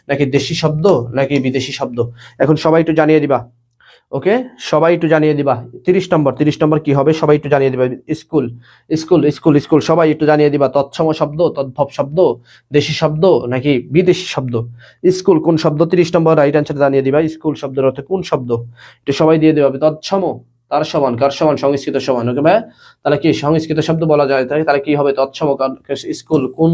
নাকি দেশি শব্দ, নাকি বিদেশি শব্দ? এখন সবাই একটু জানিয়ে দিবা। ওকে, সবাই একটু জানিয়ে দিবা। 30 নম্বর কি হবে? সবাই একটু জানিয়ে দিবা। স্কুল স্কুল স্কুল স্কুল সবাই একটু জানিয়ে দিবা। তৎসম শব্দ, তদ্ভব শব্দ, দেশি শব্দ, নাকি বিদেশি শব্দ? স্কুল কোন শব্দ? 30 নম্বর রাইট আনসার জানিয়ে দিবা। স্কুল শব্দের অর্থ কোন শব্দ? একটু সবাই দিয়ে দিবা। তৎসম, তার সমান, কার সমান? সংস্কৃত সমান। ওকে ভাই, তাহলে কি সংস্কৃত শব্দ বলা যায়? তাহলে কি হবে? তৎসম। স্কুল কোন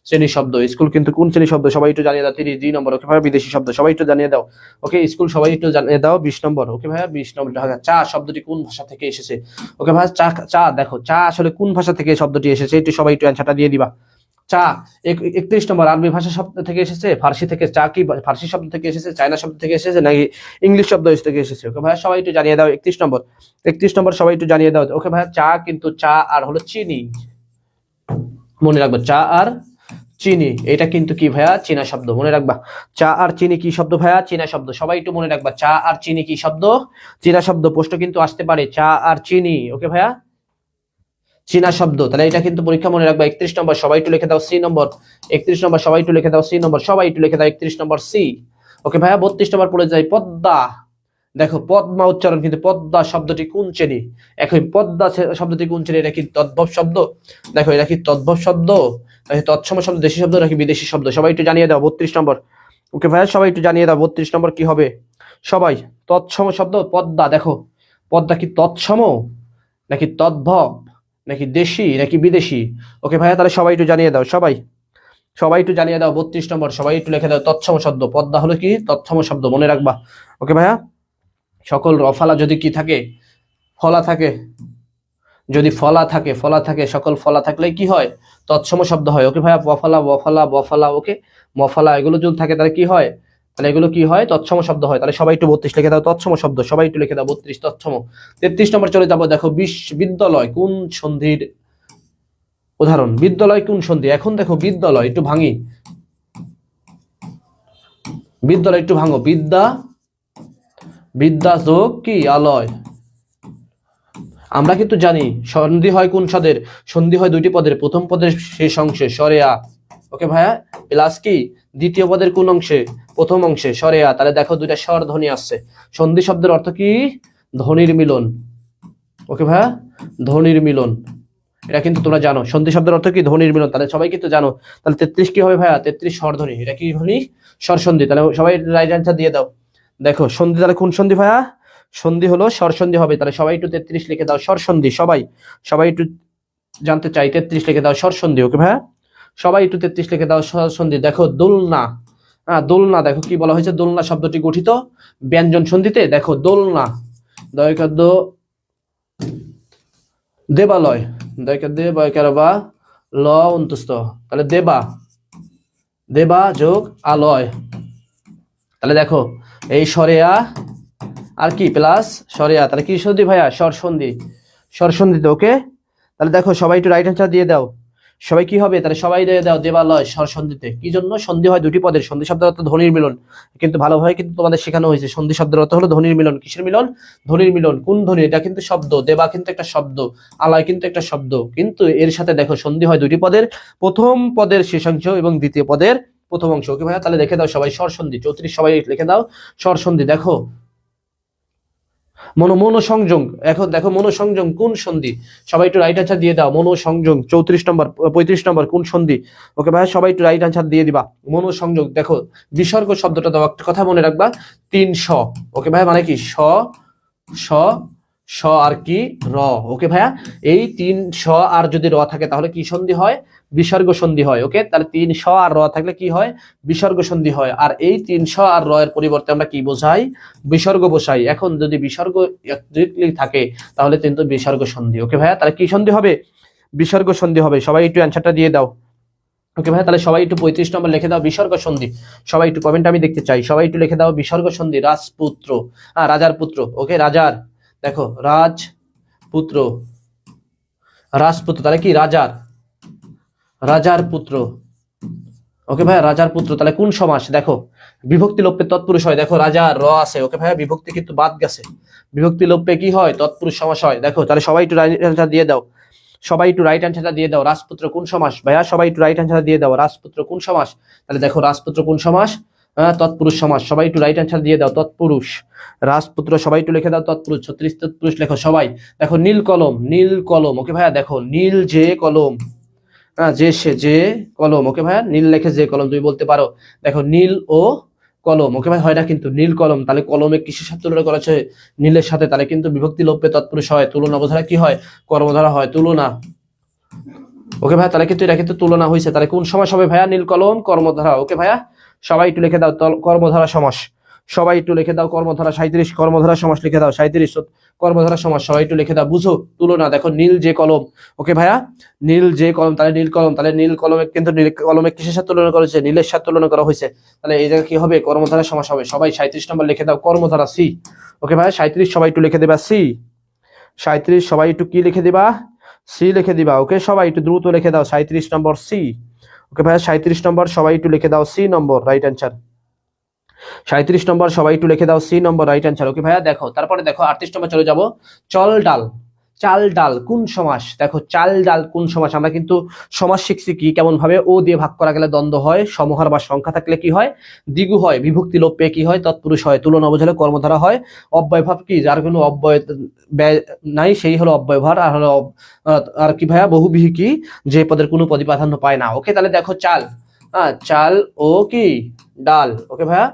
শ্রেণীর শব্দ? স্কুল কিন্তু কোন শ্রেণীর শব্দ? সবাই একটু জানিয়ে দাও। 2 নম্বর। ওকে ভাই, বিদেশি শব্দ। সবাই একটু জানিয়ে দাও। ওকে, স্কুল সবাই একটু জানিয়ে দাও। 20 নম্বর। ওকে ভাইয়া, 20 নম্বর। চা শব্দটি কোন ভাষা থেকে এসেছে? ওকে ভাইয়া, চা চা দেখো চা আসলে কোন ভাষা থেকে শব্দটি এসেছে? একটু সবাই একটু অ্যান্সারটা দিয়ে দিবা। চা 31 নম্বর। আরবি ভাষা শব্দ থেকে এসেছে? ফার্সি থেকে? চা কি ফার্সি শব্দ থেকে এসেছে, চায়না শব্দ থেকে এসেছে, নাকি ইংলিশ শব্দ থেকে এসেছে? ওকে ভাইয়া, সবাই একটু জানিয়ে দাও। 31 নম্বর। 31 নম্বর সবাই একটু জানিয়ে দাও। ওকে ভাইয়া, চা কিন্তু চা আর হলো চিনি, মনে রাখবো। চা আর চিনি, এটা কিন্তু কি ভাইয়া? চীনা শব্দ, মনে রাখবা। চা আর চিনি কি শব্দ ভাইয়া? চীনা শব্দ। সবাই একটু মনে রাখবা, চা আর চিনি কি শব্দ? চীনা শব্দ। প্রশ্ন কিন্তু আসতে পারে, চা আর চিনি। ওকে ভাইয়া, চীনা শব্দ। তাহলে এটা কিন্তু পরীক্ষা মনে রাখবা। 31 নম্বর সবাই একটু লিখে দাও। সি নম্বর। 31 নম্বর সবাই একটু লিখে দাও। সি নম্বর সবাই একটু লিখে দাও। 31 নম্বর সি। ওকে ভাইয়া, 32 নম্বর পড়ে যাই। পদ্মা। দেখো পদ্মা উচ্চারণ কিন্তু পদ্মা শব্দটি কোন শ্রেণী? এখন পদ্মা শব্দটি কোন শ্রেণী? এটা কি তদ্ভব শব্দ? দেখো এটা কি তদ্ভব শব্দ, নাকি তৎসম শব্দ, দেশি শব্দ, নাকি বিদেশি শব্দ? সবাই একটু জানিয়ে দাও। 32 নম্বর। ওকে ভাইয়া, সবাই একটু জানিয়ে দাও। 32 নম্বর কি হবে? সবাই তৎসম শব্দ পদ্মা। দেখো পদ্মা কি তৎসম, নাকি তদ্ভব, নাকি দেশি, নাকি বিদেশি? ওকে ভাইয়া, তাহলে সবাই একটু জানিয়ে দাও। সবাই সবাই একটু জানিয়ে দাও। 32 নম্বর সবাই একটু লিখে দাও। তৎসম শব্দ পদ্মা হলো কি? তৎসম শব্দ, মনে রাখবা। ওকে ভাইয়া, সকল রফালা যদি কি থাকে? ফলা থাকে। যদি ফলা থাকে সকল ফলা থাকলে কি হয়? তৎসম শব্দ হয়। ওকে ভাইয়া, বফালা বফালা বফালা, ওকে মফালা, এগুলো যদি থাকে তাহলে কি হয়? তাহলে এগুলো কি হয়? তৎসম শব্দ হয়। তাহলে সবাই একটু 32 লিখে দাও। তৎসম শব্দ সবাই একটু লিখে দাও। 32 তৎসম। 33 নম্বর চলে যাবো। দেখো বিদ্যালয় কোন সন্ধির উদাহরণ? বিদ্যালয় কোন সন্ধি? এখন দেখো বিদ্যালয় একটু ভাঙি। বিদ্যালয় একটু ভাঙো। বিদ্যা যোগ কি? আলয়। আমরা কিন্তু জানি সন্ধি হয় কোন পদের? সন্ধি হয় 2টি পদের। প্রথম পদের শেষ অংশে সরে আ। ওকে ভাইয়া, প্লাস কি? দ্বিতীয় পদের কোন অংশে? প্রথম অংশে সরে আ। তাহলে দেখো 2টা স্বর ধ্বনি আসছে। সন্ধি শব্দের অর্থ কি? ধ্বনির মিলন। ওকে ভাইয়া, ধ্বনির মিলন। এটা কিন্তু তোমরা জানো, সন্ধি শব্দের অর্থ কি? ধ্বনির মিলন। তাহলে সবাই কিন্তু জানো। তাহলে 33 কি হবে ভাইয়া? 33 স্বর ধ্বনি। এটা কি ধ্বনি? স্বর সন্ধি। তাহলে সবাই রাইট অ্যান্সার দিয়ে দাও। দেখো সন্ধি তাহলে কোন সন্ধি ভাইয়া? সন্ধি হলো স্বর সন্ধি হবে। তাহলে সবাই একটু 33 লিখে দাও। স্বর সন্ধি। সবাই সবাই একটু জানতে চাই। 33 লিখে দাও। স্বর সন্ধি। ওকে ভাইয়া, সবাই একটু 33 লিখে দাও। স্বর সন্ধি। দেখো দোলনা। দোলনা দেখো কি বলা হয়েছে? দোলনা শব্দটি গঠিত ব্যঞ্জন সন্ধিতে। দেখো দোলনা দয়কাদ্য দেবালয়। দয়কাদ্য বয়কার বা ল অন্তস্থ। তাহলে দেবা যোগ আলয়। তাহলে দেখো এই সরেয়া আর কি প্লাস সরেয়া, তাহলে কি সন্ধি ভাইয়া? স্বর সন্ধি। স্বর সন্ধিতে। ওকে, তাহলে দেখো সবাই একটু রাইট অ্যান্সার দিয়ে দাও। সবাই কি হবে? তাহলে সবাই দিয়ে দাও দেবালয় স্বর সন্ধিতে। কি জন্য? সন্ধি হয় 2টি পদের। সন্ধি শব্দের অর্থ ধ্বনির মিলন। কিন্তু ভালোভাবে কিন্তু তোমাদের শেখানো হয়েছে সন্ধি শব্দের অর্থ হলো ধ্বনির মিলন। কিসের মিলন? ধ্বনির মিলন। কোন ধ্বনি? এটা কিন্তু শব্দ। দেবা কিন্তু একটা শব্দ, আলয় কিন্তু একটা শব্দ, কিন্তু এর সাথে দেখো সন্ধি হয় 2টি পদের। প্রথম পদের শেষ অংশ এবং দ্বিতীয় পদের প্রথম অংশ। ওকে ভাইয়া, তাহলে দেখে দাও সবাই স্বর সন্ধি। 34 সবাই লিখে দাও স্বর সন্ধি। দেখো মনোসংযোগ। এখন দেখো মনোসংযোগ কোন সন্ধি? সবাই একটু রাইট আনসার দিয়ে দাও। মনোসংযোগ 34 নম্বর 35 নম্বর কোন সন্ধি? ওকে ভাই, সবাই একটু রাইট আনসার দিয়ে দিবা। মনোসংযোগ। দেখো বিসর্গ শব্দটা দাও। একটা কথা মনে রাখবা, 3 স। ওকে ভাই, মানে কি? স স আর কি র। ওকে ভাইয়া, এই 3 স আর যদি র থাকে তাহলে কি সন্ধি হয়? বিসর্গ সন্ধি হয়। ওকে, তাহলে 3 স আর র থাকলে কি হয়? বিসর্গ সন্ধি হয়। আর এই 3 স আর র এর পরিবর্তে আমরা কি বোঝাই? বিসর্গ বসাই। এখন যদি বিসর্গ থাকে তাহলে কিন্তু বিসর্গ সন্ধি। ওকে ভাইয়া, তাহলে কি সন্ধি হবে? বিসর্গ সন্ধি হবে, সবাই একটু অ্যান্সারটা দিয়ে দাও। ওকে ভাই, তাহলে সবাই একটু 35 নম্বর লিখে দাও বিসর্গ সন্ধি। সবাই একটু কমেন্ট আমি দেখতে চাই, সবাই একটু লিখে দাও বিসর্গ সন্ধি। রাজপুত্র, রাজার পুত্র। ওকে, রাজার, দেখো রাজপুত্র, রাজপুত্র তাহলে কি রাজার, রাজার পুত্র। ওকে ভাইয়া, রাজার পুত্র তাহলে কোন সমাস? দেখো বিভক্তি লোপে তৎপুরুষ হয়, দেখো রাজার র আছে। ওকে ভাইয়া, বিভক্তি কিন্তু বাদ গেছে, বিভক্তি লোপে কি হয়? তৎপুরুষ সমাস হয়। দেখো তাহলে সবাই একটু রাইট অ্যান্সার দিয়ে দাও, সবাই একটু রাইট অ্যান্সারটা দিয়ে দাও। রাজপুত্র কোন সমাস ভাইয়া? সবাই একটু রাইট অ্যান্সার দিয়ে দাও, রাজপুত্র কোন সমাস? তাহলে দেখো রাজপুত্র কোন সমাস? তৎপুরুষ সমাস। সবাই একটু রাইট অ্যান্সার দিয়ে দাও, তৎপুরুষ। রাজপুত্র সবাই একটু লিখে দাও তৎপুরুষ, 36 তৎপুরুষ লেখো সবাই। দেখো নীল কলম, নীল কলম। ওকে ভাইয়া, দেখো নীল যে কলম, যে সে যে কলম। ওকে ভাইয়া, নীল লেখে যে কলম, তুমি বলতে পারো দেখো নীল ও কলম। ওকে ভাই, হয় না কিন্তু নীল কলম, তাহলে কলমে কিসের সাথে তুলনা করা হচ্ছে? নীলের সাথে, তাহলে কিন্তু বিভক্তি লোপে তৎপুরুষ হয়। তুলনা বোঝারা কি হয়? কর্মধারা হয়, তুলনা। ওকে ভাইয়া, তাহলে কিন্তু এটা কিন্তু তুলনা হয়েছে। তাহলে কোন সমাস হবে ভাইয়া? নীল কলম কর্মধারা। ওকে ভাইয়া, সবাই একটু লিখে দাও কর্মধারা সমাস। সবাই একটু লিখে দাও কর্মধারা। 37 কর্মধারা সমাস লিখে দাও, 37 কর্মধারা সমাস। সবাই একটু লিখে দাও, বুঝো তুলনা। দেখো নীল যে কলম। ওকে ভাইয়া, নীল যে কলম, তাহলে নীল কলম, তাহলে নীল কলমে কিন্তু নীল কলমে কিসের সাথে তুলনা করা হয়েছে? নীলের সাথে তুলনা করা হয়েছে। তাহলে এই জায়গায় কি হবে? কর্মধারা সমাস হবে। সবাই 37 নম্বর লিখে দাও, কর্মধারা সি। ওকে ভাইয়া, 37 সবাই একটু লিখে দেবা সি। 37 সবাই একটু কি লিখে দিবা? সি লিখে দিবা। ওকে, সবাই একটু দ্রুত লিখে দাও 37 নম্বর সি। ওকে ভাইয়া, 37 নম্বর সবাই একটু লিখে দাও সি নম্বর, রাইট অ্যান্সার। 37 নম্বর সবাই একটু লিখে দাও সি নম্বর, রাইট অ্যান্সার। ওকে ভাইয়া, দেখো তারপরে দেখো 38 নম্বর চলে যাব। চল ডাল, চাল ডাল কোন সমাস? দেখো চাল ডাল কোন সমাস? আমরা কিন্তু সমাস শিখছি কি কেমন ভাবে? ও দিয়ে ভাগ করা গেলে দ্বন্দ্ব হয়, সমহার বা সংখ্যা থাকলে কি হয়? দ্বিগু হয়, বিভক্তি লোপ পেয়ে কি হয়? তৎপুরুষ হয়, তুলনা বোঝালে কর্মধারা হয়। অব্যয়ভাব কি? যার কোনো অব্যয় নাই সেই হলো অব্যয়ভার। আর হলো আর কি ভাইয়া? বহুব্রীহি কি? যে পদের কোনো পদই প্রাধান্য পায় না। ওকে, তাহলে দেখো চাল, চাল ও কি ডাল। ওকে ভাইয়া,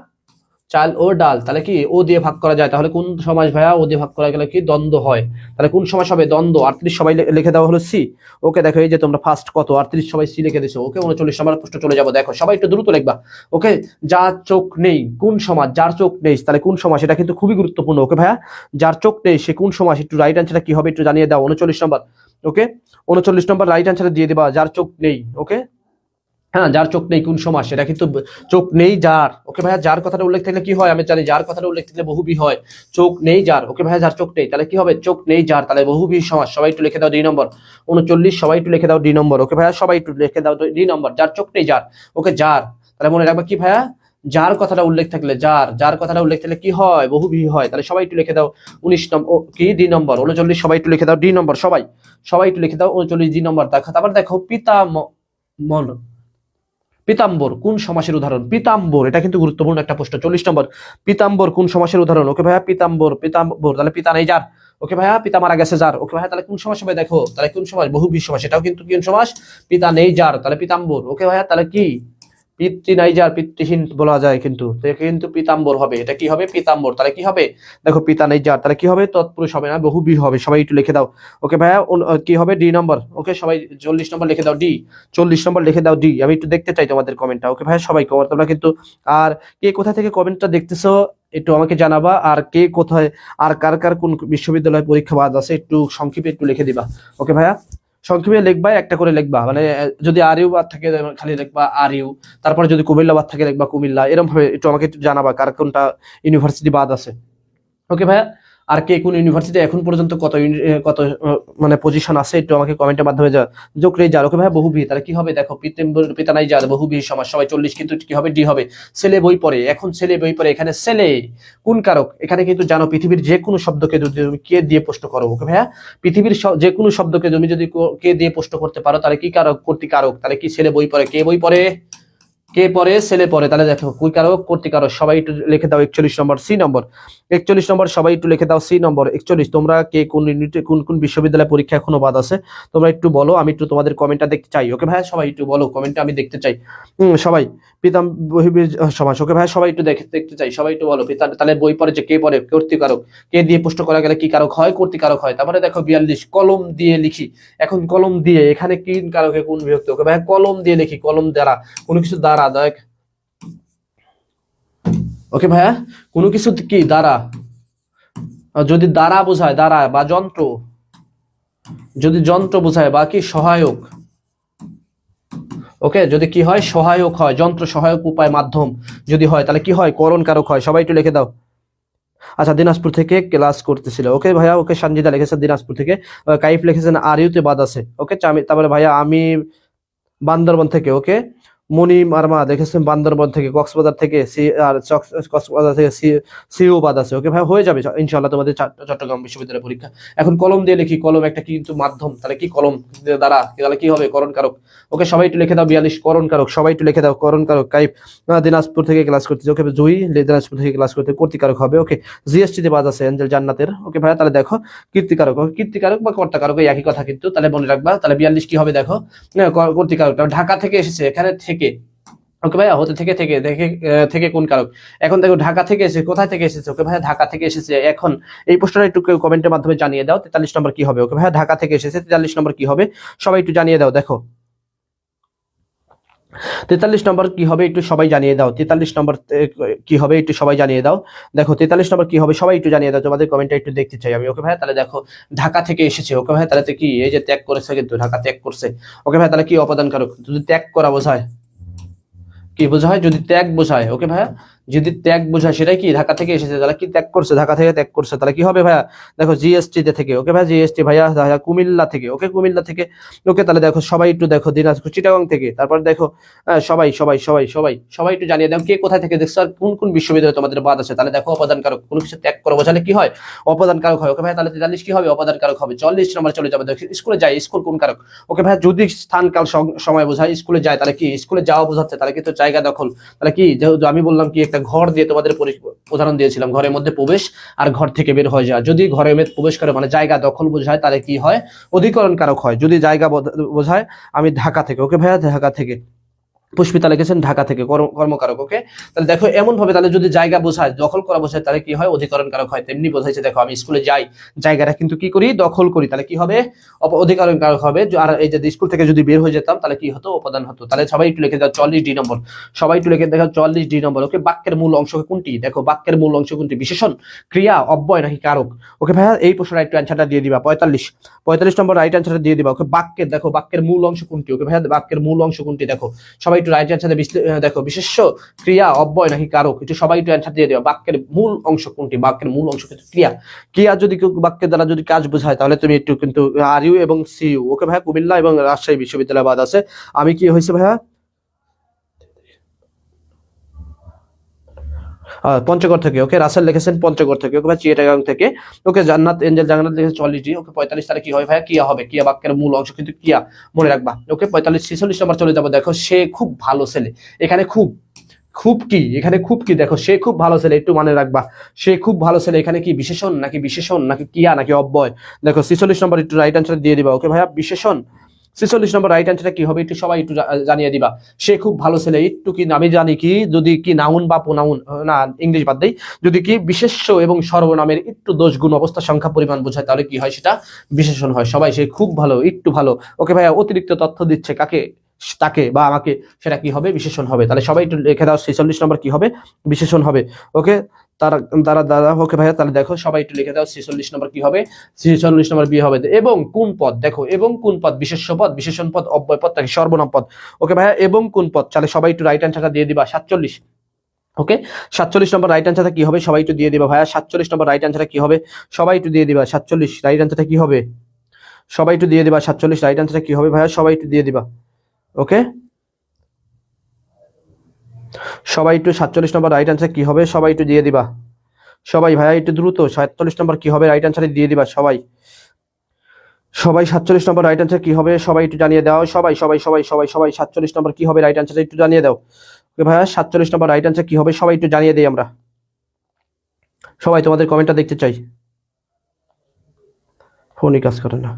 চাল ও ডাল, তাহলে কি ও দিয়ে ভাগ করা যায়, তাহলে কোন সমাস ভাইয়া? ও দিয়ে ভাগ করা গেলে কি দ্বন্দ্ব হয়, তাহলে কোন সমাস হবে? দ্বন্দ্ব। 38 সবাই লিখে দেওয়া হলো সি। ওকে, দেখো এই যে তোমরা ফার্স্ট কত 38 সবাই সি লিখে দিছো। ওকে, 39 নম্বর প্রশ্ন চলে যাবো। দেখো সবাই একটু দ্রুত লিখবা। ওকে, যার চোখ নেই কোন সমাস? যার চোখ নেই, তাহলে কোন সমাস? এটা কিন্তু খুবই গুরুত্বপূর্ণ। ওকে ভাইয়া, যার চোখ নেই সে কোন সমাস? একটু রাইট অ্যান্সারটা কি হবে একটু জানিয়ে দাও। 39 নম্বর। ওকে, 39 নম্বর রাইট অ্যান্সার দিয়ে দিবা, যার চোখ নেই। ওকে, হ্যাঁ, যার চোখ নেই কোন সমাস? সেটা কিন্তু চোখ নেই যার। ওকে ভাইয়া, যার কথাটা উল্লেখ থাকলে কি হয়? আমি জানি যার কথাটা উল্লেখ থাকলে বহুবি হয়। চোখ নেই যার। ওকে ভাইয়া, যার চোখ নেই তাহলে কি হবে? চোখ নেই যার, তাহলে বহুবি সমাস। সবাই একটু লিখে দাও ডি নম্বর। 39 সবাই একটু লিখে দাও ডি নম্বর। ওকে ভাইয়া, সবাই একটু লিখে দাও ডি নম্বর, যার চোখ নেই যার। ওকে, যার, তাহলে মনে রাখবা কি ভাইয়া? যার কথাটা উল্লেখ থাকলে, যার, যার কথাটা উল্লেখ থাকলে কি হয়? বহুবি হয়। তাহলে সবাই একটু লিখে দাও 19 নম্বর কি ডি নম্বর। 39 সবাই একটু লিখে দাও ডি নম্বর। সবাই সবাই একটু লিখে দাও 39 ডি নম্বর। দেখো তারপর দেখো পিতাম্বর কোন সমাসের উদাহরণ? পিতাম্বর, এটা কিন্তু গুরুত্বপূর্ণ একটা প্রশ্ন। 40 নম্বর, পিতাম্বর কোন সমাসের উদাহরণ? ওকে ভাইয়া, পিতাম্বর, পিতাম্বর তাহলে পিতা নেই যার। ওকে ভাইয়া, পিতা মারা গেছে যার। ওকে ভাইয়া, তাহলে কোন সমাস হবে? দেখো তাহলে কোন সমাস? বহুব্রীহি সমাস। এটাও কিন্তু কোন সমাস? পিতা নেই যার, তাহলে পিতাম্বর। ওকে ভাইয়া, তাহলে কি পিতৃ নাই যার, পিতৃহীন বলা যায় কিন্তু, কিন্তু পিতাম্বর হবে। এটা কি হবে? পিতাম্বর। তাহলে কি হবে? দেখো পিতা নেই যার, তাহলে কি হবে? তৎপুরুষ হবে না, বহুব্রীহি হবে। সবাই একটু লিখে দাও। ওকে ভাইয়া, কি হবে? ডি নম্বর। ওকে, সবাই 40 নম্বর লিখে দাও ডি। 40 নম্বর লিখে দাও ডি। আমি একটু দেখতে চাই তোমাদের কমেন্টটা। ওকে ভাইয়া, সবাই কমেন্ট তোমরা কিন্তু। আর কে কোথা থেকে কমেন্টটা দেখতেছো একটু আমাকে জানাবা। আর কে কোথায়, আর কার কার কোন বিশ্ববিদ্যালয়ে পরীক্ষা বাদ আছে একটু সংক্ষেপে একটু লিখে দিবা। ওকে ভাইয়া, সংক্ষেপে লিখবা, একটা করে লিখবা। মানে যদি আর ইউ বাদ থাকে খালি লিখবা আর ইউ, তারপরে যদি কুমিল্লা বাদ থাকে লিখবা কুমিল্লা। এরকম ভাবে একটু আমাকে একটু জানাবা কার কোনটা ইউনিভার্সিটি বাদ আছে। ওকে ভাইয়া, আর কে কোন ইউনিভার্সিটি এখন পর্যন্ত কত কত মানে পজিশন আছে একটু আমাকে কমেন্টের মাধ্যমে যোগ রে যার। ওকে ভাইয়া, বহুব্রীহি, তাহলে কি হবে? দেখো পিতা নাই যার, বহুব্রীহি সমাস। সবাই 40 কিন্তু কি হবে? ডি হবে। ছেলে বই পড়ে, এখন ছেলে বই পড়ে, এখানে ছেলে কোন কারক? এখানে কিন্তু জানো পৃথিবীর যে কোনো শব্দকে যদি তুমি কে দিয়ে প্রশ্ন করো, ওকে ভাইয়া, পৃথিবীর যে কোনো শব্দকে তুমি যদি কে দিয়ে প্রশ্ন করতে পারো তাহলে কি কারক? কর্তৃকারক। তাহলে কি ছেলে বই পড়ে, কে বই পড়ে? কে পরে? ছেলে পরে। তাহলে দেখো কুই কারক, কর্তৃকারক। সবাই একটু লিখে দাও 41 নম্বর সি নম্বর। 41 নম্বর সবাই একটু লিখে দাও সি নম্বর 41। তোমরা কে কোন ইউনিটে কোন কোন বিশ্ববিদ্যালয় পরীক্ষা এখনো বাদ আছে তোমরা একটু বলো, আমি একটু তোমাদের কমেন্টটা দেখতে চাই। ওকে ভাই, সবাই একটু বলো, কমেন্টটা আমি দেখতে চাই। সবাই পিতাম বহির্বীজ সমাস। ওকে ভাই, সবাই একটু দেখতে চাই, সবাই একটু বলো। পিতা, তাহলে বই পড়ে যে কে পড়ে? কর্তৃকারক। কে দিয়ে প্রশ্ন করা গেলে কি কারক হয়? কর্তৃকারক হয়। তারপরে দেখো 42 কলম দিয়ে লিখি। এখন কলম দিয়ে এখানে কি কারকে কোন বিভক্তি? ওকে ভাই, কলম দিয়ে লিখি, কলম দ্বারা, কোনো কিছু দ্বারা। দেখ, ওকে ভাইয়া, কোনো কিছু কি দ্বারা, যদি দ্বারা বোঝায়, দ্বারা বা যন্ত্র, যদি যন্ত্র বোঝায় বা কি সহায়ক, ওকে, যদি কি হয় সহায়ক হয়, যন্ত্র সহায়ক উপায় মাধ্যম যদি হয় তাহলে কি হয় করণ কারক হয়। সবাই একটু লিখে দাও। আচ্ছা, দিনাজপুর থেকে ক্লাস করতেছিল, ওকে ভাইয়া, ওকে সঞ্জিদা লিখেছেন দিনাজপুর থেকে। কাইফ লিখেছেন আর ইউতে বাদ আছে, ওকে। তারপরে ভাইয়া আমি বান্দরবন থেকে, ওকে। মনি মার্মা দেখেছেন বান্দরবন থেকে, কক্সবাজার থেকে কক্সবাজার থেকে সিও বাদ আছে, ওকে ভাই, হয়ে যাবে ইনশাআল্লাহ তোমাদের চট্টগ্রাম বিশ্ববিদ্যালয়ের পরীক্ষা। এখন কলম দিয়ে লিখি, কলম একটা কিন্তু মাধ্যম, তাহলে কি কলম দ্বারা তাহলে কি হবে করণ কারক, ওকে। সবাই একটু লিখে দাও 42 করণ কারক, সবাই একটু লিখে দাও করণ কারক। কাইফ দিনাজপুর থেকে ক্লাস করতেছে, ওকে। জুই দিনাজপুর থেকে ক্লাস করতে, কর্তিকারক হবে, ওকে। জিএসটি তে বাদ আছে এঞ্জেল জান্নাতের, ওকে ভাইয়া। তাহলে দেখো কীর্তিকারক, কীর্তিকারক বা কর্তাকারক একই কথা কিন্তু, তাহলে মনে রাখবা। তাহলে 42 কি হবে দেখো, কর্তিকারক ঢাকা থেকে এসেছে, এখানে থেকে, ওকে ভাইয়া, হতে থেকে থেকে দেখে থেকে কোন কারক। এখন দেখো ঢাকা থেকে এসেছে, কোথায় থেকে এসেছে, ওকে ভাইয়া, ঢাকা থেকে এসেছে। এখন এই প্রশ্নটা একটু কমেন্টের মাধ্যমে জানিয়ে দাও, 43 নম্বর কি হবে, ওকে ভাইয়া, ঢাকা থেকে এসেছে, 43 নম্বর কি হবে সবাই একটু জানিয়ে দাও। দেখো 43 নম্বর কি হবে একটু সবাই জানিয়ে দাও, 43 নম্বর কি হবে একটু সবাই জানিয়ে দাও। দেখো 43 নম্বর কি হবে সবাই একটু জানিয়ে দাও, তোমাদের কমেন্টটা একটু দেখতে চাই আমি, ওকে ভাইয়া। তাহলে দেখো ঢাকা থেকে এসেছে, ওকে ভাইয়া, তাহলে কি এই যে ত্যাগ করেছে, কিন্তু ঢাকা ত্যাগ করছে, ওকে ভাইয়া। তাহলে কি অপদান কারক, যদি ত্যাগ করা বোঝায়, কি বোঝায়, যদি ত্যাগ বোঝায়, ওকে ভাইয়া, যদি ত্যাগ বোঝায় সেটাই কি ঢাকা থেকে এসেছে, তাহলে কি ত্যাগ করছে, ঢাকা থেকে ত্যাগ করছে, তাহলে কি হবে ভাইয়া। দেখো জিএসটি থেকে, ওকে ভাইয়া, জিএসটি ভাইয়া, কুমিল্লা থেকে, ওকে, কুমিল্লা থেকে, ওকে। তাহলে দেখো সবাই একটু দেখো দিনাজপুর চিটাগাং থেকে, তারপর দেখো সবাই সবাই সবাই সবাই সবাই একটু জানিয়ে দাও কে কোথায় থেকে দেখছো আর কোন কোন বিশ্ববিদ্যালয়ে তোমাদের বাদ আছে। তাহলে দেখো অপদান কারক, কোনো কিছু ত্যাগ করা বোঝালে কি হয় অপদান কারক হয়, ওকে ভাইয়া। তাহলে 43 কি হবে অপদান কারক হবে। 44 নম্বর চলে যাবে, দেখো স্কুলে যায়, স্কুল কোন কারক, ওকে ভাইয়া। যদি স্থান কাল সময় বোঝায়, স্কুলে যায়, তাহলে কি স্কুলে যাওয়া বোঝাচ্ছে, তাহলে কিন্তু জায়গা দখল, তাহলে কি যেহেতু আমি বললাম কি একটা ঘর দিয়ে তোমাদের উদাহরণ দিয়েছিলাম, ঘরের মধ্যে প্রবেশ আর ঘর থেকে বের হয়ে যাওয়া। যদি ঘরের মধ্যে প্রবেশ করে মানে জায়গা দখল বোঝায়, তাহলে কি হয় অধিকরণ কারক হয়। যদি জায়গা বোঝায়, আমি ঢাকা থেকে, ওকে ভাইয়া, ঢাকা থেকে। পুষ্পিতা লিখেছেন ঢাকা থেকে, কর্মকারক, ওকে। তাহলে দেখো এমন ভাবে, তাহলে যদি জায়গা বোঝায়, দখল করা বোঝায়, তাহলে কি হয় অধিকরণ কারক হয়। তেমনি বোঝাইছে, দেখো আমি স্কুলে যাই, জায়গাটা কিন্তু কি করি দখল করি, তাহলে কি হবে অধিকরণ কারক হবে। আর এই যে স্কুল থেকে যদি বের হয়ে যেতাম, তাহলে কি হতো অপদান হতো। তাহলে সবাই একটু লিখে দাও 44 নম্বর, সবাই একটু লিখে দেখো 44 নম্বর, ওকে। বাক্যের মূল অংশ কোনটি, দেখো বাক্যের মূল অংশ কোনটি, বিশেষণ, ক্রিয়া, অব্যয় নাকি কারক, ওকে ভাইয়া। এই প্রশ্নটা একটু অ্যান্সারটা দিয়ে দিবা, 45 নম্বর রাইট অ্যান্সারটা দিয়ে দিবা, ওকে। বাক্যের দেখো বাক্যের মূল অংশ কোনটি, ওকে ভাইয়া, বাক্যের মূল অংশ কোনটি, দেখো সবাই একটু রাইট অ্যান্সার দেখো বিশেষ্য, ক্রিয়া, অব্যয় নাকি কারক, একটু সবাই একটু অ্যান্সার দিয়ে দেবা। বাক্যের মূল অংশ কোনটি, বাক্যের মূল অংশ কিন্তু ক্রিয়া। ক্রিয়া যদি বাক্যের দ্বারা যদি কাজ বোঝায়, তাহলে তুমি একটু কিন্তু আর ইউ এবং সি ইউ, ওকে ভাইয়া। কুমিল্লা এবং রাজশাহী বিশ্ববিদ্যালয় বাদ আছে। আমি কি হয়েছে ভাইয়া পঞ্চগড় থেকে, ওকে। রাসেল লিখেছেন পঞ্চগড় থেকে, ওকে ভাই, চিটাগাং থেকে, ওকে। জান্নাত এঞ্জেল জান্নাত লিখেছেন 44, ওকে। 45 তারিখ কি হবে ভাইয়া, কিয়া হবে, কিয়া বাক্যের মূল অংশ কিন্তু কিয়া, মনে রাখবা, ওকে। 45 46 নম্বর চলে যাবো, দেখো সে খুব ভালো ছেলে, এখানে খুব, খুব কি, এখানে খুব কি, দেখো সে খুব ভালো ছেলে, একটু মনে রাখবা, সে খুব ভালো ছেলে, এখানে কি বিশেষণ নাকি কিয়া নাকি অব্যয়। দেখো 46 নম্বর একটু রাইট অ্যান্সার দিয়ে দিবা, ওকে ভাইয়া, বিশেষণ। 46 নম্বর রাইট অ্যান্সারটা কি হবে একটু সবাই একটু জানিয়ে দিবা। সে খুব ভালো ছেলে, একটু কি আমি জানি কি, যদি কি নাউন বা প্রোনাউন, না ইংলিশ বাদ দেই, যদি কি বিশেষ্য এবং সর্বনামের একটু দোষ গুণ অবস্থা সংখ্যা পরিমাণ বোঝায়, তাহলে কি হয় সেটা বিশেষণ হয়। সবাই সে খুব ভালো, একটু ভালো, ওকে ভাইয়া। অতিরিক্ত তথ্য দিচ্ছে কাকে, তাকে বা আমাকে, সেটা কি হবে বিশেষণ হবে। তাহলে সবাই একটু লিখে দাও 46 নম্বর কি হবে বিশেষণ হবে, ওকে। তারা তারা দাদা, ওকে ভাইয়া। তাহলে দেখো সবাই একটু লিখে দাও 46 নম্বর কি হবে, 46 নম্বর বি হবে। এবং কোন পদ, দেখো এবং কোন পদ, বিশেষ্য পদ, বিশেষণ পদ, অব্যয় পদ নাকি সর্বনাম পদ, ওকে ভাইয়া। এবং কোন পদ, তাহলে সবাই একটু রাইট অ্যান্সারটা দিয়ে দিবা 47, ওকে। 47 নম্বর রাইট অ্যান্সারটা কি হবে সবাই একটু দিয়ে দিবা ভাইয়া। 47 নম্বর রাইট অ্যান্সারটা কি হবে সবাই একটু দিয়ে দিবা। 47 রাইট অ্যান্সারটা কি হবে সবাই একটু দিয়ে দিবা। 47 রাইট অ্যান্সারটা কি হবে ভাইয়া, সবাই একটু দিয়ে দিবা, ওকে। সবাই একটু 47 নম্বর রাইট অ্যান্সার কি হবে সবাই একটু দিয়ে দিবা, সবাই ভাইয়া একটু দ্রুত। 47 নম্বর কি হবে রাইট অ্যান্সার দিয়ে দিবা সবাই, সবাই 47 নম্বর রাইট অ্যান্সার কি হবে সবাই একটু জানিয়ে দাও, সবাই সবাই সবাই সবাই সবাই 47 নম্বর কি হবে রাইট অ্যান্সার একটু জানিয়ে দাও, ওকে ভাইয়া। 47 নম্বর রাইট অ্যান্সার কি হবে সবাই একটু জানিয়ে দেই আমরা, সবাই তোমাদের কমেন্টটা দেখতে চাই, ফোনই কাজ করে না।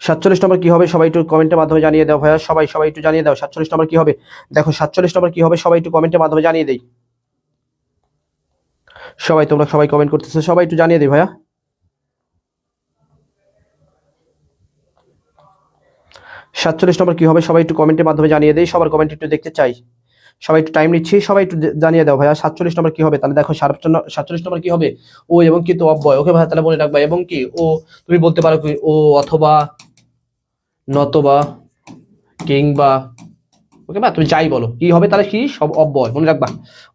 47 নম্বর কি হবে সবাই একটু কমেন্টের মাধ্যমে জানিয়ে দাও ভাইয়া, সবাই সবাই একটু জানিয়ে দাও 47 নম্বর কি হবে। দেখো 47 নম্বর কি হবে সবাই একটু কমেন্টের মাধ্যমে জানিয়ে দেই, সবাই তোমরা সবাই কমেন্ট করতেছো, সবাই একটু জানিয়ে দিই ভাইয়া। 47 নম্বর কি হবে সবাই একটু কমেন্টের মাধ্যমে জানিয়ে দেই, সবার কমেন্ট একটু দেখতে চাই, সবাই একটু টাইম নিচ্ছি, সবাই একটু জানিয়ে দাও ভাইয়া 47 নম্বর কি হবে। তাহলে দেখো 47 নম্বর কি হবে ও এবং কি তো অব্যয়, ওকে ভাইয়া। তাহলে মনে রাখবা এবং কি ও, তুমি বলতে পারো কি ও অথবা নতবা, কিংবা, ওকে ভাই তুমি যাই বলো কি হবে তাহলে কি সব অব্যয় মনে রাখবা,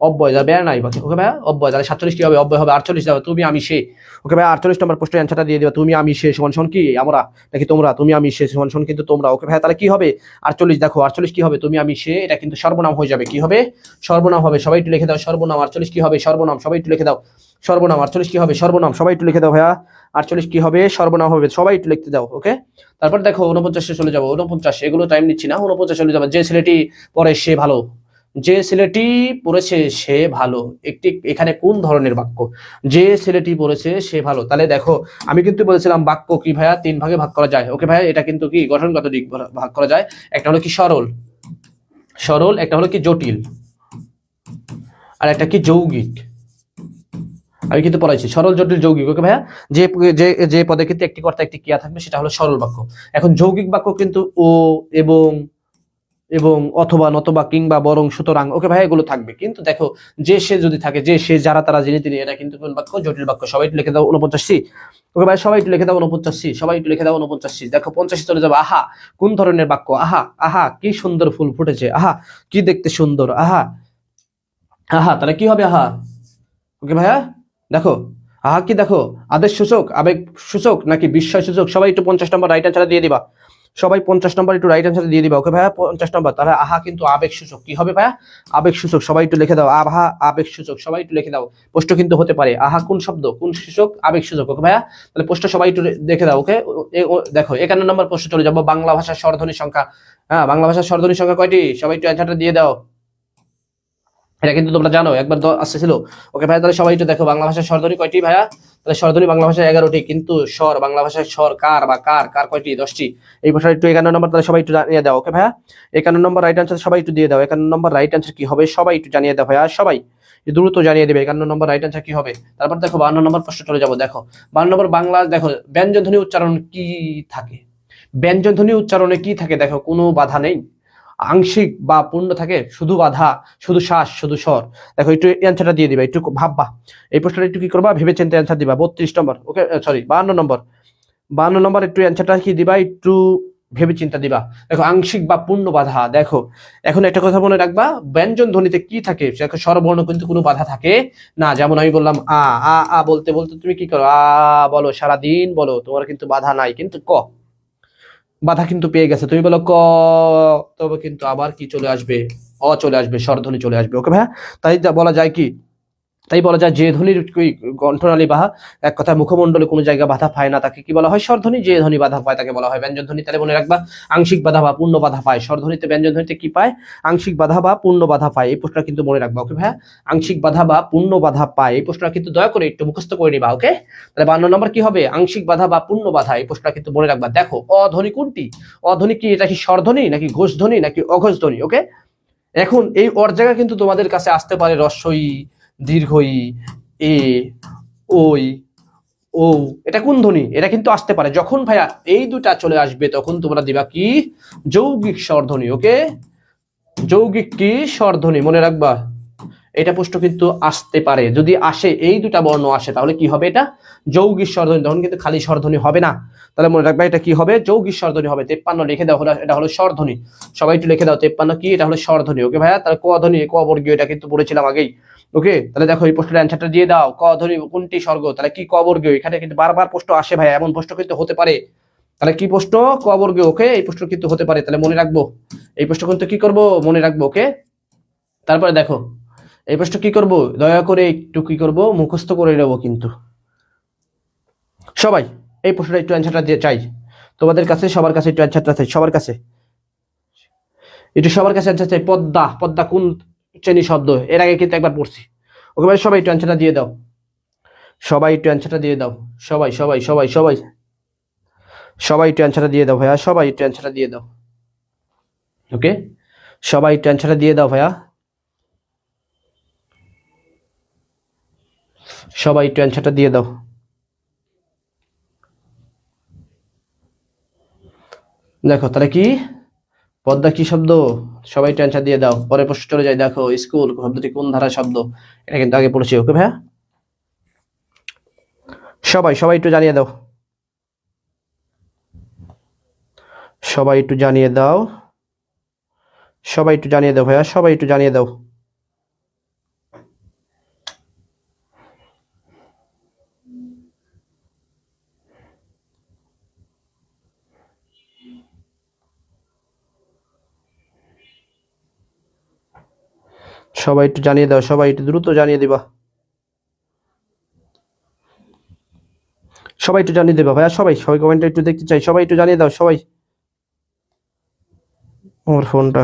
অব্যয় যা বের নাই ওকে ভাই অব্যয় তাহলে 47 কি হবে, অব্যয় হবে 48 যাবে তুমি আমি সে। ওকে ভাই 48 নম্বর প্রশ্নের অ্যান্সারটা দিয়ে দিবা, তুমি আমি সে সমান সমান কি আমরা নাকি তোমরা, তুমি আমি সে সমান সমান কিন্তু তোমরা। ওকে ভাই তাহলে কি হবে 48, দেখো 48 কি হবে তুমি আমি সে, এটা কিন্তু সর্বনাম হয়ে যাবে, কি হবে সর্বনাম হবে, সবাই একটু লিখে দাও সর্বনাম। 48 কি হবে সর্বনাম, সবাই একটু লিখে দাও সর্বনাম। 48 কি হবে সর্বনাম, সবাই একটু লিখে দাও ভাইয়া। 48 কি হবে সর্বনাম হবে, সবাই একটু লিখতে দাও। ওকে তারপর দেখো 49 চলে যাবো, 49 এগুলো টাইম নিচ্ছি না, 49 চলে যাবো। যে ছেলেটি পড়ে সে ভালো, যে ছেলেটি পড়েছে সে ভালো, একটি এখানে কোন ধরনের বাক্য, যে ছেলেটি পড়েছে সে ভালো। তাহলে দেখো আমি কিন্তু বলেছিলাম বাক্য কি ভাইয়া 3 ভাগে ভাগ করা যায়। ওকে ভাইয়া এটা কিন্তু কি গঠনগত দিক ভাগ করা যায়, একটা হলো কি সরল, সরল একটা হলো কি জটিল, আর একটা কি যৌগিক। আমি কিন্তু পড়াইছি সরল জটিল যৌগিক। ওকে ভাইয়া যে যে যে পদে কিন্তু একটি কর্তা একটি ক্রিয়া থাকবে সেটা হলো সরল বাক্য। এখন যৌগিক বাক্য কিন্তু ও, এবং, এবং, অথবা, নতবা, কিংবা, বরং, সুতরাং। ওকে ভাই এগুলো থাকবে, কিন্তু দেখো যে সে যদি থাকে, যে সে যারা তারা যিনি তিনি, এটা কিন্তু কোন বাক্য জটিল বাক্য। সবাই একটু লিখে দাও 49। ওকে ভাই সবাই একটু লিখে দাও 49, সবাই একটু লিখে দাও 49। দেখো 50 চলে যাবে। আহা কোন ধরনের বাক্য, আহা আহা কি সুন্দর ফুল ফুটেছে, আহা কি দেখতে সুন্দর, আহা আহা তাহলে কি হবে আহা। ওকে ভাইয়া দেখো আহা কি, দেখো আদেশ সূচক, আবেগ সূচক নাকি বিস্ময় সূচক। সবাই একটু 50 নম্বর রাইট অ্যান্সার দিয়ে দিবা, সবাই 50 নম্বর একটু রাইট অ্যান্সার দিয়ে দিবা। ওকে ভাইয়া 50 নম্বর। তাহলে আহা কিন্তু আবেগ সূচক, কি হবে ভাইয়া আবেগ সূচক। সবাই একটু লিখে দাও আহা আবেগ সূচক, সবাই একটু লিখে দাও। প্রশ্ন কিন্তু হতে পারে আহা কোন শব্দ কোন সূচক আবেগ সূচক। ওকে ভাইয়া তাহলে প্রশ্ন সবাই একটু দেখে দাও। ওকে দেখো 51 নম্বর প্রশ্ন চলে যাবো, বাংলা ভাষার স্বরধ্বনির সংখ্যা। হ্যাঁ বাংলা ভাষার স্বরধ্বনির সংখ্যা কয়টি, সবাই একটু অ্যান্সারটা দিয়ে দাও। এটা কিন্তু তোমরা জানো একবার আসছিল। ওকে ভাইয়া তাহলে সবাই একটু দেখো বাংলা ভাষার স্বরধ্বনি কয়টি ভাইয়া, তাহলে স্বরধ্বনি বাংলা ভাষায় 11টি, কিন্তু স্বর বাংলা ভাষায় স্বর কার বা কার কার কয়টি 10টি। এই প্রশ্ন একটু 51 নম্বর, তাহলে সবাই একটু জানিয়ে দাও। ওকে ভাইয়া 51 নম্বর রাইট আনসার সবাই একটু দিয়ে দাও। 51 নম্বর রাইট আনসার কি হবে সবাই একটু জানিয়ে দাও ভাইয়া, সবাই দ্রুত জানিয়ে দেবে 51 নম্বর রাইট আনসার কি হবে। তারপর দেখো 52 নম্বর প্রশ্ন চলে যাবো। দেখো 52 নম্বর বাংলা, দেখো ব্যঞ্জনধ্বনি উচ্চারণ কি থাকে, ব্যঞ্জনধ্বনি উচ্চারণে কি থাকে, দেখো কোনো বাধা নেই, আংশিক বা পূর্ণ থাকে, শুধু বাধা, শুধু শ্বাস, শুধু স্বর। দেখো একটু অ্যান্সারটা দিয়ে দিবা, একটু ভাববা এই প্রশ্নটা একটু কি করবা ভেবে চিন্তে অ্যান্সার দিবা। 32 নম্বর, ওকে সরি 52 নম্বর, 52 নম্বর একটু অ্যান্সারটা কি দিবা, একটু ভেবে চিন্তা দিবা। দেখো আংশিক বা পূর্ণ বাধা, দেখো এখন একটা কথা মনে রাখবা, ব্যঞ্জন ধ্বনিতে কি থাকে, দেখো স্বরবর্ণ কিন্তু কোনো বাধা থাকে না। যেমন আমি বললাম আ আ আ বলতে বলতে তুমি কি করো আ বলো, সারাদিন বলো, তোমার কিন্তু বাধা নাই, কিন্তু ক বাধা কিন্তু পেয়ে গেছে, তুমি বলো ক, তবে কিন্তু আবার কি চলে আসবে, অ চলে আসবে, স্বরধ্বনি চলে আসবে। ওকে ভাইয়া তাই বলা যায় কি, তাই বলা যায় যে ধ্বনির কণ্ঠনালী বা এক কথা মুখমণ্ডলে কোনো জায়গা বাধা পায় না তাকে কি বলা হয় স্বরধ্বনি, যে ধ্বনি বাধা পায় তাকে বলা হয় ব্যঞ্জন ধ্বনি। তাহলে মনে রাখবা আংশিক বাধা বা পূর্ণ বাধা পায়, স্বরধ্বনিতে ব্যঞ্জন ধ্বনিতে কি পায় আংশিক বাধা বা পূর্ণ বাধা পায়, এই প্রশ্নটা কিন্তু মনে রাখবা। ওকে ভাইয়া আংশিক বাধা বা পূর্ণ বাধা পায়, এই প্রশ্নটা কিন্তু দয়া করে একটু মুখস্থ করে নিবা। ওকে তাহলে 52 নম্বর কি হবে আংশিক বাধা বা পূর্ণ বাধা, এই প্রশ্নটা কিন্তু মনে রাখবা। দেখো অধ্বনি কোনটি, অধ্বনি কি এটা কি স্বরধ্বনি নাকি ঘোষ ধ্বনি নাকি অঘোষ ধ্বনি। ওকে এখন এই অর জায়গা কিন্তু তোমাদের কাছে আসতে পারে রস্বই, দীর্ঘই, এ, ওই, ও, এটা কোন ধ্বনি, এটা কিন্তু আসতে পারে। যখন ভাইয়া এই দুটা চলে আসবে তখন তোমরা দিবা কি যৌগিক স্বরধ্বনি। ওকে যৌগিক কি স্বরধ্বনি মনে রাখবা, এটা প্রশ্ন কিন্তু আসতে পারে, যদি আসে এই দুটা বর্ণ আসে তাহলে কি হবে এটা যৌগিক স্বরধ্বনি, তখন কিন্তু খালি স্বরধ্বনি হবে না। তাহলে মনে রাখবা এটা কি হবে যৌগিক স্বরধ্বনি হবে। 53 লিখে দাও, এটা হলো স্বরধ্বনি, সবাই একটু লিখে দাও 53 কি, এটা হলো স্বরধ্বনি। ওকে ভাইয়া তাহলে ক ধ্বনি ক বর্গীয়, এটা কিন্তু পড়েছিলাম আগেই। ওকে তাহলে দেখো এই প্রশ্নের অ্যান্সারটা দিয়ে দাও, ক ধ্বনি কোনটি স্বর্গ, তাহলে কি ক বর্গীয়, এখানে কিন্তু বারবার প্রশ্ন আসে ভাইয়া, এমন প্রশ্ন কিন্তু হতে পারে। তাহলে কি প্রশ্ন ক বর্গীয়। ওকে এই প্রশ্ন কিন্তু হতে পারে, তাহলে মনে রাখবো এই প্রশ্ন কিন্তু কি করব মনে রাখবো। ওকে তারপরে দেখো এই প্রশ্ন কি করব দয়া করে একটু কি করব মুখস্থ করে নেব, কিন্তু সবাই এই প্রশ্নটা একটু অ্যান্সারটা দিয়ে চাই তোমাদের কাছে, সবার কাছে একটু অ্যান্সারটা চাই, সবার কাছে একটু, সবার কাছে অ্যান্সার চাই। পদ্মা, পদ্মা কোন শ্রেণী শব্দ, এর আগে কিন্তু একবার পড়ছি। ওকে ভাই সবাই একটু অ্যান্সারটা দিয়ে দাও, সবাই একটু অ্যান্সারটা দিয়ে দাও, সবাই সবাই সবাই সবাই সবাই একটু অ্যান্সারটা দিয়ে দাও ভাইয়া, সবাই একটু অ্যান্সারটা দিয়ে দাও। ওকে সবাই একটু অ্যান্সারটা দিয়ে দাও ভাইয়া, সবাই একটু অ্যান্সারটা দিয়ে দাও। দেখো তাহলে কি পদ্মা কি শব্দ, সবাই একটু অ্যান্সার দিয়ে দাও। পরের প্রশ্ন চলে যায়। দেখো স্কুল শব্দটি কোন ধারার শব্দ, এটা কিন্তু আগে পড়েছি। ওকে ভাইয়া সবাই সবাই একটু জানিয়ে দাও, সবাই একটু জানিয়ে দাও, সবাই একটু জানিয়ে দাও ভাইয়া, সবাই একটু জানিয়ে দাও। সবাই একটু জানিয়ে দাও, সবাই একটু দ্রুত জানিয়ে দিবা, সবাই একটু জানিয়ে দেবা ভাইয়া, সবাই সবাই কমেন্টে একটু দেখতে চাই, সবাই একটু জানিয়ে দাও সবাই। আমার ফোনটা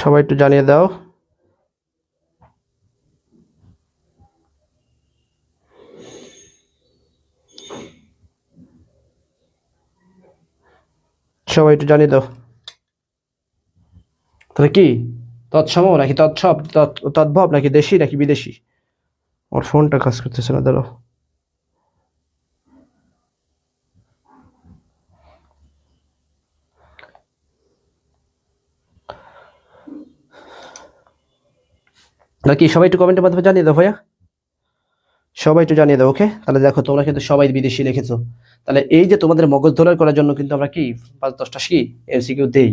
সবাই একটু জানিয়ে দাও। সবাই একটু জানিয়ে দাও। তাহলে কি তৎসম নাকি তৎসব, তদ্ভব নাকি দেশি নাকি বিদেশি? আমার ফোনটা কাজ করতেছে না, দাঁড়াও। নাকি সবাই একটু কমেন্টের মাধ্যমে জানিয়ে দাও ভাইয়া, সবাই একটু জানিয়ে দাও। ওকে, তাহলে দেখো তোমরা কিন্তু সবাই বিদেশি লিখেছো, তাহলে এই যে তোমাদের মগজ ধোলাই করার জন্য কিন্তু আমরা কি 5-10টা কি এমসিকিউ দেই,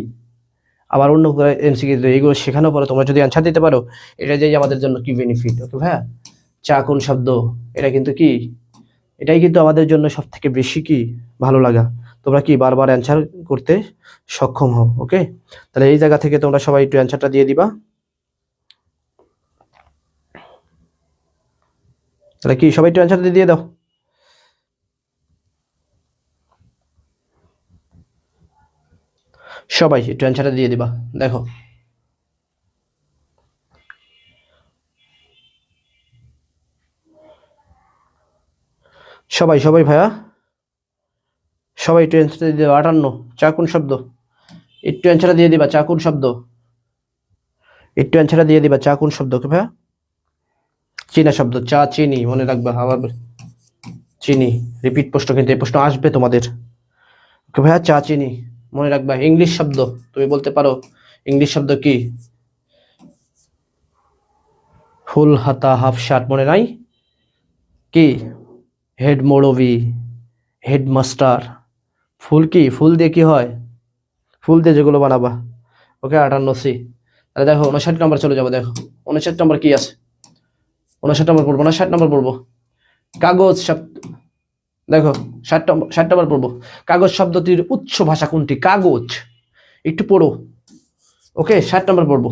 আবার অন্য এমসিকিউ দেই, এগুলো শেখানোর পরে তোমরা যদি অ্যান্সার দিতে পারো, এটা যে আমাদের জন্য কি বেনিফিট। ওকে ভাইয়া, চা কোন শব্দ, এটা কিন্তু কি, এটাই কিন্তু আমাদের জন্য সব থেকে বেশি কি ভালো লাগা, তোমরা কি বারবার অ্যান্সার করতে সক্ষম হও। ওকে, তাহলে এই জায়গা থেকে তোমরা সবাই একটু অ্যান্সারটা দিয়ে দিবা। তাহলে কি সবাই একটু অ্যান্সারটা দিয়ে দাও, সবাই একটু অ্যান্সারটা দিয়ে দিবা। দেখো সবাই সবাই ভাইয়া, সবাই একটু অ্যান্সারটা দিয়ে দিবা। 58, চা কোন শব্দ, একটু অ্যান্সারটা দিয়ে দিবা, চা কোন শব্দ, একটু অ্যান্সারটা দিয়ে দিবা, চা কোন শব্দ। ওকে ভাইয়া, চীনা শব্দ, চা চিনি, মনে রাখবা। আবার চিনি, রিপিট প্রশ্ন, কিন্তু এই প্রশ্ন আসবে তোমাদের। ওকে ভাইয়া, চা চিনি মনে রাখবা। ইংলিশ শব্দ, তুমি বলতে পারো ইংলিশ শব্দ কি, ফুল হাতা হাফ শার্ট, মনে নাই কি, হেড মৌলভি, হেডমাস্টার। ফুল কি, ফুল দিয়ে কি হয়, ফুল দিয়ে যেগুলো বানাবা। ওকে, 58 তাহলে দেখো 59 নম্বর চলে যাবো। দেখো 59 নম্বর কি আছে, 59 নম্বর পড়বো না, 60 নম্বর পড়বো। কাগজ শব্দ, দেখো 60 নম্বর পড়বো। কাগজ শব্দটির উৎস ভাষা কোনটি, কাগজ, একটু পড়ো। ওকে, 60 নম্বর পড়বো।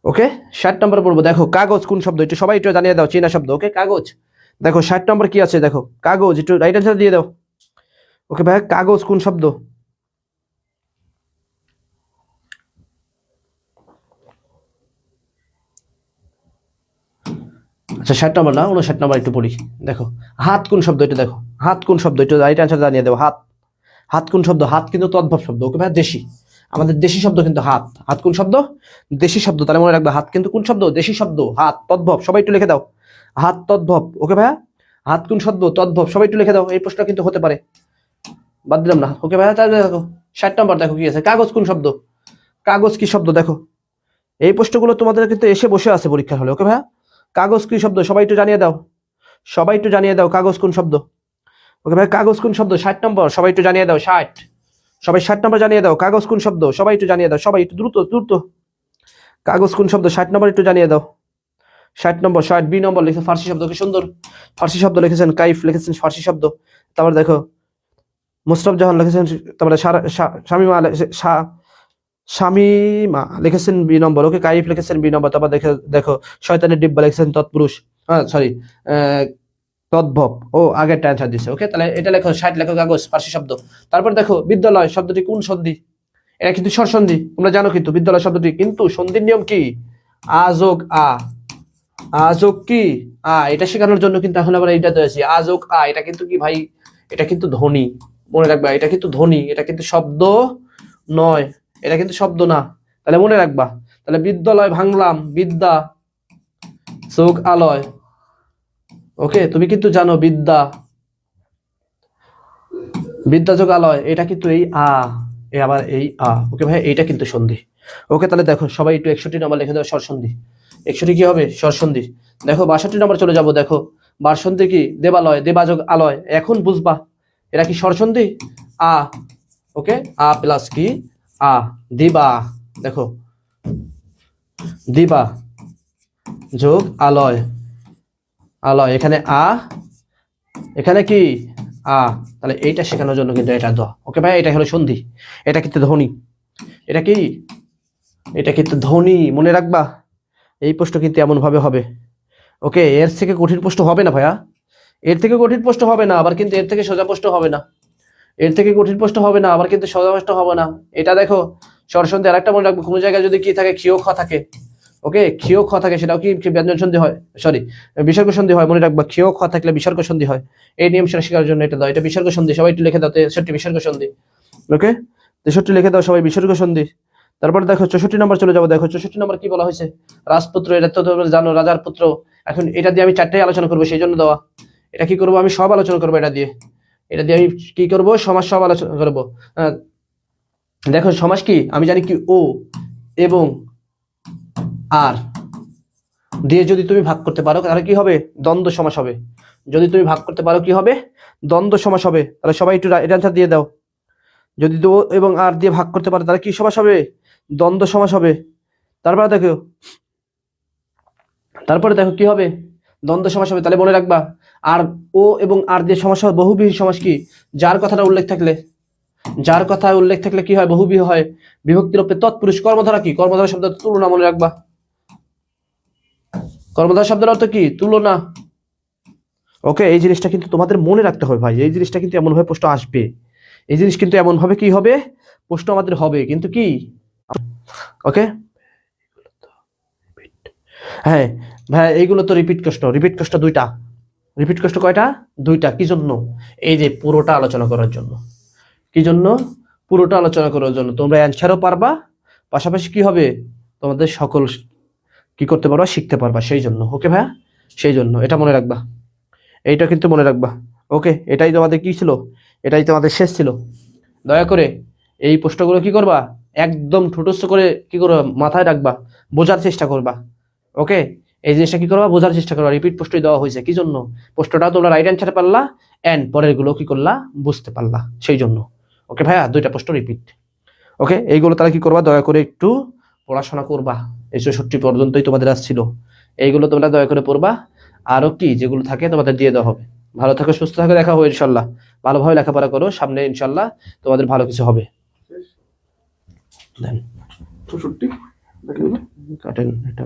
ওকে, 60 নম্বর পড়বো। দেখো কাগজ কোন শব্দ, একটু সবাই একটু জানিয়ে দাও, চীনা শব্দ। ওকে, কাগজ। দেখো 60 নম্বর কি আছে, দেখো কাগজ, একটু রাইট অ্যান্সার দিয়ে দাও। ওকে ভাই, কাগজ কোন শব্দ, আচ্ছা 60 নম্বর না, 59 নম্বর একটু পড়ি। দেখো হাত কোন শব্দ, এটা দেখো হাত কোন শব্দ, একটু রাইট অ্যান্সার জানিয়ে দেবো। হাত, হাত কোন শব্দ, হাত কিন্তু তদ্ভব শব্দ। ওকে ভাই, দেশি, আমাদের দেশি শব্দ কিন্তু হাত। হাত কোন শব্দ, দেশি শব্দ, তাহলে মনে রাখবে হাত কিন্তু কোন শব্দ, দেশি শব্দ। হাত তদ্ভব, সবাই একটু লিখে দাও, হাত তদ্ভব। ওকে ভাইয়া, হাত কোন শব্দ, তদ্ভব, সবাই একটু লিখে দাও, এই প্রশ্ন কিন্তু হতে পারে, বাদ দিলাম না। ওকে ভাইয়া, তাহলে দেখো 60 নম্বর দেখো কি আছে, কাগজ কোন শব্দ, কাগজ কি শব্দ। দেখো এই প্রশ্নগুলো তোমাদের কিন্তু এসে বসে আছে পরীক্ষার হলে। ওকে ভাইয়া, কাগজ কি শব্দ, সবাই একটু জানিয়ে দাও, সবাই একটু জানিয়ে দাও, কাগজ কোন শব্দ। ওকে ভাই, কাগজ কোন শব্দ, 60 নম্বর, সবাই একটু জানিয়ে দাও। 60, সবাই 60 নম্বর জানিয়ে দাও, কাগজ কোন শব্দ, সবাই একটু জানিয়ে দাও, সবাই একটু দ্রুত দ্রুত, কাগজ কোন শব্দ, 60 নম্বর একটু জানিয়ে দাও। 60 নম্বর, 60 বি নম্বর লিখেছেন ফার্সি শব্দ, কি সুন্দর ফার্সি শব্দ লিখেছেন, কাইফ লিখেছেন ফার্সি শব্দ। তারপর দেখো মুস্তাফ জাহান লিখেছেন, তারপরে শামিমা শামিমা লিখেছেন বি নম্বর। ওকে, কাইফ লিখেছেন বি নম্বর। তারপর দেখো শয়তানের ডিব্বা লিখেছেন তৎপুরুষ, সরি তদ্ভব, ও আগেরটা অ্যান্সার দিচ্ছে। ওকে, তাহলে এটা লেখো 60 লেখো, কাগজ ফার্সি শব্দ। তারপর দেখো বিদ্যালয় শব্দটি কোন সন্ধি, এটা কিন্তু স্বরসন্ধি, তোমরা জানো কিন্তু বিদ্যালয় শব্দটি কিন্তু সন্ধির নিয়ম কি, আ যোগ আ, আ যোগ কি আ, এটা শেখানোর জন্য কিন্তু এখন আবার এইটা দিয়েছি, আ যোগ আ, এটা কিন্তু কি ভাই, এটা কিন্তু ধ্বনি, মনে রাখবা, এটা কিন্তু ধ্বনি, এটা কিন্তু শব্দ নয়, এটা কিন্তু শব্দ না, তাহলে মনে রাখবা। তাহলে বিদ্যালয় ভাঙলাম, বিদ্যা যোগ আলয়। ওকে, তুমি কিন্তু জানো বিদ্যা বিদ্যাযোগ আলয়, এটা কিন্তু এই আ, এ আবার এই আ। ওকে ভাই, এইটা কিন্তু সন্ধি। ওকে, তাহলে দেখো সবাই একটু 61 নম্বর লিখে দাও, স্বরসন্ধি। 61 কি হবে? স্বরসন্ধি। দেখো 62 নম্বর চলে যাব। দেখো বারসন্ধি কি? দেবালয়, দেবাযোগ আলয়। এখন বুঝবা এটা কি স্বরসন্ধি? আ। ওকে, আ প্লাস কি? আ, দিবা। দেখো দিবা যোগ আলয়, আলয়, এখানে আ, এখানে কি? আ। তাহলে এইটা শেখানোর জন্য কিন্তু এটা দাও। ওকে ভাই, এটা হলো সন্ধি, এটা কিন্তু ধ্বনি। এটা কি? এটা কিন্তু ধ্বনি, মনে রাখবা। এই প্রশ্ন কিন্তু এমন ভাবে হবে। ওকে, এর থেকে কঠিন প্রশ্ন হবে না ভাইয়া, এর থেকে কঠিন প্রশ্ন হবে না, আবার কিন্তু এর থেকে সোজা প্রশ্ন হবে না, এর থেকে কঠিন প্রশ্ন হবে না, আবার কিন্তু সোজা প্রশ্ন হবে না। এটা দেখো স্বরসন্ধি আরেকটা মনে রাখবো, কোনো জায়গায় যদি কি থাকে, ক্ষীয় খ থাকে। ওকে, ক্ষীয় খ থাকে, সেটাও কি ব্যঞ্জন সন্ধি হয়, সরি বিসর্গ সন্ধি হয়, মনে রাখবা। ক্ষীয় খ থাকলে বিসর্গ সন্ধি হয়। এই নিয়ম সেটা শেখার জন্য এটা দাও, এটা বিসর্গ সন্ধি, সবাই একটু লিখে দাও। 63 বিসর্গ সন্ধি। ওকে, 63 লিখে দাও সবাই, বিসর্গ সন্ধি। তারপরে দেখো 64 নম্বর চলে যাবো। দেখো 64 নম্বর কি বলা হয়েছে? রাজপুত্র, এটা তো তোমরা জানো, রাজার পুত্র। এখন এটা দিয়ে আমি 4টাই আলোচনা করবো, সেই জন্য দেওয়া। এটা কি করবো? আমি সব আলোচনা করবো এটা দিয়ে। এটা দিয়ে আমি কি করবো? সমাজ সব আলোচনা করবো। দেখো সমাজ কি, আমি জানি কি, ও এবং আর দিয়ে যদি তুমি ভাগ করতে পারো তাহলে কি হবে? দ্বন্দ্ব সমাস হবে। যদি তুমি ভাগ করতে পারো কি হবে? দ্বন্দ্ব সমাস হবে। তাহলে সবাই একটু এটা অ্যান্সার দিয়ে দাও। যদি ও এবং আর দিয়ে ভাগ করতে পারো তাহলে কি সমাস হবে? দ্বন্দ্ব সমাস হবে। তারপরে দেখো, তারপরে দেখো কি হবে? দ্বন্দ্ব সমাস হবে। তাহলে মনে রাখবা, আর ও এবং আর দিয়ে সমাস হয় বহুব্রীহি সমাস কি? যার কথাটা উল্লেখ থাকলে, যার কথা উল্লেখ থাকলে কি হয়? বহুব্রীহি হয়। বিভক্তির রূপে তৎপুরুষ। কর্মধারা কি? কর্মধারা শব্দ তুলনা, মনে রাখবা। কর্মধারা শব্দের অর্থ কি? তুলনা। ওকে, এই জিনিসটা কিন্তু তোমাদের মনে রাখতে হবে ভাই, এই জিনিসটা কিন্তু এমন ভাবে প্রশ্ন আসবে, এই জিনিস কিন্তু এমন ভাবে কি হবে? প্রশ্ন আমাদের হবে কিন্তু কি? ওকে, হ্যাঁ ভাই, এইগুলো তো রিপিট প্রশ্ন। রিপিট প্রশ্ন দুইটা। রিপিট প্রশ্ন কয়টা? দুইটা। কি জন্য? এই যে পুরোটা আলোচনা করার জন্য। কি জন্য? পুরোটা আলোচনা করার জন্য। তোমরা অ্যান্সারও পারবা, পাশাপাশি কি হবে? তোমাদের সকল কি করতে পারবা? শিখতে পারবা, সেই জন্য। ওকে ভাইয়া, সেই জন্য এটা মনে রাখবা, এইটা কিন্তু মনে রাখবা। ওকে, এটাই তোমাদের কি ছিল? এটাই তোমাদের শেষ ছিল। দয়া করে এই প্রশ্নগুলো কি করবা? একদম ঠোঁটস্থ করে কি করবা? মাথায় রাখবা, বোঝার চেষ্টা করবা। ওকে, এই জিনিসটা কি করবা? বোঝার চেষ্টা করবা। রিপিট প্রশ্নই দেওয়া হয়েছে কি জন্য? প্রশ্নটা তোমরা রাইট অ্যান্সার পারলা, এন্ড পরের গুলো কি করলা? বুঝতে পারলা, সেই জন্য। ওকে ভাইয়া, দুইটা প্রশ্ন রিপিট। ওকে, এইগুলো তাহলে কি করবা? দয়া করে একটু পড়াশোনা করবা। এই 64 পর্যন্তই তোমাদের আসছিল, এইগুলো তোমরা দয়া করে পড়বা। আরো কি যেগুলো থাকে তোমাদের দিয়ে দেওয়া হবে। ভালো থাকো, সুস্থ থাকো, দেখা হবে ইনশাল্লাহ। ভালোভাবে লেখাপড়া করো, সামনে ইনশাল্লাহ তোমাদের ভালো কিছু হবে। দেন 64 কাটেন এটা।